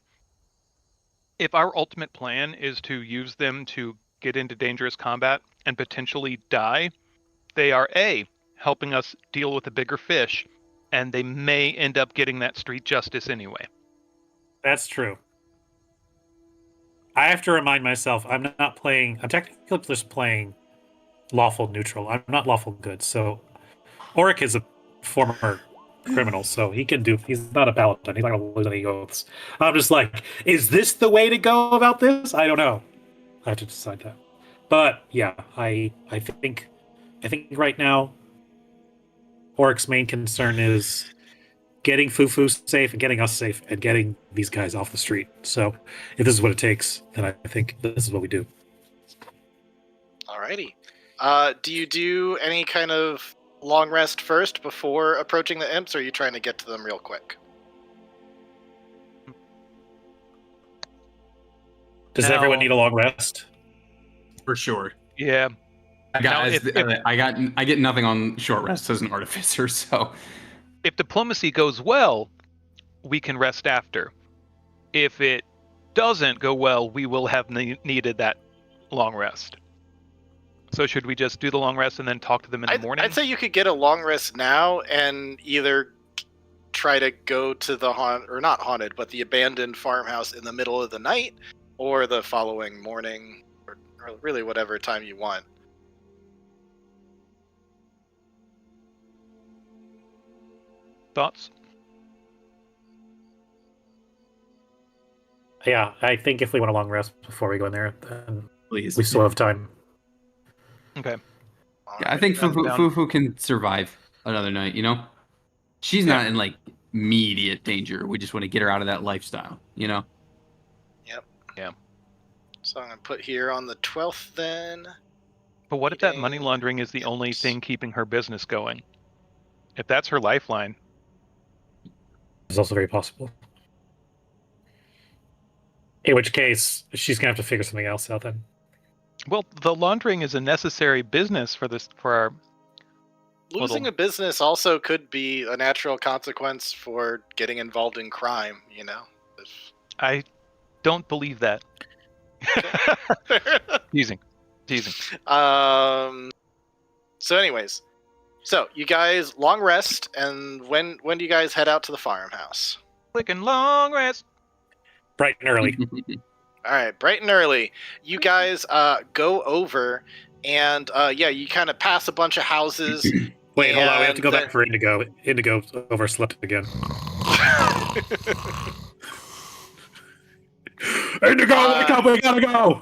if our ultimate plan is to use them to get into dangerous combat and potentially die, they are A, helping us deal with a bigger fish, and they may end up getting that street justice anyway. That's true. I have to remind myself I'm not playing. I'm technically just playing lawful neutral. I'm not lawful good. So, Auric is a former criminal, so he can do. He's not a paladin. He's not going to lose any oaths. I'm just like, is this the way to go about this? I don't know. I have to decide that. But yeah, I think right now, Auric's main concern is getting Fufu safe and getting us safe and getting these guys off the street. So if this is what it takes, then I think this is what we do. Alrighty. Do you do any kind of long rest first before approaching the imps, or are you trying to get to them real quick? Does Now- everyone need a long rest? For sure. Yeah. I Now, get nothing on short rest as an artificer, so If diplomacy goes well, we can rest after. If it doesn't go well, we will have needed that long rest. So should we just do the long rest and then talk to them in the morning? I'd say you could get a long rest now and either try to go to the not haunted, but the abandoned farmhouse in the middle of the night, or the following morning, or really whatever time you want. Thoughts? Yeah, I think if we want a long rest before we go in there, then please. we still have time. Okay. Yeah, I think Down. Fufu can survive another night, you know? She's not in, like, immediate danger. We just want to get her out of that lifestyle, you know? So I'm going to put here on the 12th then. But what if that money laundering is the only thing keeping her business going? If that's her lifeline. It's also very possible. In which case, she's gonna have to figure something else out then. Well, the laundering is a necessary business for our Losing a business also could be a natural consequence for getting involved in crime, you know? I don't believe that. Teasing. So anyways, so you guys long rest, and when do you guys head out to the farmhouse? Clicking long rest. Bright and early. All right, bright and early. You guys go over, and you kind of pass a bunch of houses. Wait, hold on. We have to go And back for Indigo. Indigo overslept again. Indigo, wake up! We gotta go.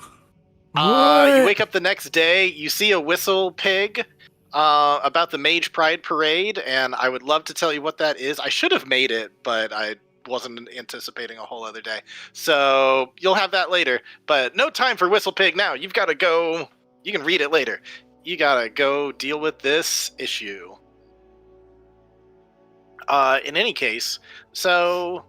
You wake up the next day. You see a whistle pig about the Mage Pride Parade, and I would love to tell you what that is. I should have made it, but I wasn't anticipating a whole other day. So you'll have that later. But no time for whistle pig now. You've got to go. You can read it later. You got to go deal with this issue. In any case, so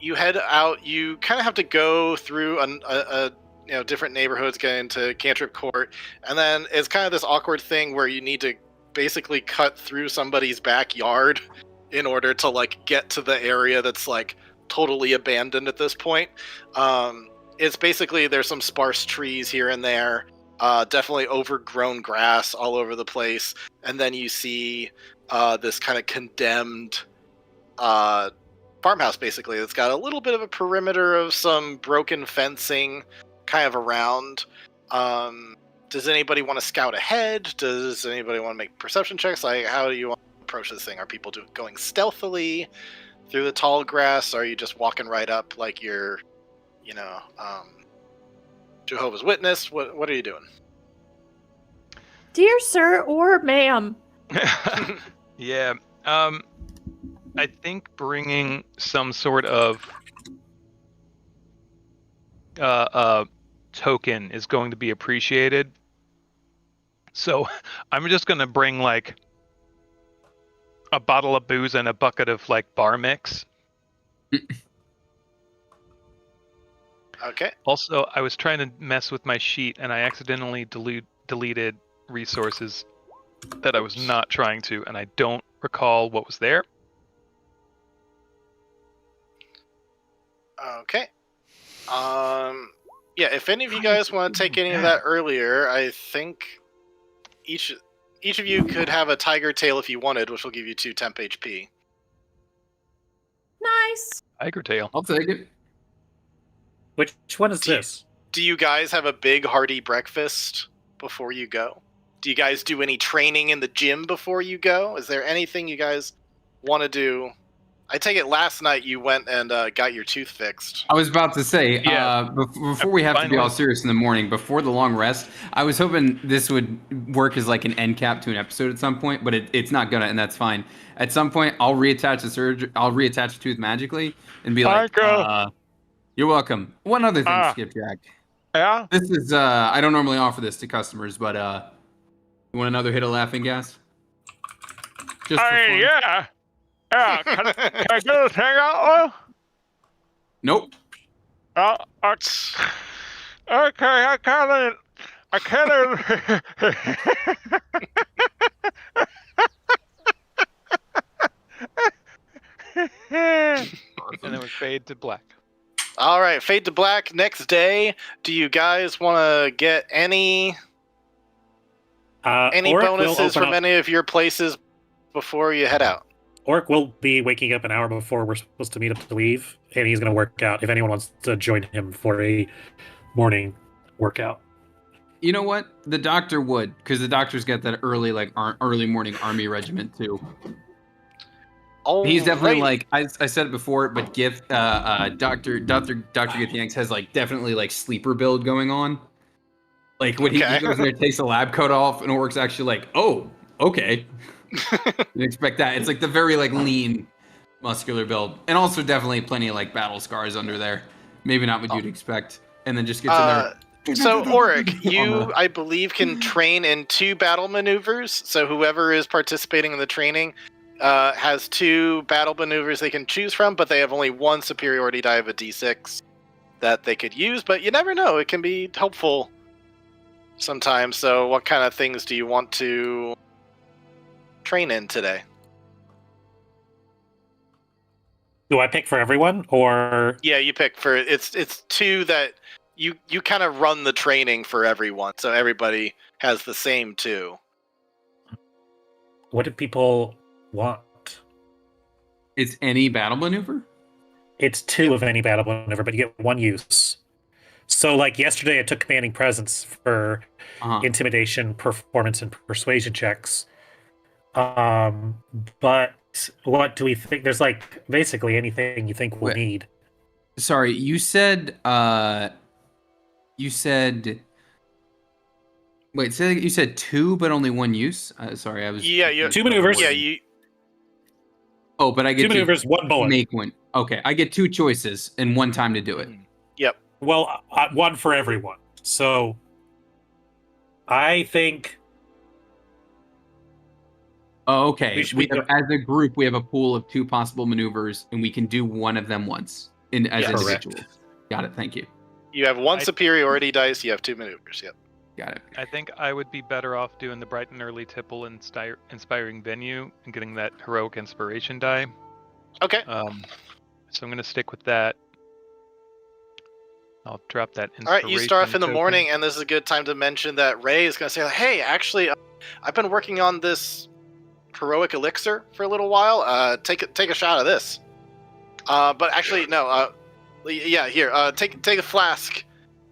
you head out. You kind of have to go through a different neighborhoods, get into Cantrip Court, and then it's kind of this awkward thing where you need to basically cut through somebody's backyard in order to like get to the area that's like totally abandoned at this point. It's basically there's some sparse trees here and there, definitely overgrown grass all over the place, and then you see this kind of condemned farmhouse basically that's got a little bit of a perimeter of some broken fencing kind of around. does anybody want to scout ahead? Does anybody want to make perception checks? Like, how do you want to approach this thing? Are people going stealthily through the tall grass? Or are you just walking right up like you're, Jehovah's Witness? What are you doing? Dear sir or ma'am. Yeah. I think bringing some sort of token is going to be appreciated. So I'm just going to bring like a bottle of booze and a bucket of like bar mix. Okay. Also, I was trying to mess with my sheet and I accidentally deleted resources that I was not trying to, and I don't recall what was there. Okay. Yeah, if any of you guys want to take any of that earlier, I think each of you could have a tiger tail if you wanted, which will give you 2 temp HP. Nice. Tiger tail. I'll take it. Which one is this? Do you guys have a big hearty breakfast before you go? Do you guys do any training in the gym before you go? Is there anything you guys want to do? I take it last night you went and got your tooth fixed. I was about to say, Yeah. before we have to be all serious in the morning, before the long rest, I was hoping this would work as like an end cap to an episode at some point, but it's not gonna, and that's fine. At some point, I'll reattach the tooth magically and be like, "You're welcome." One other thing, Skipjack. Yeah? This is I don't normally offer this to customers, but you want another hit of laughing gas? Just for fun? Yeah. Yeah, can I get this hang out? Nope. Okay, I can't. And then we fade to black. All right, fade to black. Next day, do you guys want to get any Oric will bonuses open from up- any of your places before you head out? Oric will be waking up an hour before we're supposed to meet up to leave, and he's going to work out if anyone wants to join him for a morning workout. You know what? The doctor would, because the doctor's got that early morning army regiment too. He's definitely like I said it before, but Dr. Githyanks has like definitely like sleeper build going on. Like when he goes in there, takes the lab coat off, and Oric's actually like, oh, okay. You expect that. It's like the very like lean, muscular build, and also definitely plenty of like battle scars under there. Maybe not what you'd expect, and then just gets in there. So Oric, you I believe can train in 2 battle maneuvers. So whoever is participating in the training has 2 battle maneuvers they can choose from, but they have only 1 superiority die of a d6 that they could use. But you never know; it can be helpful sometimes. So, what kind of things do you want to train in today? Do I pick for everyone, or Yeah, you pick for it's 2 that you kind of run the training for everyone, so everybody has the same 2. what do people want? It's any battle maneuver. It's 2 of any battle maneuver, but you get 1 use. So, like yesterday, I took commanding presence for intimidation, performance, and persuasion checks. But what do we think? There's like basically anything you think we'll need. Sorry, you said. Wait, you said 2, but only 1 use. Sorry, I was. Yeah, 2 maneuvers. Yeah, you. Oh, but I get 2 maneuvers, 1 bullet. Make one. Okay, I get 2 choices and 1 time to do it. Yep. Well, 1 for everyone. So, I think. Oh, okay. We should As a group, we have a pool of 2 possible maneuvers, and we can do one of them once as individuals. Got it. Thank you. You have 1 superiority dice. You have 2 maneuvers. Yep. Got it. I think I would be better off doing the bright and early tipple inspiring venue and getting that heroic inspiration die. Okay. So I'm going to stick with that. I'll drop that inspiration. All right, you start off in the token. morning, and this is a good time to mention that Ray is going to say, "Hey, actually, I've been working on this heroic elixir for a little while. Take a shot of this. But actually, no. Yeah, here. Take a flask,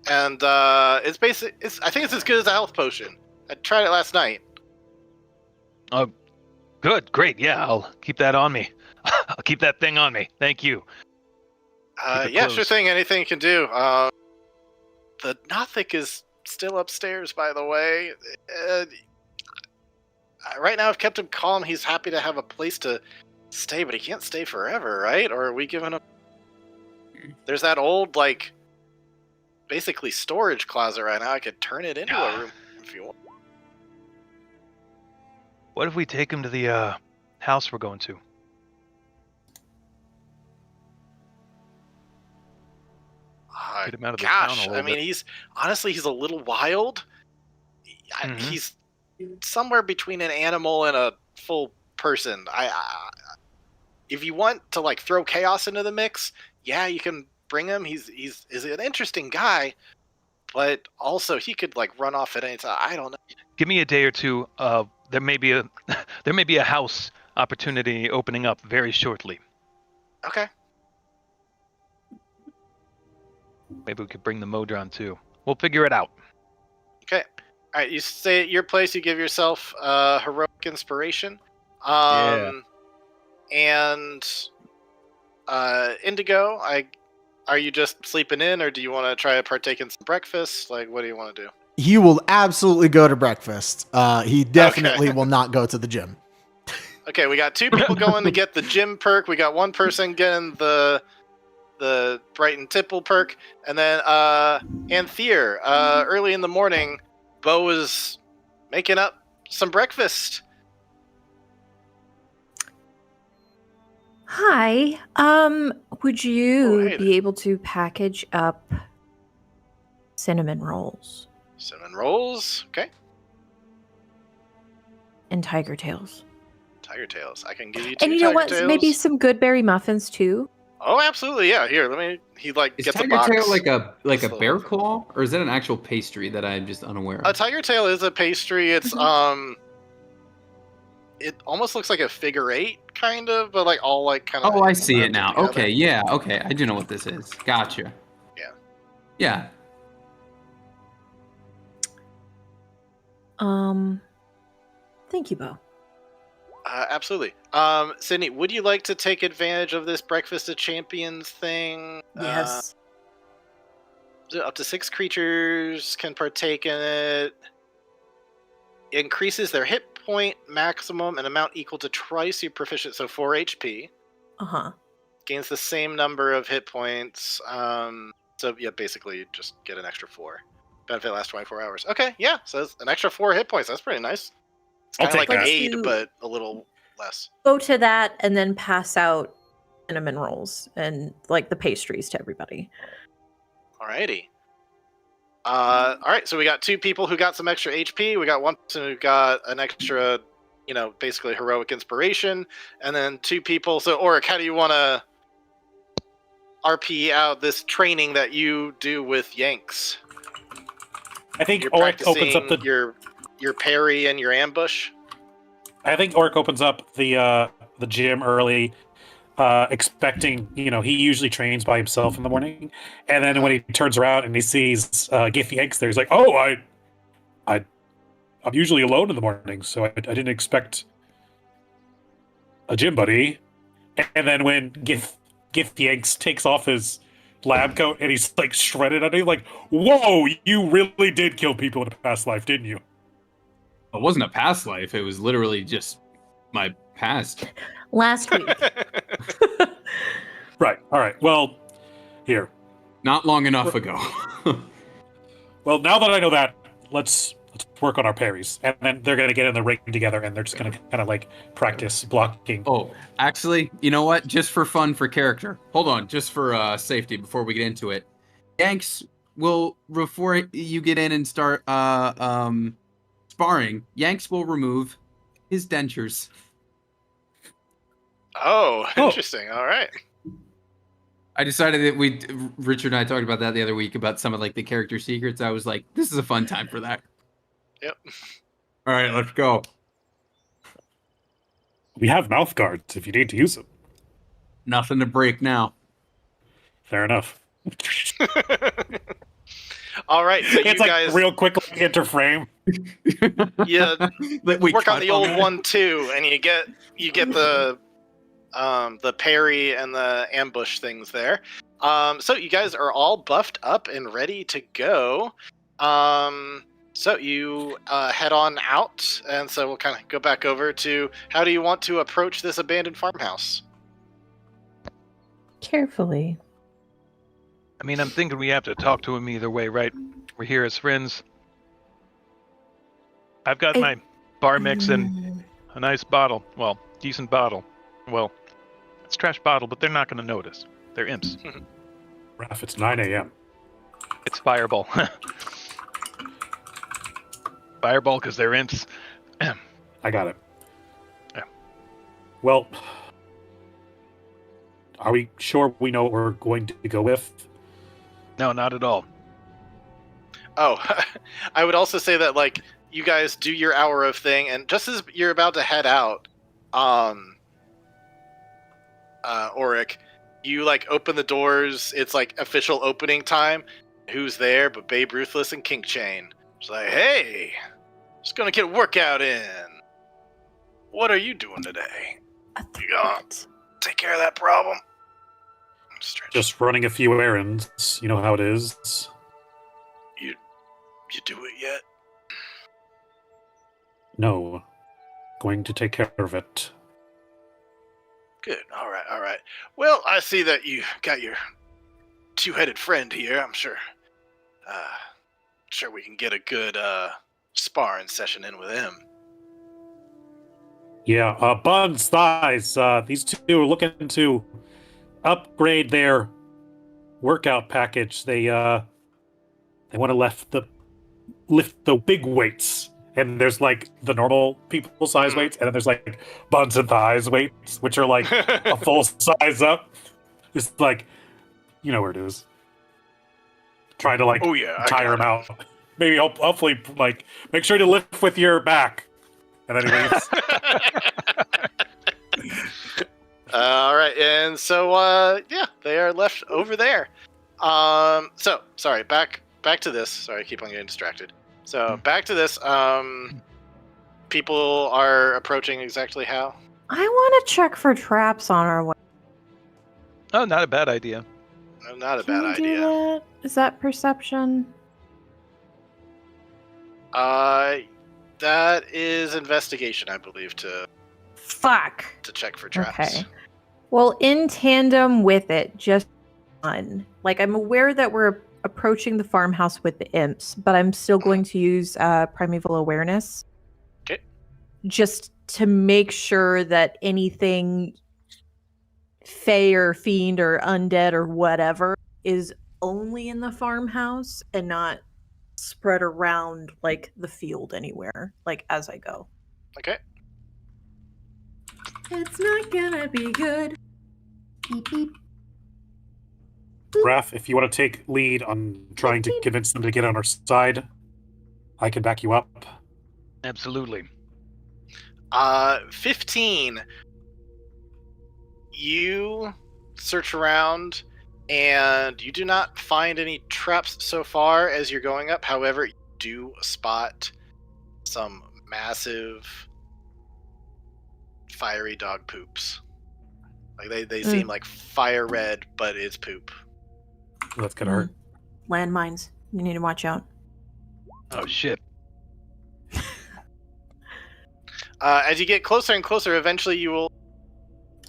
and it's basic. I think it's as good as a health potion. I tried it last night. Oh, good, great. Yeah, I'll keep that on me. I'll keep that thing on me. Thank you. Keep it Yeah, sure close. thing. Anything you can do. The Nothic is still upstairs, by the way. Right now, I've kept him calm. He's happy to have a place to stay, but he can't stay forever, right? Or are we giving him... There's that old, like, basically storage closet right now. I could turn it into a room if you want. What if we take him to the house we're going to? Get him out of the town a Gosh, little I mean, bit. he's a little wild. Mhm. He's somewhere between an animal and a full person. If you want to like throw chaos into the mix, yeah, you can bring him. He's an interesting guy, but also he could like run off at any time. I don't know. Give me a day or two. There may be a there may be a house opportunity opening up very shortly. Okay. Maybe we could bring the Modron too. We'll figure it out. Okay. All right. You stay at your place. You give yourself heroic inspiration. Yeah. And Indigo, are you just sleeping in, or do you want to try to partake in some breakfast? Like, what do you want to do? He will absolutely go to breakfast. He definitely will not go to the gym. Okay, we got 2 people going to get the gym perk. We got 1 person getting the Brighton Tipple perk, and then Anthea, early in the morning, Bo was making up some breakfast. Hi. Would you Oh, hey be able to package up cinnamon rolls Cinnamon rolls. Okay. and tiger tails? Tiger tails. I can give you 2 And you know tiger what? tails. Maybe some good berry muffins too. Oh, absolutely. Yeah. Here, let me. He like Is gets a tiger box. tail like a Little- bear claw, or is that an actual pastry that I'm just unaware A of? tiger tail is a pastry. It's it almost looks like a figure 8, kind of, but like all like kind of. Oh, I see it now. together. Okay, yeah, okay, I do know what this is. Gotcha. Yeah. Yeah. Thank you, Bo. Absolutely. Sydney, would you like to take advantage of this Breakfast of Champions thing? Yes. Up to 6 creatures can partake in it. It increases their hit point maximum an amount equal to twice your proficient, so 4 HP. Uh-huh. Gains the same number of hit points. So yeah, basically you just get an extra 4. Benefit lasts 24 hours. Okay, yeah, so it's an extra 4 hit points. That's pretty nice. It's I'll kind of like take an that. aid, Let's do- but a little less. Go to that and then pass out cinnamon rolls and like the pastries to everybody. Alrighty. Alright, so we got 2 people who got some extra HP. We got 1 person who got an extra, basically heroic inspiration. And then 2 people. So, Oric, how do you want to RP out this training that you do with Yanks? I think You're Oric opens practicing up the. your parry and your ambush. I think Oric opens up the gym early, expecting he usually trains by himself in the morning, and then when he turns around and he sees Gith Yanks there, he's like, "Oh, I'm usually alone in the morning, so I didn't expect a gym buddy." And then when Gith Yanks takes off his lab coat and he's like shredded under, like, "Whoa, you really did kill people in a past life, didn't you?" It wasn't a past life, it was literally just my past. Last week. Right. All right. Well, here. Not long enough ago. Well, now that I know that, let's work on our parries, and then they're gonna get in the ring together, and they're just gonna kind of like practice blocking. Oh, actually, you know what? Just for fun, for character. Hold on, just for safety before we get into it. Yanks will, before you get in and start sparring, Yanks will remove his dentures. Oh, interesting. All right. I decided that Richard and I talked about that the other week about some of like the character secrets. I was like, this is a fun time for that. Yep. All right, let's go. We have mouth guards if you need to use them. Nothing to break now. Fair enough. All right, so It's you like guys real quick, like interframe. We work on the old that. 1-2, and you get the parry and the ambush things there. So you guys are all buffed up and ready to go. So you head on out, and so we'll kind of go back over to how do you want to approach this abandoned farmhouse? Carefully. I mean, I'm thinking we have to talk to him either way, right? We're here as friends. I've got my bar mix and a nice bottle. Well, decent bottle. Well, it's a trash bottle, but they're not going to notice. They're imps. Raph, it's 9 a.m. It's Fireball. Fireball, because they're imps. I got it. Yeah. Well, are we sure we know what we're going to go with? No, not at all. Oh, I would also say that, like, you guys do your hour of thing, and just as you're about to head out, Auric, you, like, open the doors. It's, like, official opening time. Who's there but Babe Ruthless and Kink Chain? It's like, hey, just gonna get a workout in. What are you doing today? You gonna take care of that problem? Just running a few errands. You know how it is. You do it yet? No. Going to take care of it. Good. All right. Well, I see that you got your two-headed friend here. I'm sure we can get a good sparring session in with him. Yeah, Buns, Thighs, these two are looking to upgrade their workout package. They want to lift the big weights. And there's like the normal people size weights, and then there's like Buns and Thighs weights, which are like a full size up. Just like, you know where it is. Trying to like tire him out. Maybe hopefully like make sure to lift with your back. And then he leaves. All right, and so they are left over there. So sorry, back to this. Sorry, I keep on getting distracted. So back to this. People are approaching exactly how? I want to check for traps on our way. Oh, not a bad idea. No, not a Can bad we do idea. that? Is that perception? That is investigation, I believe, to Fuck. check for traps. Okay. Well, in tandem with it, just one. Like, I'm aware that we're approaching the farmhouse with the imps, but I'm still going to use primeval awareness. Okay. Just to make sure that anything fey or fiend or undead or whatever is only in the farmhouse and not spread around like the field anywhere, like as I go. Okay. It's not gonna be good. Beep, beep. Raph, if you want to take lead on trying to convince them to get on our side, I can back you up. Absolutely. 15. You search around, and you do not find any traps so far as you're going up. However, you do spot some massive fiery dog poops. Like they seem like fire red, but it's poop. That's gonna hurt. Landmines. You need to watch out. Oh, shit. As you get closer and closer, eventually you will...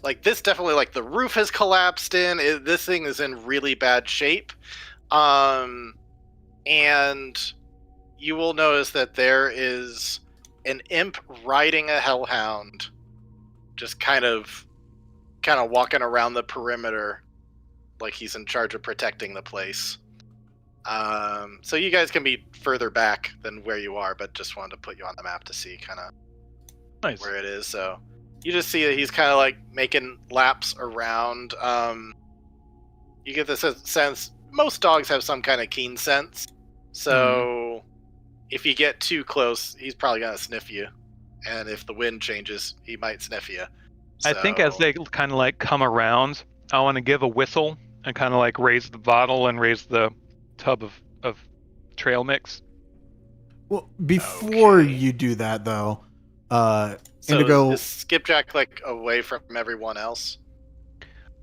Like, this definitely, like, the roof has collapsed in. This thing is in really bad shape. And you will notice that there is an imp riding a hellhound, just kind of walking around the perimeter like he's in charge of protecting the place. So you guys can be further back than where you are, but just wanted to put you on the map to see kind of Nice. where it is. So you just see that he's kind of like making laps around. You get this sense most dogs have some kind of keen sense. So if you get too close, he's probably going to sniff you. And if the wind changes, he might sniff you. I think as they kind of like come around, I want to give a whistle and kind of like raise the bottle and raise the tub of trail mix. Well, before Okay. you do that, though, So Indigo. is Skipjack like away from everyone else?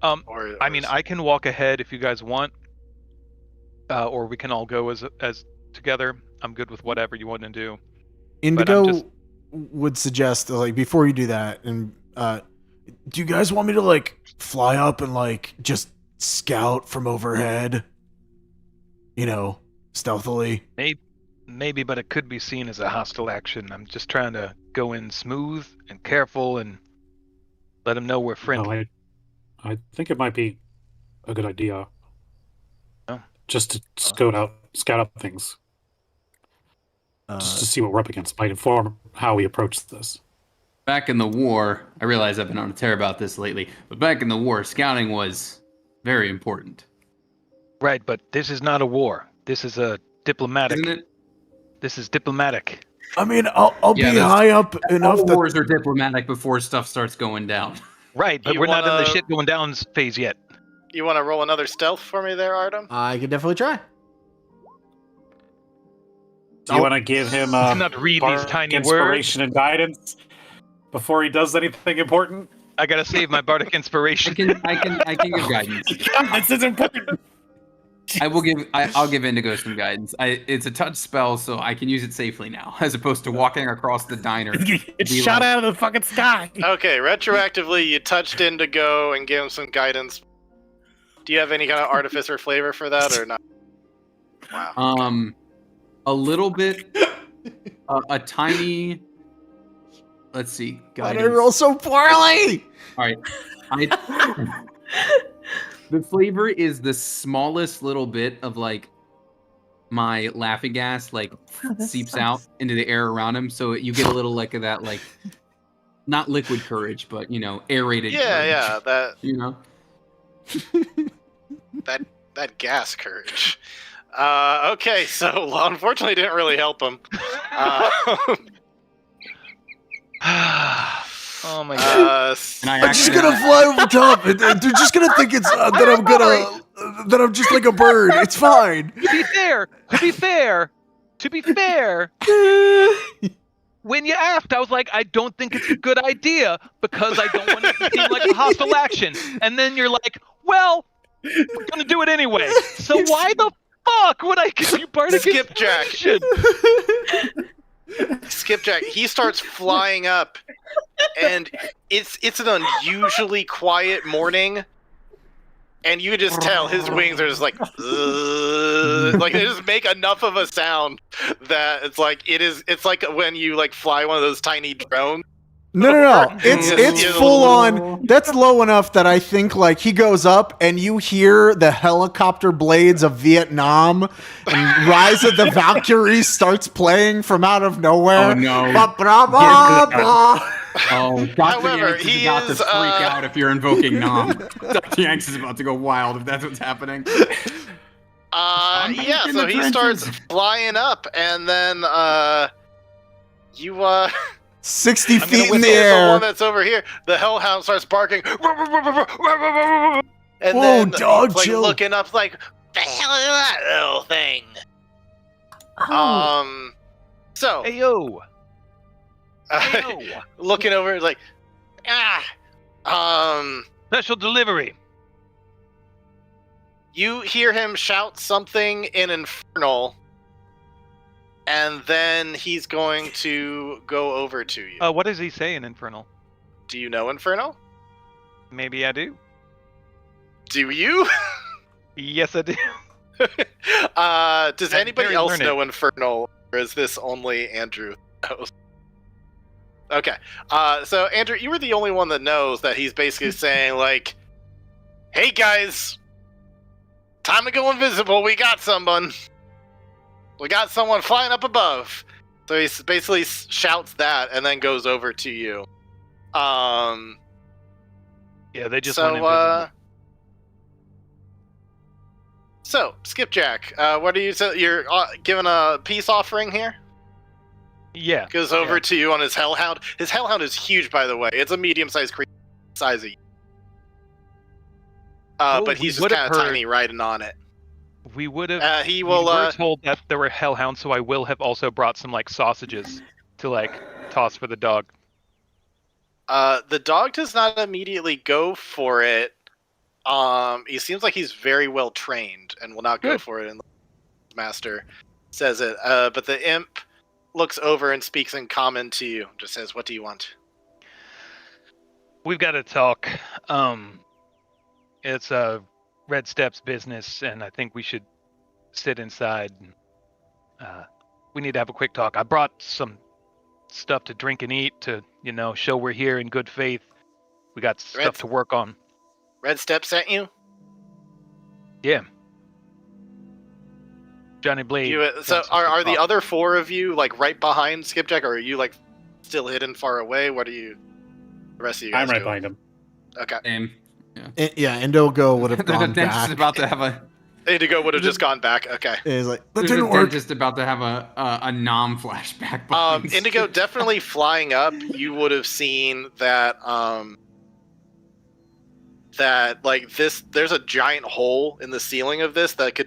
Or I mean, I can walk ahead if you guys want, or we can all go as together. I'm good with whatever you want to do. Indigo just- would suggest, like, before you do that, and do you guys want me to, like, fly up and, like, just scout from overhead? You know, stealthily. Maybe, but it could be seen as a hostile action. I'm just trying to go in smooth and careful and let them know we're friendly. I think it might be a good idea. Oh. Just to scout out things. Just to see what we're up against might inform how we approach this. Back in the war, I realize I've been on a tear about this lately, but back in the war, scouting was very important. Right, but this is not a war. This is a diplomatic. Isn't it? This is diplomatic. I mean, I'll Yeah, be that's- high up enough All that wars are diplomatic before stuff starts going down. Right, but You we're not in the wanna- shit going down phase yet. You want to roll another stealth for me there, Artem? I could definitely try. Do you want to give him Not read these tiny inspiration and guidance before he does anything important? I gotta save my bardic inspiration. I can give guidance. This is important. I'll give Indigo some guidance. It's a touch spell, so I can use it safely now, as opposed to walking across the diner. It's Be shot like- out of the fucking sky. Okay, retroactively, you touched Indigo and gave him some guidance. Do you have any kind of artificer flavor for that, or not? Wow. A little bit, a tiny. Let's see. Why did I Guidance. roll so poorly? All right. The flavor is the smallest little bit of like my laughing gas, like that seeps sucks. out into the air around him, so you get a little like of that, like not liquid courage, but aerated. Yeah, courage, yeah, that You know. that gas courage. Okay, so unfortunately, it didn't really help him. Oh my god. And I'm just gonna fly over top. And they're just gonna think it's that I'm just like a bird. It's fine. To be fair, when you asked, I was like, I don't think it's a good idea because I don't want it to seem like a hostile action. And then you're like, well, we're gonna do it anyway. So why the fuck would I give you bardic Skipjack. inspiration? Skipjack, he starts flying up, and it's an unusually quiet morning, and you can just tell his wings are just like they just make enough of a sound that it's like when you like fly one of those tiny drones. No. It's Yeah. full on. That's low enough that I think like he goes up and you hear the helicopter blades of Vietnam and Rise of the Valkyries starts playing from out of nowhere. Oh no! Ba, ba, ba, ba. Oh, Dr. However, Yanks is he about to is, freak out if you're invoking Nom. Dr. Yanks is about to go wild if that's what's happening. I'm back Yeah, in so the he starts trenches. flying up, and then you 60 I'm gonna feet in whistle the at the one air. that's over here. The hellhound starts barking, and Whoa, then dog, he's, like chill. looking up, like the hell is that little thing? Oh, So Hey yo. Hey yo. looking over, like Special delivery. you hear him shout something in Infernal, and then he's going to go over to you. What does he say in Infernal? Do you know Infernal? Maybe I do. Do you? Yes, I do. Does I'm anybody very else learned. know Infernal, or is this only Andrew knows? Okay, so Andrew, you were the only one that knows that he's basically saying, like, hey guys, time to go invisible, we got someone. We got someone flying up above. So he basically shouts that and then goes over to you. Yeah, they just went invisible. So, Skipjack, what are you? You're giving a peace offering here. Yeah. Goes over to you on his hellhound. His hellhound is huge, by the way. It's a medium-sized creature, size of you. Oh, But we he's just would've kind of heard- tiny, riding on it. We would have. He We will. were told that there were hellhounds, so I will have also brought some like sausages to like toss for the dog. The dog does not immediately go for it. He seems like he's very well trained and will not go Good. for it. And the master says it. But the imp looks over and speaks in common to you. Just says, "What do you want?" We've got to talk. It's a Red Steps business, and I think we should sit inside. We need to have a quick talk. I brought some stuff to drink and eat to, show we're here in good faith. We got stuff to work on. Red Step sent you? Yeah. Johnny Blade. So are the other four of you like right behind Skipjack, or are you like still hidden far away? What are you? The rest of you guys I'm right doing? behind him. Okay. Same. Yeah, Indigo would have gone The dentist back. is about to have a. Indigo would have just gone back. Okay. It's like, that There's didn't a work. dentist about to have a nom flashback. behind Indigo Skip. definitely flying up. You would have seen that. That like this, there's a giant hole in the ceiling of this that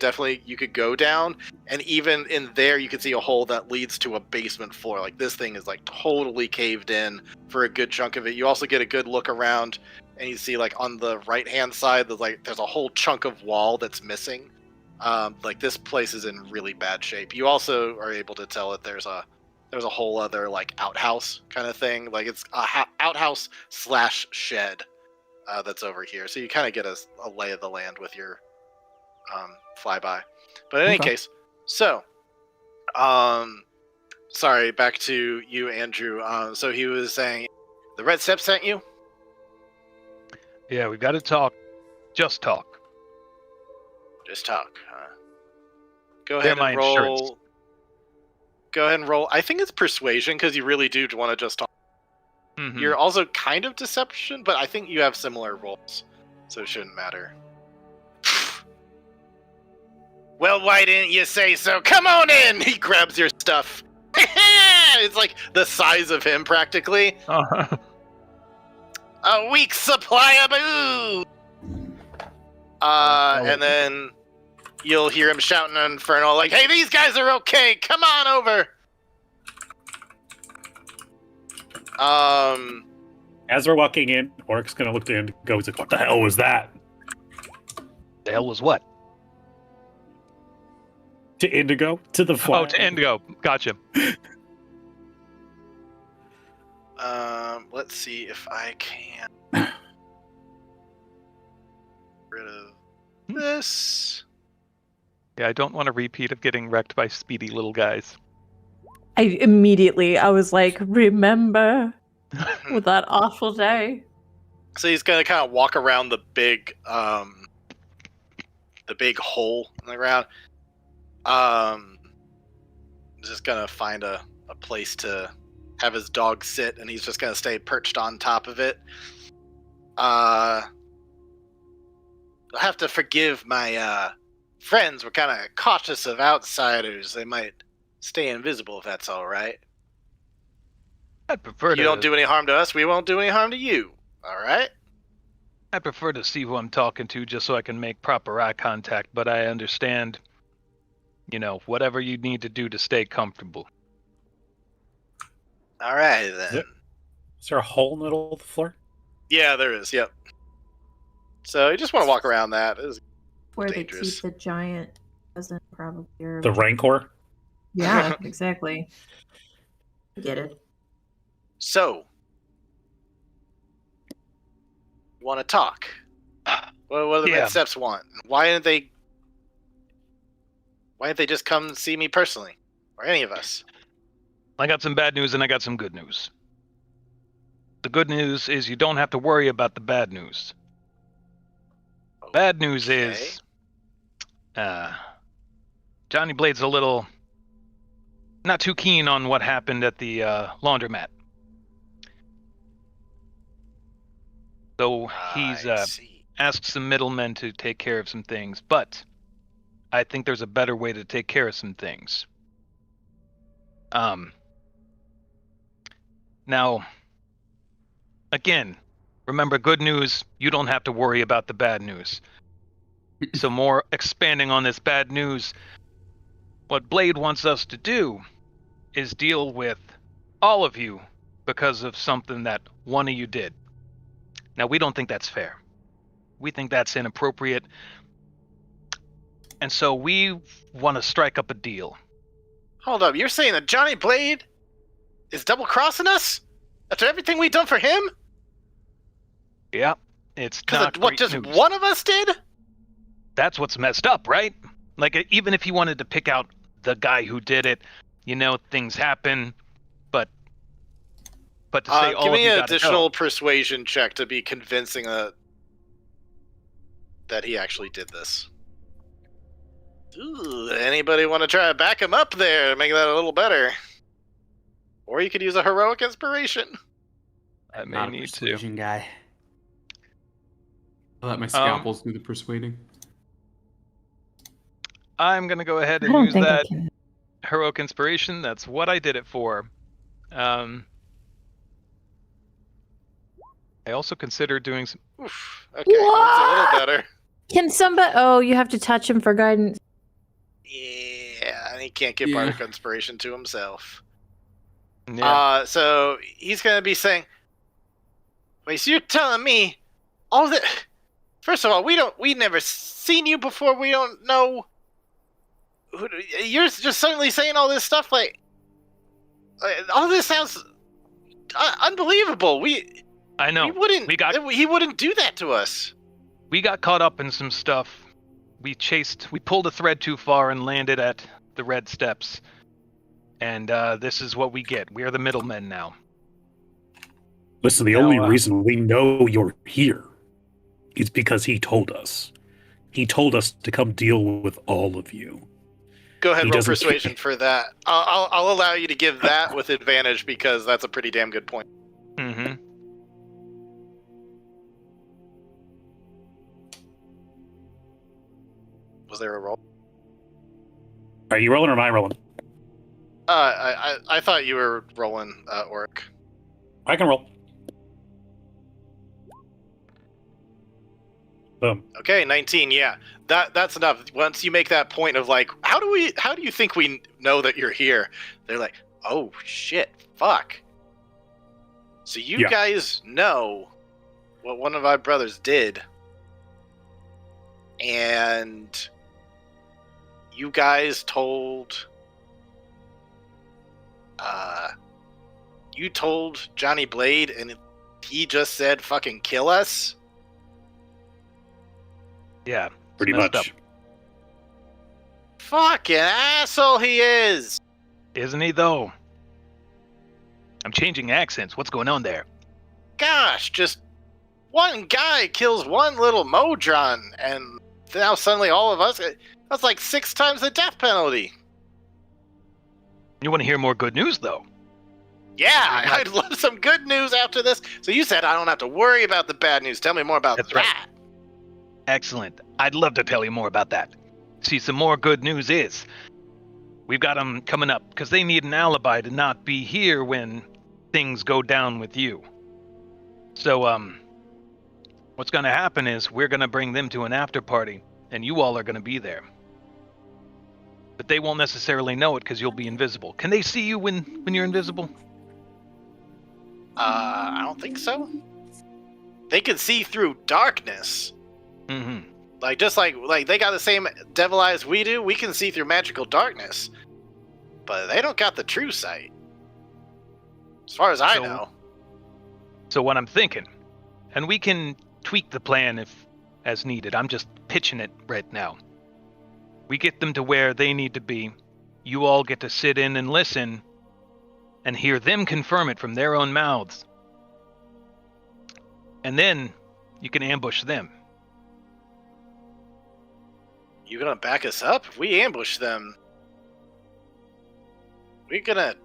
you could go down, and even in there you could see a hole that leads to a basement floor. Like this thing is like totally caved in for a good chunk of it. You also get a good look around, and you see like on the right hand side there's a whole chunk of wall that's missing. Like this place is in really bad shape. You also are able to tell that there's a whole other like outhouse kind of thing. Like it's a outhouse / shed. That's over here, so you kind of get a lay of the land with your flyby. But in any case, so sorry, back to you, Andrew. So he was saying the Red Step sent you. Yeah, we've got to talk. Just talk. Just talk. Go They're ahead my and roll. insurance. Go ahead and roll. I think it's persuasion because you really do want to just talk. Mhm. You're also kind of deception, but I think you have similar rolls, so it shouldn't matter. Well, why didn't you say so? Come on in! He grabs your stuff. It's like the size of him, practically. Uh-huh. A week's supply of booze! And then you'll hear him shouting in Inferno, like, hey, these guys are okay! Come on over! As we're walking in, Orc's gonna look to him and goes, like, what the hell was that? The hell was what? To Indigo? To the fly. Oh, to Indigo. Gotcha. Let's see if I can get rid of this. Yeah, I don't want a repeat of getting wrecked by speedy little guys. I was like, remember with that awful day. So he's gonna kind of walk around the big hole in the ground. Just gonna find a place to have his dog sit, and he's just gonna stay perched on top of it. I'll have to forgive my friends. We're kind of cautious of outsiders. They might stay invisible if that's all right. I'd prefer You don't do any harm to us, we won't do any harm to you. All right? I prefer to see who I'm talking to just so I can make proper eye contact, but I understand, whatever you need to do to stay comfortable. All right, then. Is there a hole in the middle of the floor? Yeah, there is. Yep. So you just want to walk around that. It's Where dangerous. they keep the giant cousin, probably. Or... The Rancor? Yeah, exactly. Get it. So, you want to talk? What do the Yeah. Red Steps want? Why didn't they just come and see me personally, or any of us? I got some bad news and I got some good news. The good news is you don't have to worry about the bad news. Bad news is, Johnny Blade's a little not too keen on what happened at the laundromat. So he's I see. asked some middlemen to take care of some things, but I think there's a better way to take care of some things. Now, again, remember, good news, you don't have to worry about the bad news. some more expanding on this bad news. What Blade wants us to do is deal with all of you because of something that one of you did. Now, we don't think that's fair. We think that's inappropriate. And so we want to strike up a deal. Hold up, you're saying that Johnny Blade is double-crossing us? After everything we've done for him? Yeah, it's Because not what great just news. one of us did? That's what's messed up, right? Like, even if you wanted to pick out the guy who did it, things happen, but to say all give of me you an gotta additional go. persuasion check to be convincing that he actually did this. Ooh, anybody want to try to back him up there, make that a little better? Or you could use a heroic inspiration. I may Not a need to. persuasion guy. I'll let my scalpels do the persuading. I'm gonna go ahead I and don't use think I that can. heroic inspiration. That's what I did it for. I also considered doing some. Oof. Okay, that's a little better. Can somebody? Oh, you have to touch him for guidance. Yeah, and he can't give Yeah. bardic inspiration to himself. Yeah. So he's gonna be saying, "Wait, so you're telling me all that? First of all, we never seen you before. We don't know. You're just suddenly saying all this stuff like all this sounds unbelievable. I know. We wouldn't. We He wouldn't do that to us. We got caught up in some stuff. We pulled a thread too far and landed at the red steps. And this is what we get. We're the middlemen now. Listen, the Now, only reason we know you're here is because he told us. He told us to come deal with all of you. Go ahead, He roll doesn't persuasion for that. I'll allow you to give that with advantage because that's a pretty damn good point. Mm-hmm. Was there a roll? Are you rolling or am I rolling? I thought you were rolling, Oric. I can roll. Boom. Okay, 19. Yeah, that's enough. Once you make that point of like, how do you think we know that you're here? They're like, oh shit, fuck. So you Yeah. guys know what one of our brothers did, and you guys told. You told Johnny Blade, and he just said, "Fucking kill us." Yeah. it's Pretty messed much. up. Fucking asshole he is. Isn't he, though? I'm changing accents. What's going on there? Gosh, just one guy kills one little Modron, and now suddenly all of us. That's like 6 times the death penalty. You want to hear more good news, though? Yeah, I'd love some good news after this. So you said I don't have to worry about the bad news. Tell me more about That's that. right. Excellent. I'd love to tell you more about that. See, some more good news is we've got them coming up because they need an alibi to not be here when things go down with you. So, what's going to happen is we're going to bring them to an after party, and you all are going to be there. But they won't necessarily know it because you'll be invisible. Can they see you when you're invisible? I don't think so. They can see through darkness. Mm-hmm. Like just like they got the same devil eyes we do. We can see through magical darkness, but they don't got the true sight. As far as I know. So what I'm thinking, and we can tweak the plan if as needed. I'm just pitching it right now. We get them to where they need to be. You all get to sit in and listen and hear them confirm it from their own mouths. And then you can ambush them. You gonna back us up? If we ambush them, we can't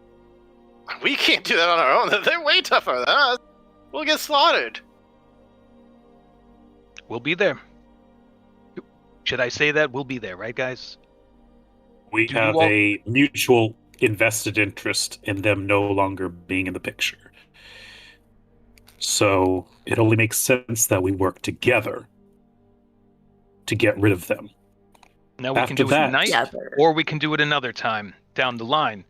do that on our own. They're way tougher than us. We'll get slaughtered. We'll be there. Should I say that? We'll be there, right, guys? We Do you have all- a mutual invested interest in them no longer being in the picture. So it only makes sense that we work together. to get rid of them. Now we can After do it that- tonight, Together. or we can do it another time down the line.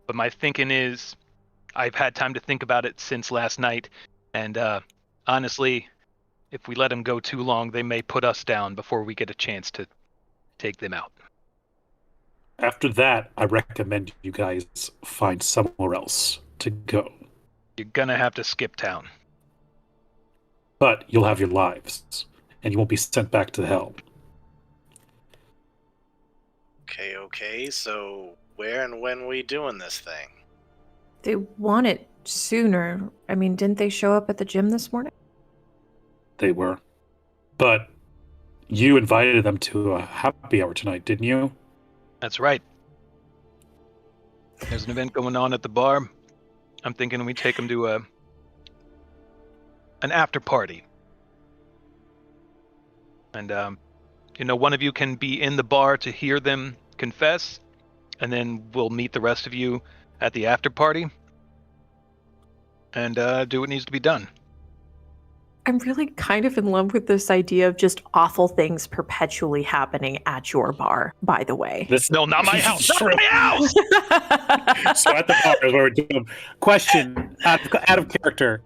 But my thinking is, I've had time to think about it since last night, and honestly, if we let them go too long, they may put us down before we get a chance to take them out. After that, I recommend you guys find somewhere else to go. You're gonna have to skip town. But you'll have your lives, and you won't be sent back to hell. Okay. So where and when we doing this thing? They want it sooner. I mean, didn't they show up at the gym this morning? They were. But you invited them to a happy hour tonight, didn't you? That's right. There's an event going on at the bar. I'm thinking we take them to an after party. And, one of you can be in the bar to hear them confess, and then we'll meet the rest of you at the after party and do what needs to be done. I'm really kind of in love with this idea of just awful things perpetually happening at your bar, by the way. No, not my house. True. Not my house! So at the bar is where we're doing. Question out of character.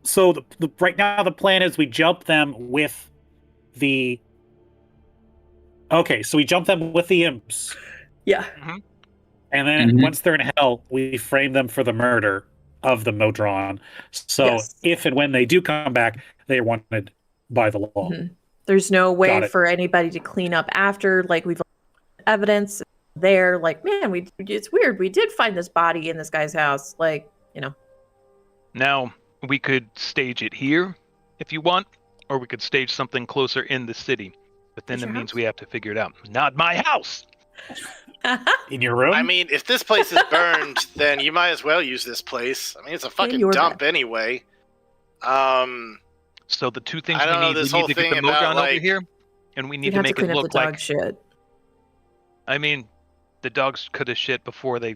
So the right now the plan is we jump them with the. Okay, so we jump them with the imps, Yeah. and then Mhm. once they're in hell, we frame them for the murder of the Modron. So Yes. if and when they do come back, they are wanted by the law. Mhm. There's no Got way it. for anybody to clean up after. Like, we've evidence there. Like, man, it's weird. We did find this body in this guy's house. Like, Now, we could stage it here if you want, or we could stage something closer in the city. But then Is it your means house? we have to figure it out. Not my house! In your room? I mean, if this place is burned, then you might as well use this place. I mean, it's a fucking your dump bed. anyway. So the two things I don't we know, need, this we whole need to get thing the about, Modron over like- here, and we need you'd to have to make clean it up the look dog like... shit. I mean, the dogs could have shit before they...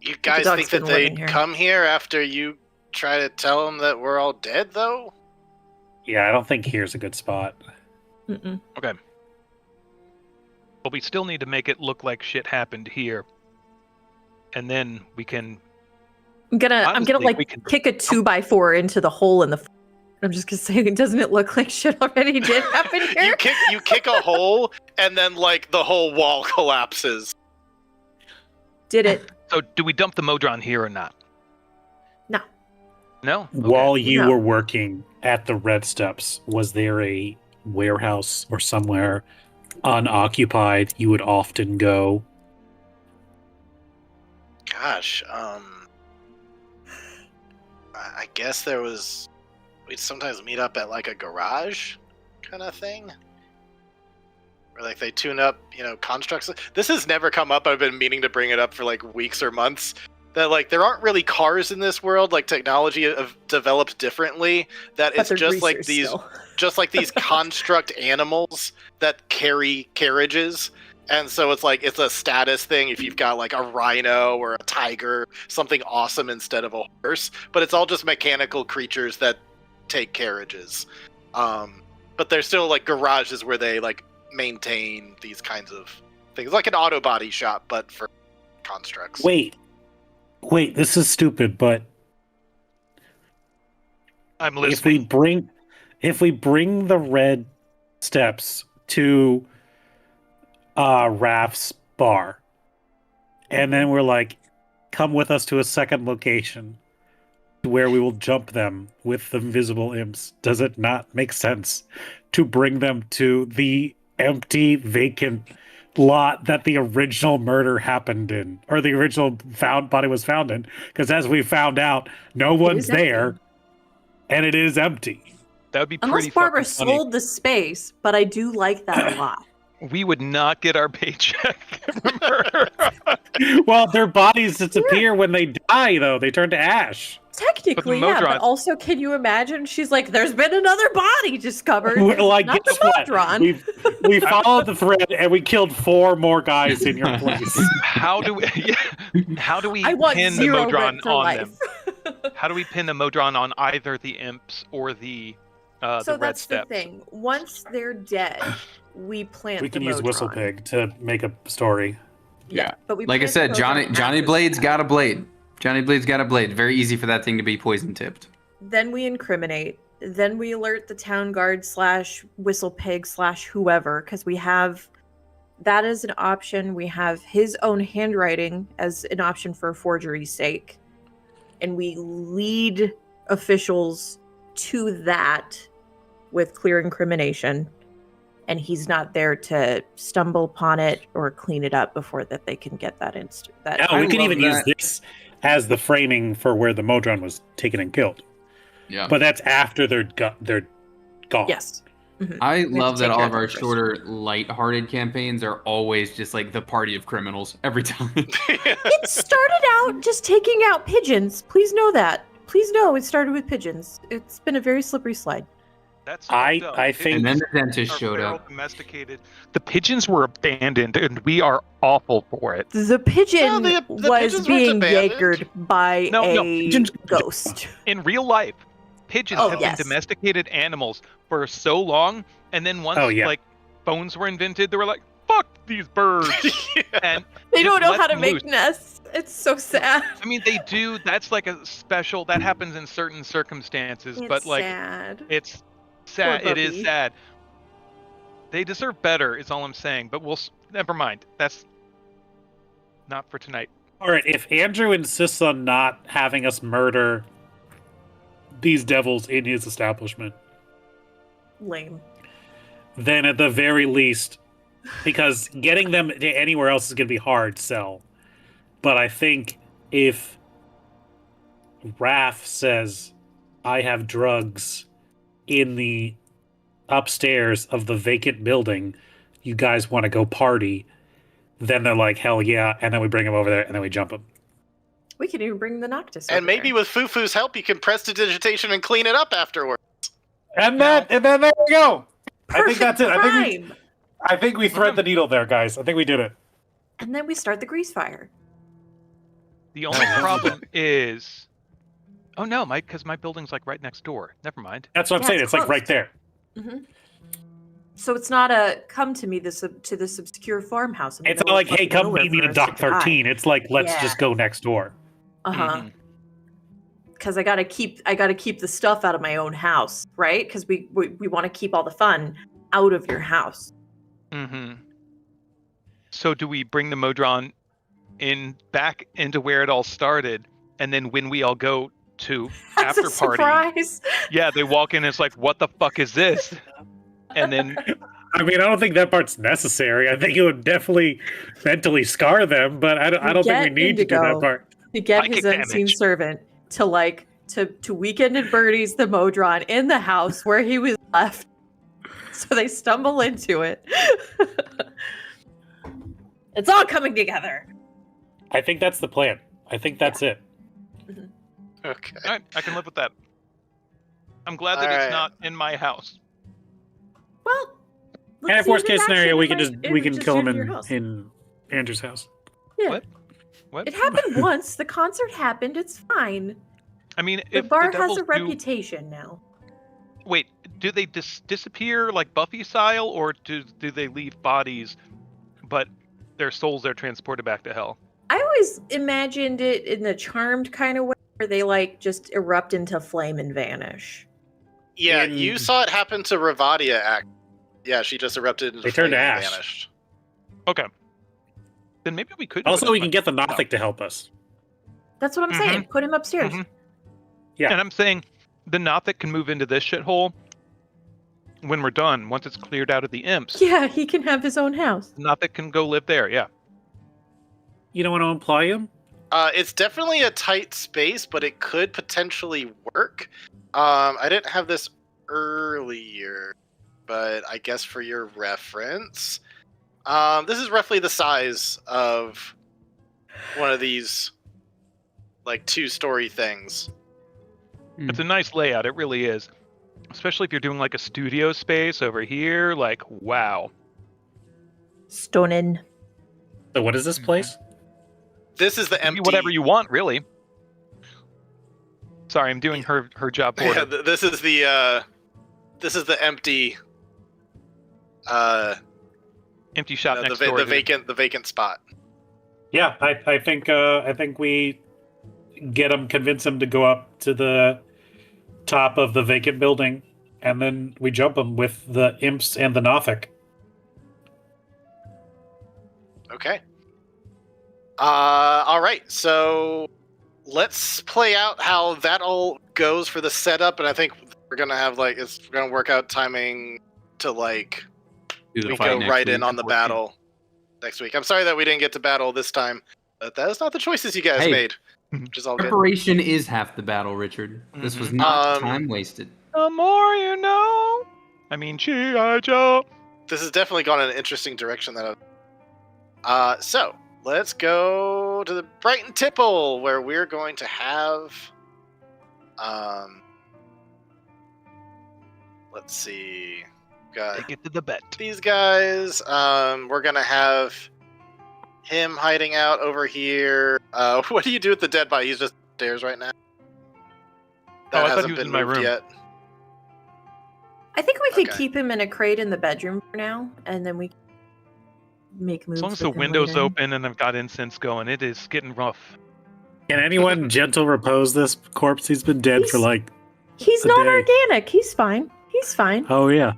You guys dog's think that been living they'd here. come here after you try to tell them that we're all dead, though? Yeah, I don't think here's a good spot. Mm-mm. Okay. But we still need to make it look like shit happened here. And then we can... I'm gonna Honestly, we like can- kick a 2x4 into the hole in the. I'm just gonna say, doesn't it look like shit already did happen here? You kick a hole, and then, like, the whole wall collapses. Did it? So do we dump the Modron here or not? No. No? Okay. While you No. were working at the Red Steps, was there a warehouse or somewhere unoccupied you would often go? Gosh, I guess there was... We'd sometimes meet up at, like, a garage kind of thing. Where, like, they tune up, constructs. This has never come up. I've been meaning to bring it up for, like, weeks or months. That, like, there aren't really cars in this world. Like, technology have developed differently. That But it's they're just like greasers these... still. just like these construct animals that carry carriages. And so it's like, it's a status thing if you've got like a rhino or a tiger, something awesome instead of a horse. But it's all just mechanical creatures that take carriages. But they're still like garages where they like maintain these kinds of things. Like an auto body shop, but for constructs. Wait, this is stupid, but I'm if we listening. bring the Red Steps to Raph's bar, and then we're like, come with us to a second location where we will jump them with the invisible imps, does it not make sense to bring them to the empty, vacant lot that the original murder happened in, or the original body was found in? Because as we found out, no one's is empty. there, and it is empty. That would be Unless pretty Barbara fucking funny. sold the space, but I do like that a lot. We would not get our paycheck. Remember? Well, their bodies disappear when they die, though. They turn to ash. Technically, yeah, but Modron- also, can you imagine? She's like, "There's been another body discovered." We're like, Not guess the what? Modron. We followed the thread and we killed 4 more guys in your place. How do we I want pin the 0 Modron rent for on life. them? How do we pin the Modron on either the imps or the So the red that's steps. the thing. Once they're dead, we plant We the can use Modron. Whistlepig to make a story. Yeah, but we like I plant said, the Johnny Modron Johnny after Blade's that. got a blade. Johnny Blade's got a blade. Very easy for that thing to be poison tipped. Then we incriminate. Then we alert the town guard / Whistlepig / whoever, because we have that as an option. We have his own handwriting as an option for forgery's sake. And we lead officials to that with clear incrimination. And he's not there to stumble upon it or clean it up before that they can get that that. Oh, we can love even use that. this as the framing for where the Modron was taken and killed. Yeah. But that's after they're gone. Yes. Mhm. I have to love that take all care of of our them first. shorter, light-hearted campaigns are always just like the party of criminals every time. It started out just taking out pigeons. Please know that. Please know it started with pigeons. It's been a very slippery slide. That's I fucked up. think- And then Pigeons the dentist are showed feral up. domesticated. The pigeons were abandoned, and we are awful for it. The pigeon No, the was pigeons weren't being abandoned. Jaegered by No, a pigeons- ghost. In real life, pigeons Oh, have yes. been domesticated animals for so long, and then once Oh, yeah. like phones were invented, they were like, "Fuck these birds," and They don't just know let how to them make loose. nests. It's so sad. I mean, they do. That's like a special. That happens in certain circumstances, but like sad. it's sad. Poor It is puppy. sad. They deserve better, is all I'm saying. But never mind. That's not for tonight. All right, if Andrew insists on not having us murder these devils in his establishment, Lame. then at the very least, because getting them to anywhere else is going to be hard sell. But I think if Raph says, I have drugs in the upstairs of the vacant building, you guys want to go party, then they're like, hell yeah, and then we bring them over there and then we jump them. We could even bring the Noctis. And over maybe there. with Fufu's help, you can prestidigitation and clean it up afterward. And then there we go. I think that's it. Crime. I think we thread the needle there, guys. I think we did it. And then we start the grease fire. The only problem is, oh no, because my building's like right next door. Never mind. That's what I'm Yeah, saying. it's It's like right closed. there. Hmm. So it's not a come to me to this obscure farmhouse. It's not like, hey, come meet me to Dock 13. It's like, let's Yeah. just go next door. Uh huh. Mhm. Because I gotta keep the stuff out of my own house, right? Because we want to keep all the fun out of your house. Mm-hmm. So do we bring the Modron back into where it all started, and then when we all go to That's after a party, surprise. yeah, they walk in and it's like, what the fuck is this? And then I mean, I don't think that part's necessary. I think it would definitely mentally scar them, but I don't think we Get need to do Indigo. that part. To get Psychic his unseen damage. servant to weekend at Birdie's the Modron in the house where he was left. So they stumble into it. It's all coming together. I think that's the plan. I think that's it. Okay. all right, I can live with that. I'm glad that Alright. it's not in my house. Well, let's And if see worst if it's case scenario, actually we can in just my- we can just kill him your house. in Andrew's house. Yeah. What? What? It happened once. The concert happened. It's fine. I mean, The if bar the has devils a do- reputation now. Wait, do they disappear like Buffy style, or do they leave bodies, but their souls are transported back to hell? I always imagined it in the Charmed kind of way, where they like just erupt into flame and vanish. Yeah, In- you saw it happen to Ravadia. Yeah, she just erupted into They turned flame to and ash. vanished. Okay. Then maybe we could. do Also, it we as can much- get the no. Nothic to help us. That's what I'm saying. Put him upstairs. Mhm. Yeah. And I'm saying the Nothic can move into this shithole when we're done. Once it's cleared out of the imps, Yeah, he can have his own house. the Nothic can go live there. Yeah. You don't want to employ him? It's definitely a tight space, but it could potentially work. I didn't have this earlier, but I guess for your reference, this is roughly the size of one of these, like, 2-story things. It's a nice layout. It really is. Especially if you're doing like a studio space over here. Like, wow. Stunning. So what is this place? This is the Do empty. whatever you want, really. Sorry, I'm doing her job for Yeah, her. this is the this is the empty, Empty shop the, next va- door. the vacant spot. Yeah, I think we convince him to go up to the top of the vacant building, and then we jump him with the imps and the Nothic. Okay. All right. So let's play out how that all goes for the setup, and I think we're gonna have it's gonna work out timing to Do the we fight go next right in week. on the battle next week. I'm sorry that we didn't get to battle this time, but that is not the choices you guys Hey. made, which is all good. Preparation is half the battle, Richard. This was not time wasted. The more you know. I mean, G.I. Joe. This has definitely gone in an interesting direction. So let's go to the Brighton Tipple, where we're going to have let's see, got Take it to the bet. these guys. We're gonna have him hiding out over here. What do you do with the dead body? He's just upstairs right now. That I thought hasn't he was been in my moved room. yet. I think we could Okay. keep him in a crate in the bedroom for now, and then we make moves. As long as the with him window's later. open and I've got incense going, it is getting rough. Can anyone gentle repose this corpse? He's been dead for He's a not day. organic. He's fine. He's fine. Oh yeah.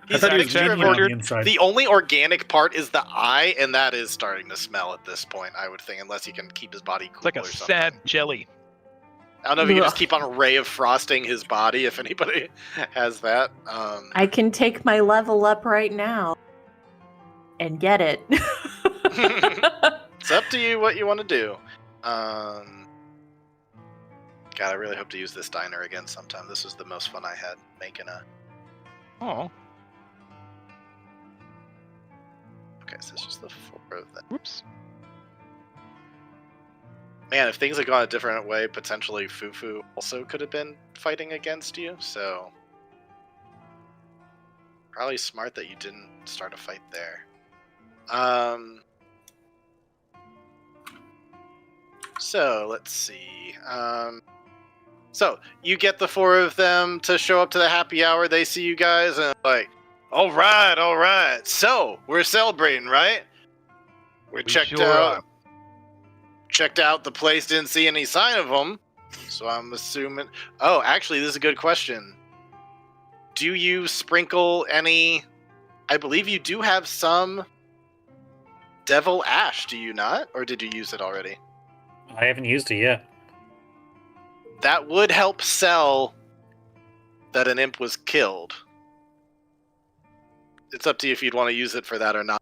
He's I thought he was extra genuine on ordered. the inside. The only organic part is the eye, and that is starting to smell at this point, I would think, unless he can keep his body cool It's like a or something. sad jelly. I don't know if you can just Ugh. keep on Ray of Frosting his body, if anybody has that. I can take my level up right now and get it. It's up to you what you want to do. God, I really hope to use this diner again sometime. This was the most fun I had making a... Oh, Okay, so it's just the 4 of them. whoops. Man, if things had gone a different way, potentially Fufu also could have been fighting against you, so... Probably smart that you didn't start a fight there. So, let's see. So, you get the 4 of them to show up to the happy hour, they see you guys, and like, alright, so, we're celebrating, right? We're We checked sure out. are. Checked out the place, didn't see any sign of them, so I'm assuming... Oh, actually, this is a good question. Do you sprinkle any... I believe you do have some devil ash, do you not? Or did you use it already? I haven't used it yet. That would help sell that an imp was killed. It's up to you if you'd want to use it for that or not.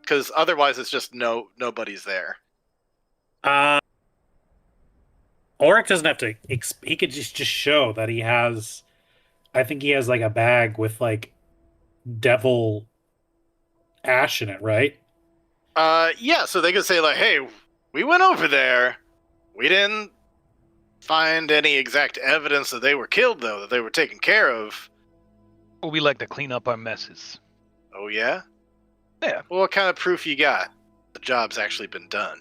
Because otherwise it's just nobody's there. Auric doesn't have to. He could just show that he has. I think he has like a bag with like devil ash in it, right? Yeah, so they could say like, hey, we went over there. We didn't find any exact evidence that they were killed, though, that they were taken care of. Well, we like to clean up our messes. Oh, yeah? Yeah. Well, what kind of proof you got? The job's actually been done.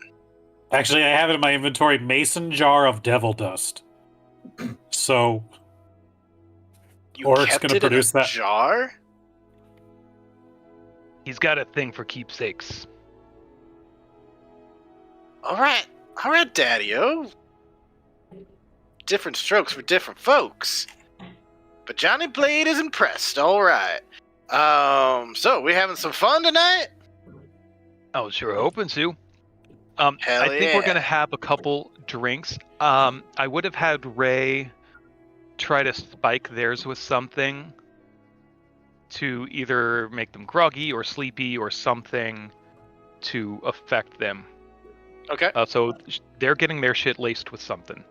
Actually, I have it in my inventory: mason jar of devil dust. So You Oric's kept gonna it produce in a that. jar? He's got a thing for keepsakes. All right, Daddy-O. Different strokes for different folks. But Johnny Blade is impressed. All right. So we having some fun tonight? I was sure hoping to. Hell I think we're yeah. gonna have a couple drinks. I would have had Ray try to spike theirs with something to either make them groggy or sleepy or something to affect them. Okay. So they're getting their shit laced with something.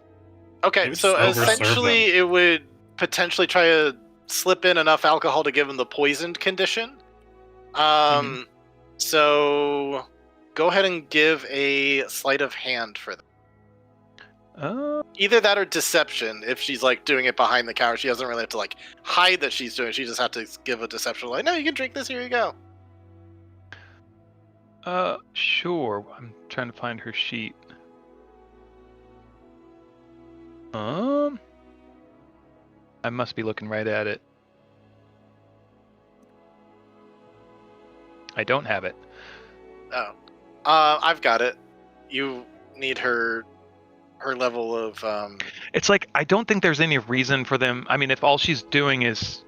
Okay, Maybe so just overserve essentially it would potentially try to slip in enough alcohol to give them the poisoned condition. So go ahead and give a sleight of hand for them. Either that or deception. If she's like doing it behind the counter, she doesn't really have to like hide that she's doing it. She just have to give a deception like, no, you can drink this, here you go. Sure. I'm trying to find her sheet. I must be looking right at it. I don't have it. Oh. I've got it. You need her level of It's like I don't think there's any reason for them. I mean, if all she's doing is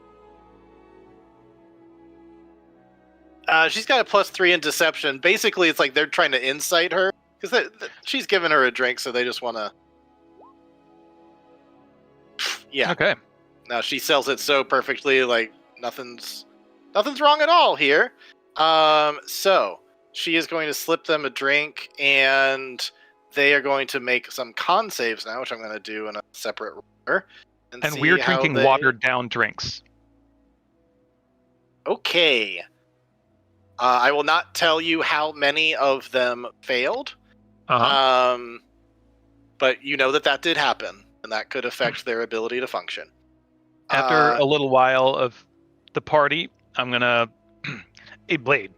she's got a +3 in deception. Basically, it's like they're trying to incite her because she's given her a drink, so they just want to. Yeah. okay. Now she sells it so perfectly, like nothing's wrong at all here. So she is going to slip them a drink, and they are going to make some con saves now, which I'm going to do in a separate roller. And see we're how drinking they- watered down drinks. Okay. I will not tell you how many of them failed. Uh-huh. But you know that did happen, and that could affect their ability to function. After a little while of the party, I'm gonna hey Blade.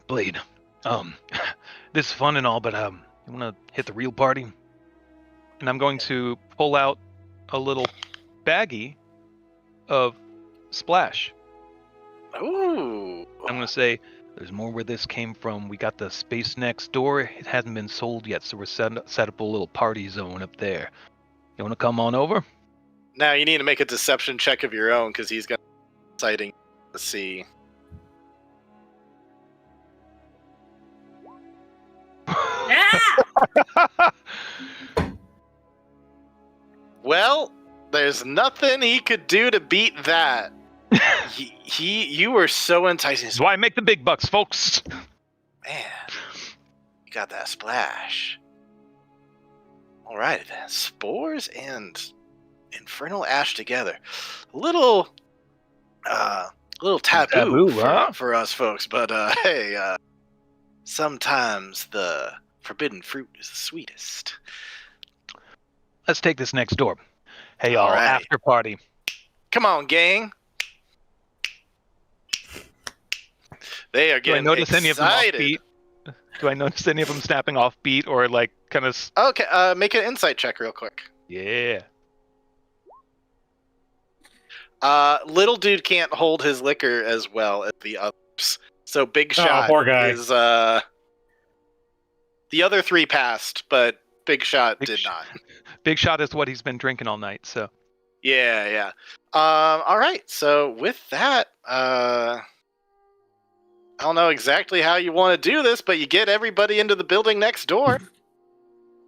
This is fun and all, but you wanna hit the real party? And I'm going to pull out a little baggie of splash. Ooh. I'm gonna say there's more where this came from. We got the space next door. It hasn't been sold yet, so we're set up a little party zone up there. You wanna come on over? Now you need to make a deception check of your own, because he's got sighting to see. Well, there's nothing he could do to beat that. You were so enticing. That's why I make the big bucks, folks. Man, you got that splash. Alright then, spores and infernal ash together. A little taboo, huh? for us folks, but hey, sometimes the forbidden fruit is the sweetest. Let's take this next door. Hey y'all, Alright. after party. Come on, gang. They are Do I getting notice any of them excited. offbeat? Do I notice any of them snapping off beat or like kind of? Okay, make an insight check real quick. Yeah. Little dude can't hold his liquor as well as the others. So Big Shot poor guy. is the other three passed, but Big Shot did not. Big Shot is what he's been drinking all night. So Yeah. All right. So with that, I don't know exactly how you want to do this, but you get everybody into the building next door.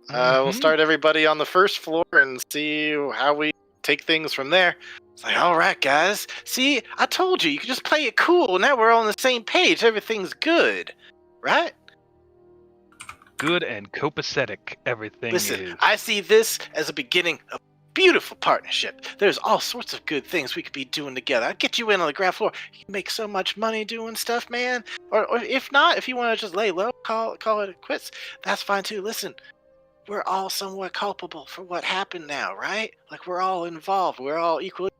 We'll start everybody on the first floor and see how we take things from there. It's like, all right, guys. See, I told you, you could just play it cool. Now we're all on the same page. Everything's good, right? good and copacetic everything Listen, is. I see this as a beginning of beautiful partnership. There's all sorts of good things we could be doing together. I'd get you in on the ground floor. You can make so much money doing stuff, man. Or if not, if you want to just lay low, call it quits. That's fine too. Listen, we're all somewhat culpable for what happened now, right? Like we're all involved. We're all equally.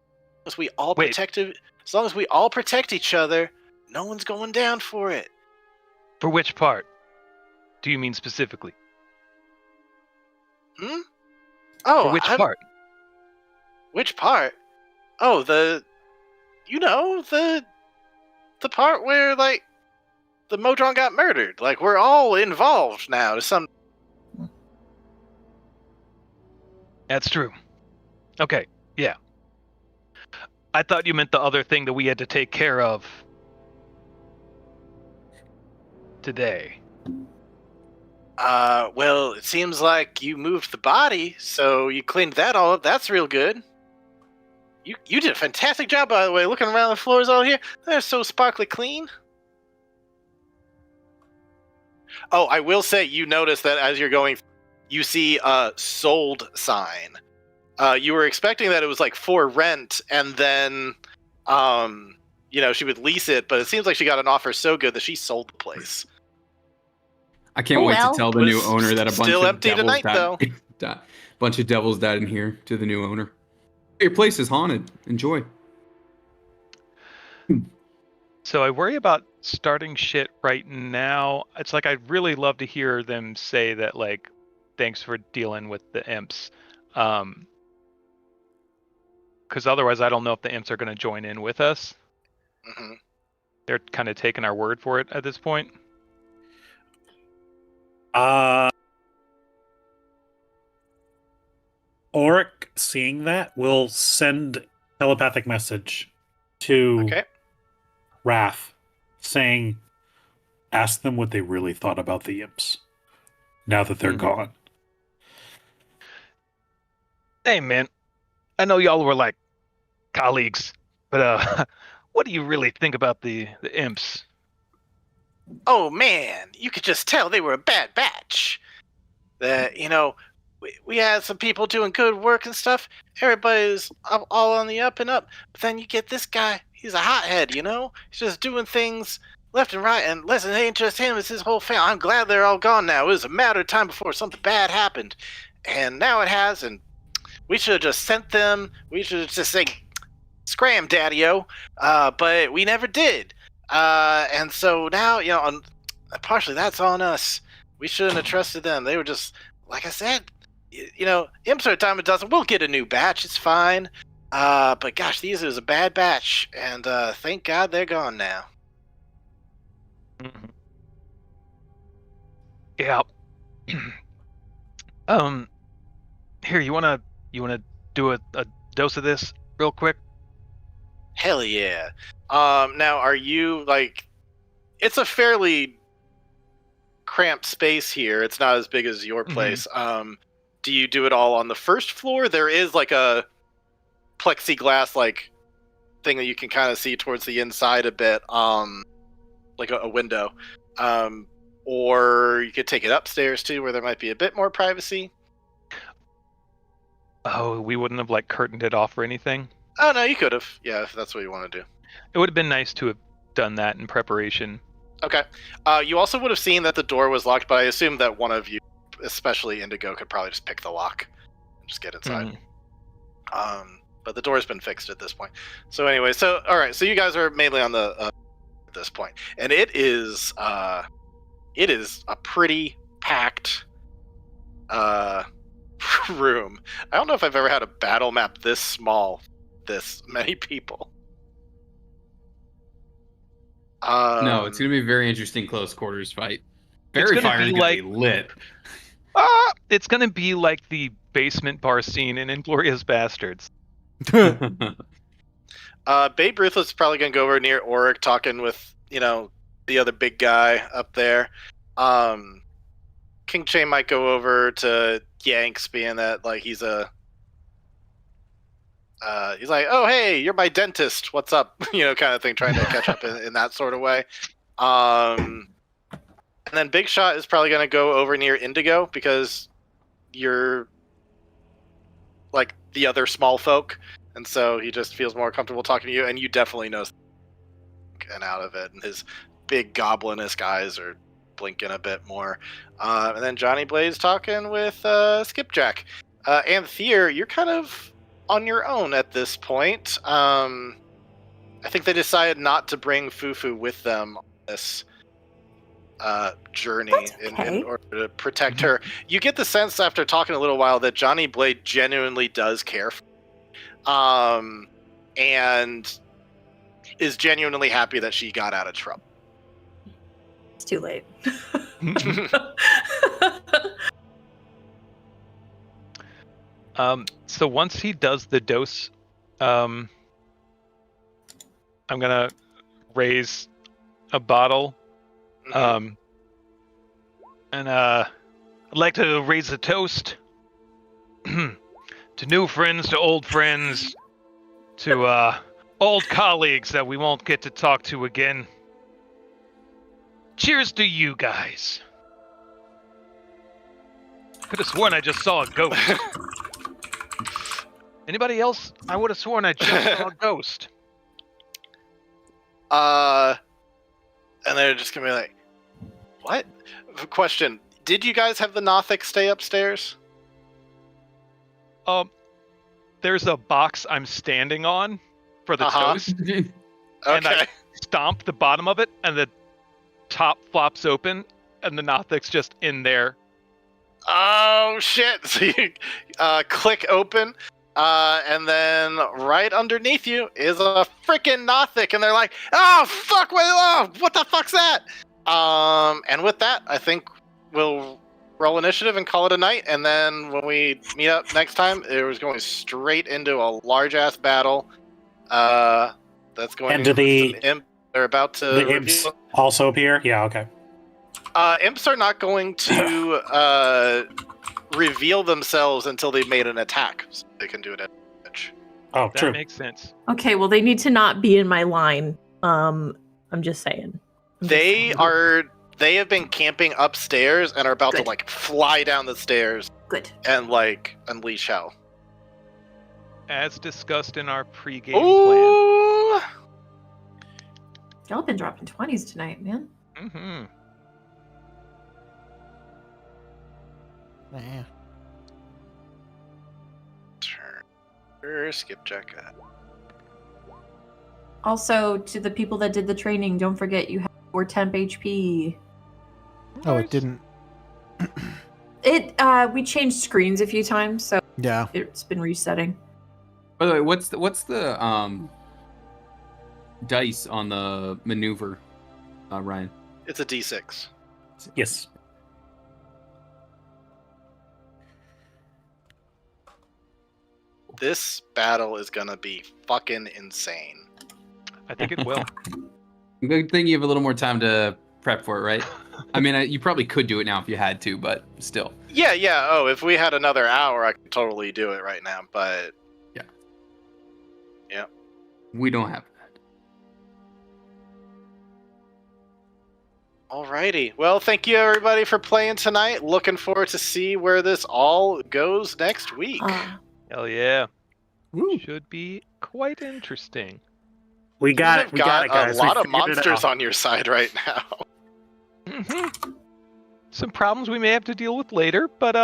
As we all Wait. as long as we all protect each other, no one's going down for it. For which part do you mean specifically? Oh, For which part? Which part? Oh, the part where like the Modron got murdered. Like we're all involved now to some. That's true. Okay, yeah. I thought you meant the other thing that we had to take care of today. Well, it seems like you moved the body, so you cleaned that all up. That's real good. You did a fantastic job, by the way, looking around the floors all here. They're so sparkly clean. Oh, I will say, you notice that as you're going, you see a sold sign. You were expecting that it was like for rent, and then, she would lease it, but it seems like she got an offer so good that she sold the place. I can't wait to tell the new owner that a bunch Still of empty devils tonight, though. bunch of devils died in here to the new owner. Your place is haunted. Enjoy. So I worry about starting shit right now. It's like I'd really love to hear them say that, like, thanks for dealing with the imps. Because otherwise I don't know if the imps are going to join in with us. Mm-hmm. They're kind of taking our word for it at this point. Auric, seeing that, will send telepathic message to Okay. Wrath, saying, "Ask them what they really thought about the imps now that they're gone." Hey, man. I know y'all were like colleagues, but what do you really think about the imps? Oh man, you could just tell they were a bad batch. That we had some people doing good work and stuff. Everybody's all on the up and up. But then you get this guy. He's a hothead. He's just doing things left and right. And listen, it ain't just him; it's his whole family. I'm glad they're all gone now. It was a matter of time before something bad happened, and now it has. And we should have just sent them. We should have just say, "Scram, Daddy-o," but we never did. And so now, partially that's on us. We shouldn't have trusted them. They were just, like I said, imps are a dime a dozen. We'll get a new batch. It's fine. But gosh, these is a bad batch, and thank God they're gone now. Yeah. Here, you wanna do a dose of this real quick? Hell yeah. Now, are you like? It's a fairly cramped space here. It's not as big as your place. Do you do it all on the first floor? There is like a plexiglass like thing that you can kind of see towards the inside a bit, like a window. Or you could take it upstairs too, where there might be a bit more privacy. Oh, we wouldn't have like curtained it off or anything. Oh no, you could have. Yeah, if that's what you want to do. It would have been nice to have done that in preparation. Okay. You also would have seen that the door was locked, but I assume that one of you, especially Indigo, could probably just pick the lock and just get inside. But the door's been fixed at this point. So anyway, all right. So you guys are mainly on the at this point, and it is a pretty packed room. I don't know if I've ever had a battle map this small, this many people. No, it's gonna be a very interesting close quarters fight. Fairy Fire is gonna be lit. It's gonna be like the basement bar scene in Inglourious Bastards. Babe Ruth is probably gonna go over near Auric, talking with the other big guy up there. King Chain might go over to Yanks, being that like he's like, oh hey, you're my dentist, what's up, kind of thing, trying to catch up in that sort of way. And then Big Shot is probably going to go over near Indigo, because you're like the other small folk, and so he just feels more comfortable talking to you, and you definitely know and out of it, and his big goblin-esque eyes are blinking a bit more. And then Johnny Blaze talking with Skipjack. And Thier, you're kind of on your own at this point. I think they decided not to bring Fufu with them on this journey in order to protect her. You get the sense after talking a little while that Johnny Blade genuinely does care for her, and is genuinely happy that she got out of trouble. It's too late. So once he does the dose, I'm gonna raise a bottle, and I'd like to raise a toast to new friends, to old friends, to old colleagues that we won't get to talk to again. Cheers to you guys. Could have sworn I just saw a ghost. Anybody else? I would have sworn I just saw a ghost. And they're just gonna be like, what? Question, did you guys have the Nothic stay upstairs? There's a box I'm standing on for the toast. Okay. And I stomp the bottom of it, and the top flops open, and the Nothic's just in there. Oh shit! So you click open, and then right underneath you is a freaking Nothic, and they're like, "Oh fuck! What the fuck's that?" And with that, I think we'll roll initiative and call it a night. And then when we meet up next time, it was going straight into a large ass battle. That's going And to do the- some imp. They're about to The imps also appear? Yeah, okay. Imps are not going to reveal themselves until they've made an attack. So they can do it at edge. Oh, That true. makes sense. Okay, well, they need to not be in my line. I'm just saying. They have been camping upstairs and are about to Good. like fly down the stairs Good. and like unleash hell. As discussed in our pregame plan. Ooh! Y'all been dropping 20s tonight, man. Mm-hmm. Nah. Turn. Skipjack. Also, to the people that did the training, don't forget you have 4 temp HP. Oh, it didn't. We changed screens a few times, so Yeah. it's been resetting. By the way, what's the dice on the maneuver, Ryan? It's a D6. Yes. This battle is gonna be fucking insane. I think it will. Good thing you have a little more time to prep for it, right? I mean, you probably could do it now if you had to, but still. Yeah. Oh, if we had another hour, I could totally do it right now. But We don't have that. alrighty. Well, thank you everybody for playing tonight. Looking forward to see where this all goes next week. Hell yeah. Woo. Should be quite interesting. We got it. You've We got it, guys. a lot We of figured it monsters out. on your side right now. Mm-hmm. Some problems we may have to deal with later, but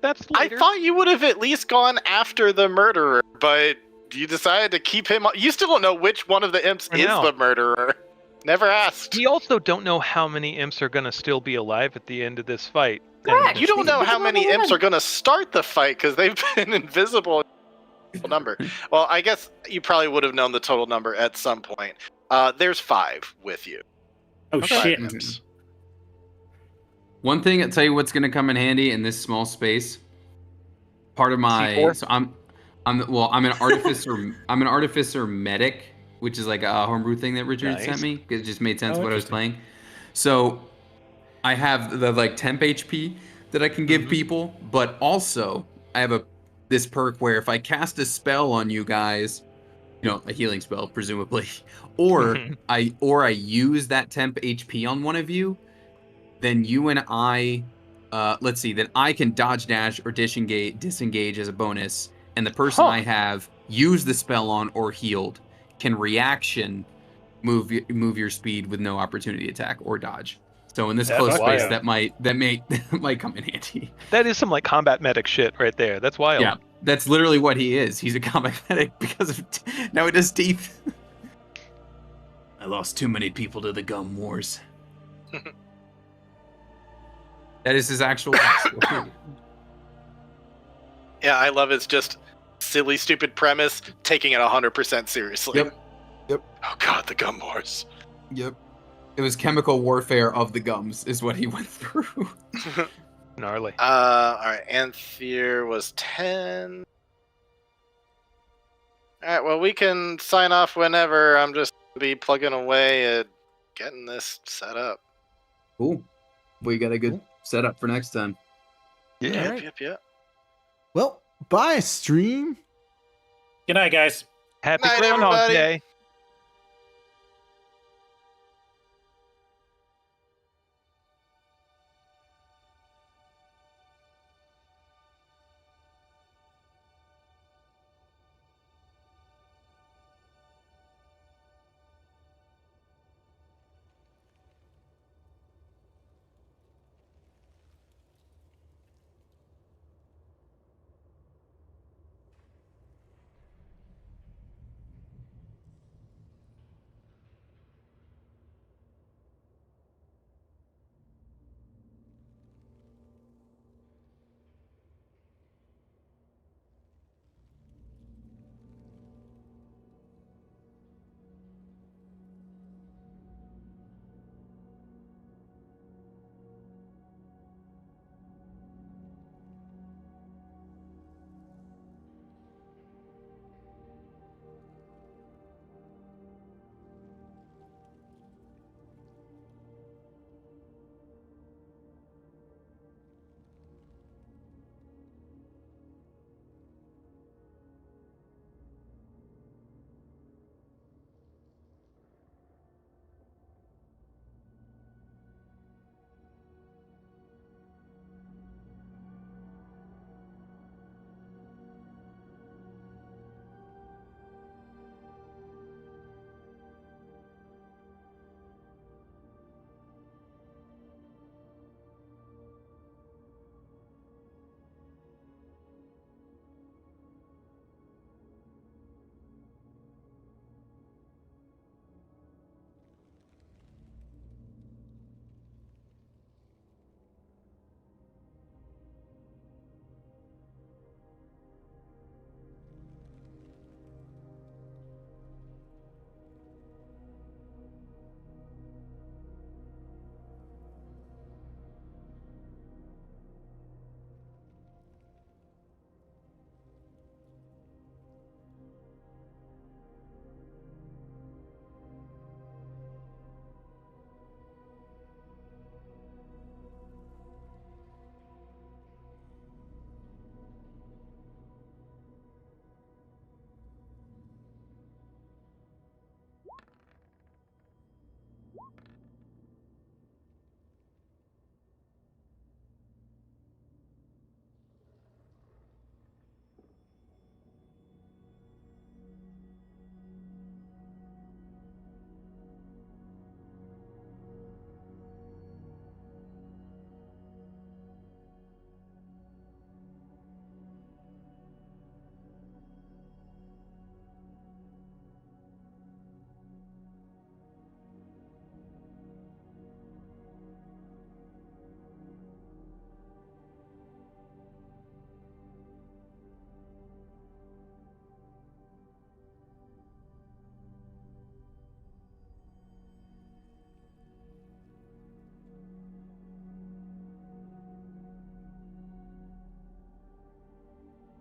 that's later. I thought you would have at least gone after the murderer, but you decided to keep him. You still don't know which one of the imps I is know. the murderer. Never asked. We also don't know how many imps are going to still be alive at the end of this fight. Correct. You don't know We how don't many know imps when. are going to start the fight because they've been invisible. Number. Well, I guess you probably would have known the total number at some point. There's 5 with you. Oh, Five shit. imps. One thing I'll tell you what's going to come in handy in this small space. Part of my C4? so I'm an artificer. I'm an artificer medic, which is like a homebrew thing that Richard Nice. sent me because it just made sense Oh, what I was playing. So I have the like temp HP that I can give people, but also I have this perk where if I cast a spell on you guys, a healing spell presumably, or I use that temp HP on one of you, then you and I, then I can dodge dash or disengage as a bonus, and the person I have used the spell on or healed can reaction move your speed with no opportunity attack or dodge. So in this That's close space, wild. that might come in handy. That is some like combat medic shit right there. That's wild. Yeah, that's literally what he is. He's a combat medic because of now he does teeth. I lost too many people to the gum wars. That is his actual. Yeah, I love it's just silly, stupid premise, taking it 100% seriously. Yep. Oh god, the gum wars. Yep. It was chemical warfare of the gums, is what he went through. Gnarly. Alright, Anthir was 10. Alright, well, we can sign off whenever. I'm just gonna be plugging away at getting this set up. Cool. We got a good setup for next time. Yeah. Yep. Well, bye, stream. Good night, guys. Happy Night, Groundhog everybody. Day.